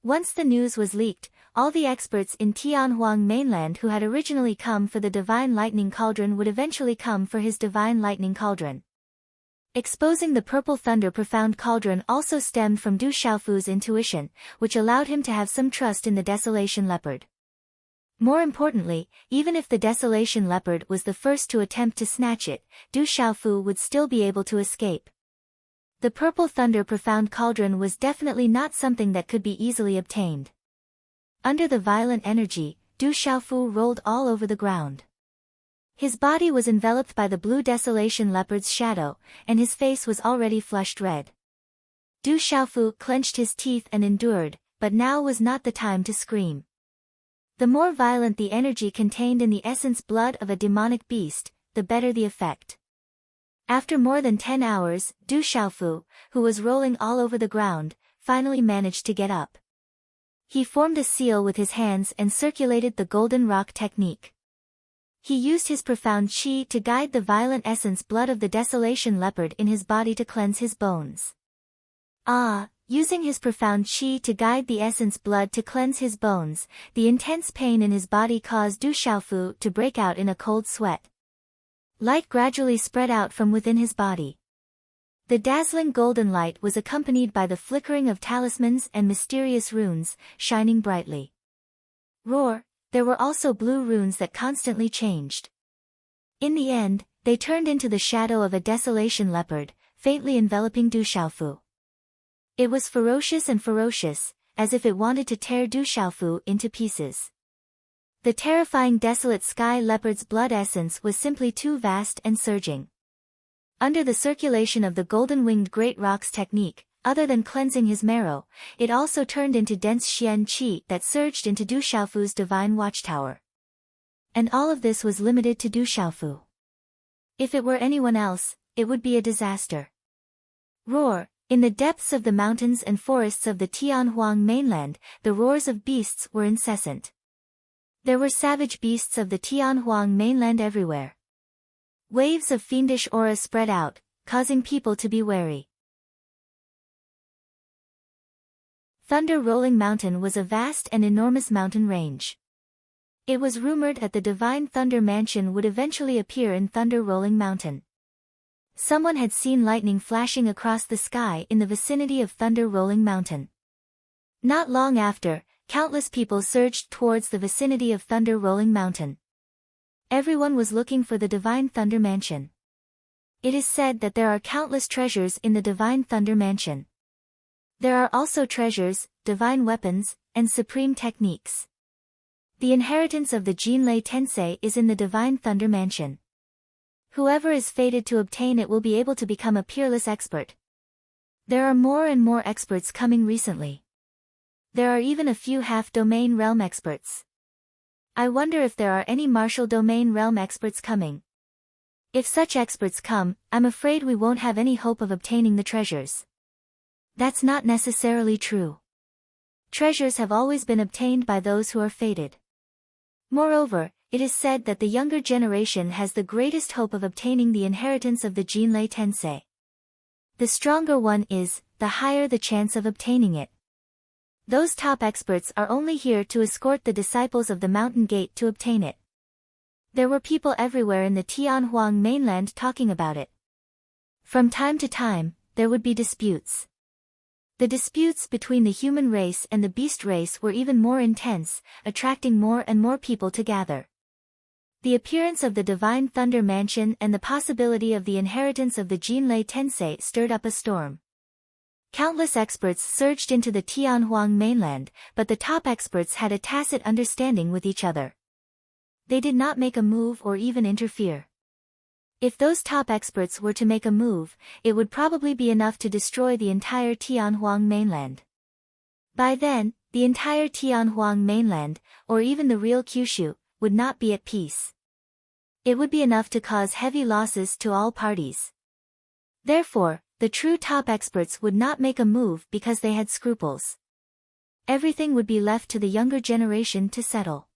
Once the news was leaked, all the experts in Tianhuang mainland who had originally come for the Divine Lightning Cauldron would eventually come for his Divine Lightning Cauldron. Exposing the Purple Thunder Profound Cauldron also stemmed from Du Xiaofu's intuition, which allowed him to have some trust in the Desolation Leopard. More importantly, even if the Desolation Leopard was the first to attempt to snatch it, Du Xiaofu would still be able to escape. The Purple Thunder Profound Cauldron was definitely not something that could be easily obtained. Under the violent energy, Du Xiaofu rolled all over the ground. His body was enveloped by the blue Desolation Leopard's shadow, and his face was already flushed red. Du Xiaofu clenched his teeth and endured, but now was not the time to scream. The more violent the energy contained in the essence blood of a demonic beast, the better the effect. After more than 10 hours, Du Xiaofu, who was rolling all over the ground, finally managed to get up. He formed a seal with his hands and circulated the golden rock technique. He used his profound qi to guide the violent essence blood of the Desolation Leopard in his body to cleanse his bones. Using his profound qi to guide the essence blood to cleanse his bones, the intense pain in his body caused Du Xiaofu to break out in a cold sweat. Light gradually spread out from within his body. The dazzling golden light was accompanied by the flickering of talismans and mysterious runes, shining brightly. Roar, there were also blue runes that constantly changed. In the end, they turned into the shadow of a Desolation Leopard, faintly enveloping Du Xiaofu. It was ferocious and ferocious, as if it wanted to tear Du Xiaofu into pieces. The terrifying desolate sky leopard's blood essence was simply too vast and surging. Under the circulation of the golden-winged great rocks technique, other than cleansing his marrow, it also turned into dense Xian qi that surged into Du Xiaofu's divine watchtower. And all of this was limited to Du Xiaofu. If it were anyone else, it would be a disaster. Roar, in the depths of the mountains and forests of the Tianhuang mainland, the roars of beasts were incessant. There were savage beasts of the Tianhuang mainland everywhere. Waves of fiendish aura spread out, causing people to be wary. Thunder Rolling Mountain was a vast and enormous mountain range. It was rumored that the Divine Thunder Mansion would eventually appear in Thunder Rolling Mountain. Someone had seen lightning flashing across the sky in the vicinity of Thunder Rolling Mountain. Not long after, countless people surged towards the vicinity of Thunder Rolling Mountain. Everyone was looking for the Divine Thunder Mansion. It is said that there are countless treasures in the Divine Thunder Mansion. There are also treasures, divine weapons, and supreme techniques. The inheritance of the Jinlei Tensei is in the Divine Thunder Mansion. Whoever is fated to obtain it will be able to become a peerless expert. There are more and more experts coming recently. There are even a few half-domain realm experts. I wonder if there are any martial domain realm experts coming. If such experts come, I'm afraid we won't have any hope of obtaining the treasures. That's not necessarily true. Treasures have always been obtained by those who are fated. Moreover, it is said that the younger generation has the greatest hope of obtaining the inheritance of the Jinlei Tensei. The stronger one is, the higher the chance of obtaining it. Those top experts are only here to escort the disciples of the Mountain Gate to obtain it. There were people everywhere in the Tianhuang mainland talking about it. From time to time, there would be disputes. The disputes between the human race and the beast race were even more intense, attracting more and more people to gather. The appearance of the Divine Thunder Mansion and the possibility of the inheritance of the Jinlei Tensei stirred up a storm. Countless experts surged into the Tianhuang mainland, but the top experts had a tacit understanding with each other. They did not make a move or even interfere. If those top experts were to make a move, it would probably be enough to destroy the entire Tianhuang mainland. By then, the entire Tianhuang mainland, or even the real Kyushu, would not be at peace. It would be enough to cause heavy losses to all parties. Therefore, the true top experts would not make a move because they had scruples. Everything would be left to the younger generation to settle.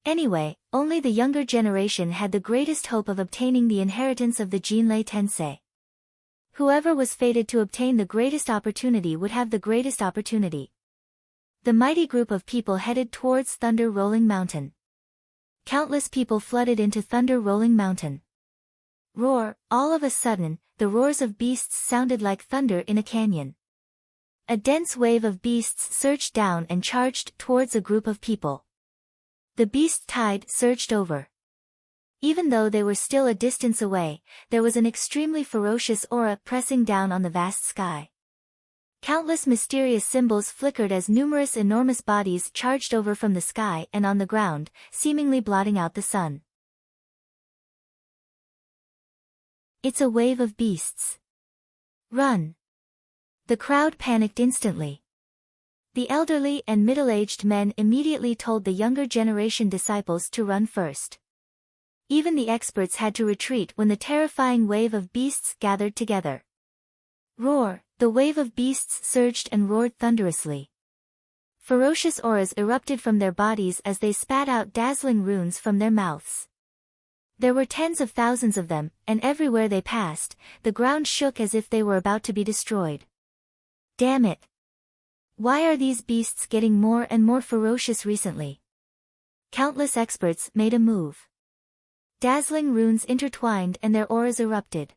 Anyway, only the younger generation had the greatest hope of obtaining the inheritance of the Jinlei Tensei. Whoever was fated to obtain the greatest opportunity would have the greatest opportunity. The mighty group of people headed towards Thunder Rolling Mountain. Countless people flooded into Thunder Rolling Mountain. Roar! All of a sudden, the roars of beasts sounded like thunder in a canyon. A dense wave of beasts surged down and charged towards a group of people. The beast tide surged over. Even though they were still a distance away, there was an extremely ferocious aura pressing down on the vast sky. Countless mysterious symbols flickered as numerous enormous bodies charged over from the sky and on the ground, seemingly blotting out the sun. It's a wave of beasts. Run! The crowd panicked instantly. The elderly and middle-aged men immediately told the younger generation disciples to run first. Even the experts had to retreat when the terrifying wave of beasts gathered together. Roar! The wave of beasts surged and roared thunderously. Ferocious auras erupted from their bodies as they spat out dazzling runes from their mouths. There were tens of thousands of them, and everywhere they passed, the ground shook as if they were about to be destroyed. Damn it! Why are these beasts getting more and more ferocious recently? Countless experts made a move. Dazzling runes intertwined and their auras erupted.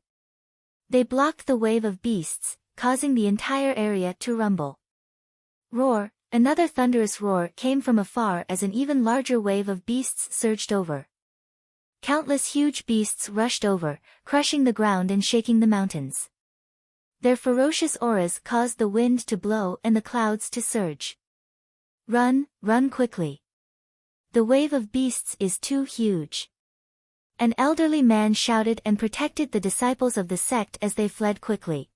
They blocked the wave of beasts, causing the entire area to rumble. Roar! Another thunderous roar came from afar as an even larger wave of beasts surged over. Countless huge beasts rushed over, crushing the ground and shaking the mountains. Their ferocious auras caused the wind to blow and the clouds to surge. Run, run quickly. The wave of beasts is too huge. An elderly man shouted and protected the disciples of the sect as they fled quickly.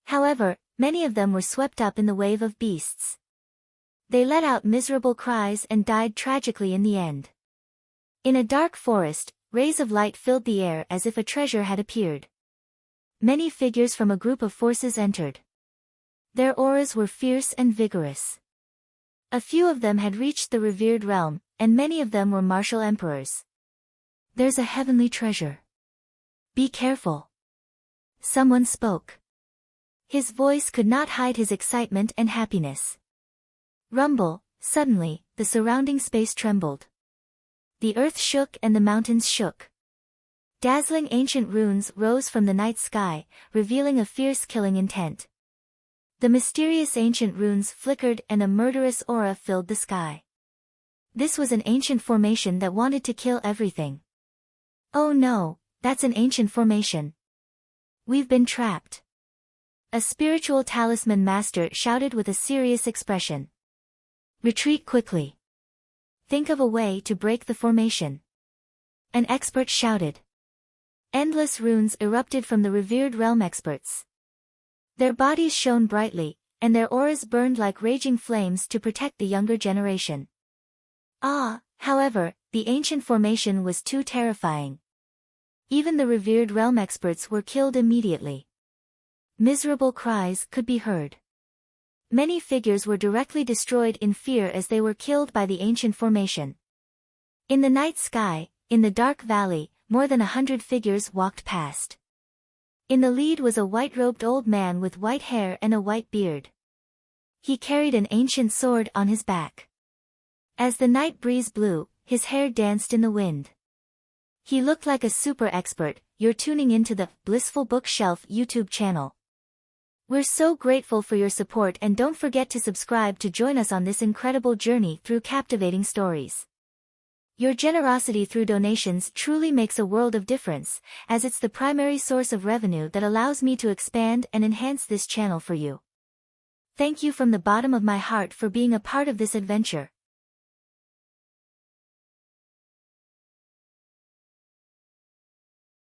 However, many of them were swept up in the wave of beasts. They let out miserable cries and died tragically in the end. In a dark forest, rays of light filled the air as if a treasure had appeared. Many figures from a group of forces entered. Their auras were fierce and vigorous. A few of them had reached the revered realm, and many of them were martial emperors. There's a heavenly treasure. Be careful. Someone spoke. His voice could not hide his excitement and happiness. Rumble! Suddenly, the surrounding space trembled. The earth shook and the mountains shook. Dazzling ancient runes rose from the night sky, revealing a fierce killing intent. The mysterious ancient runes flickered and a murderous aura filled the sky. This was an ancient formation that wanted to kill everything. Oh no, that's an ancient formation. We've been trapped. A spiritual talisman master shouted with a serious expression. Retreat quickly. Think of a way to break the formation. An expert shouted. Endless runes erupted from the revered realm experts. Their bodies shone brightly, and their auras burned like raging flames to protect the younger generation. However, the ancient formation was too terrifying. Even the revered realm experts were killed immediately. Miserable cries could be heard. Many figures were directly destroyed in fear as they were killed by the ancient formation. In the night sky, in the dark valley, more than 100 figures walked past. In the lead was a white-robed old man with white hair and a white beard. He carried an ancient sword on his back. As the night breeze blew, his hair danced in the wind. He looked like a super expert. You're tuning into the Blissful Bookshelf YouTube channel. We're so grateful for your support, and don't forget to subscribe to join us on this incredible journey through captivating stories. Your generosity through donations truly makes a world of difference, as it's the primary source of revenue that allows me to expand and enhance this channel for you. Thank you from the bottom of my heart for being a part of this adventure.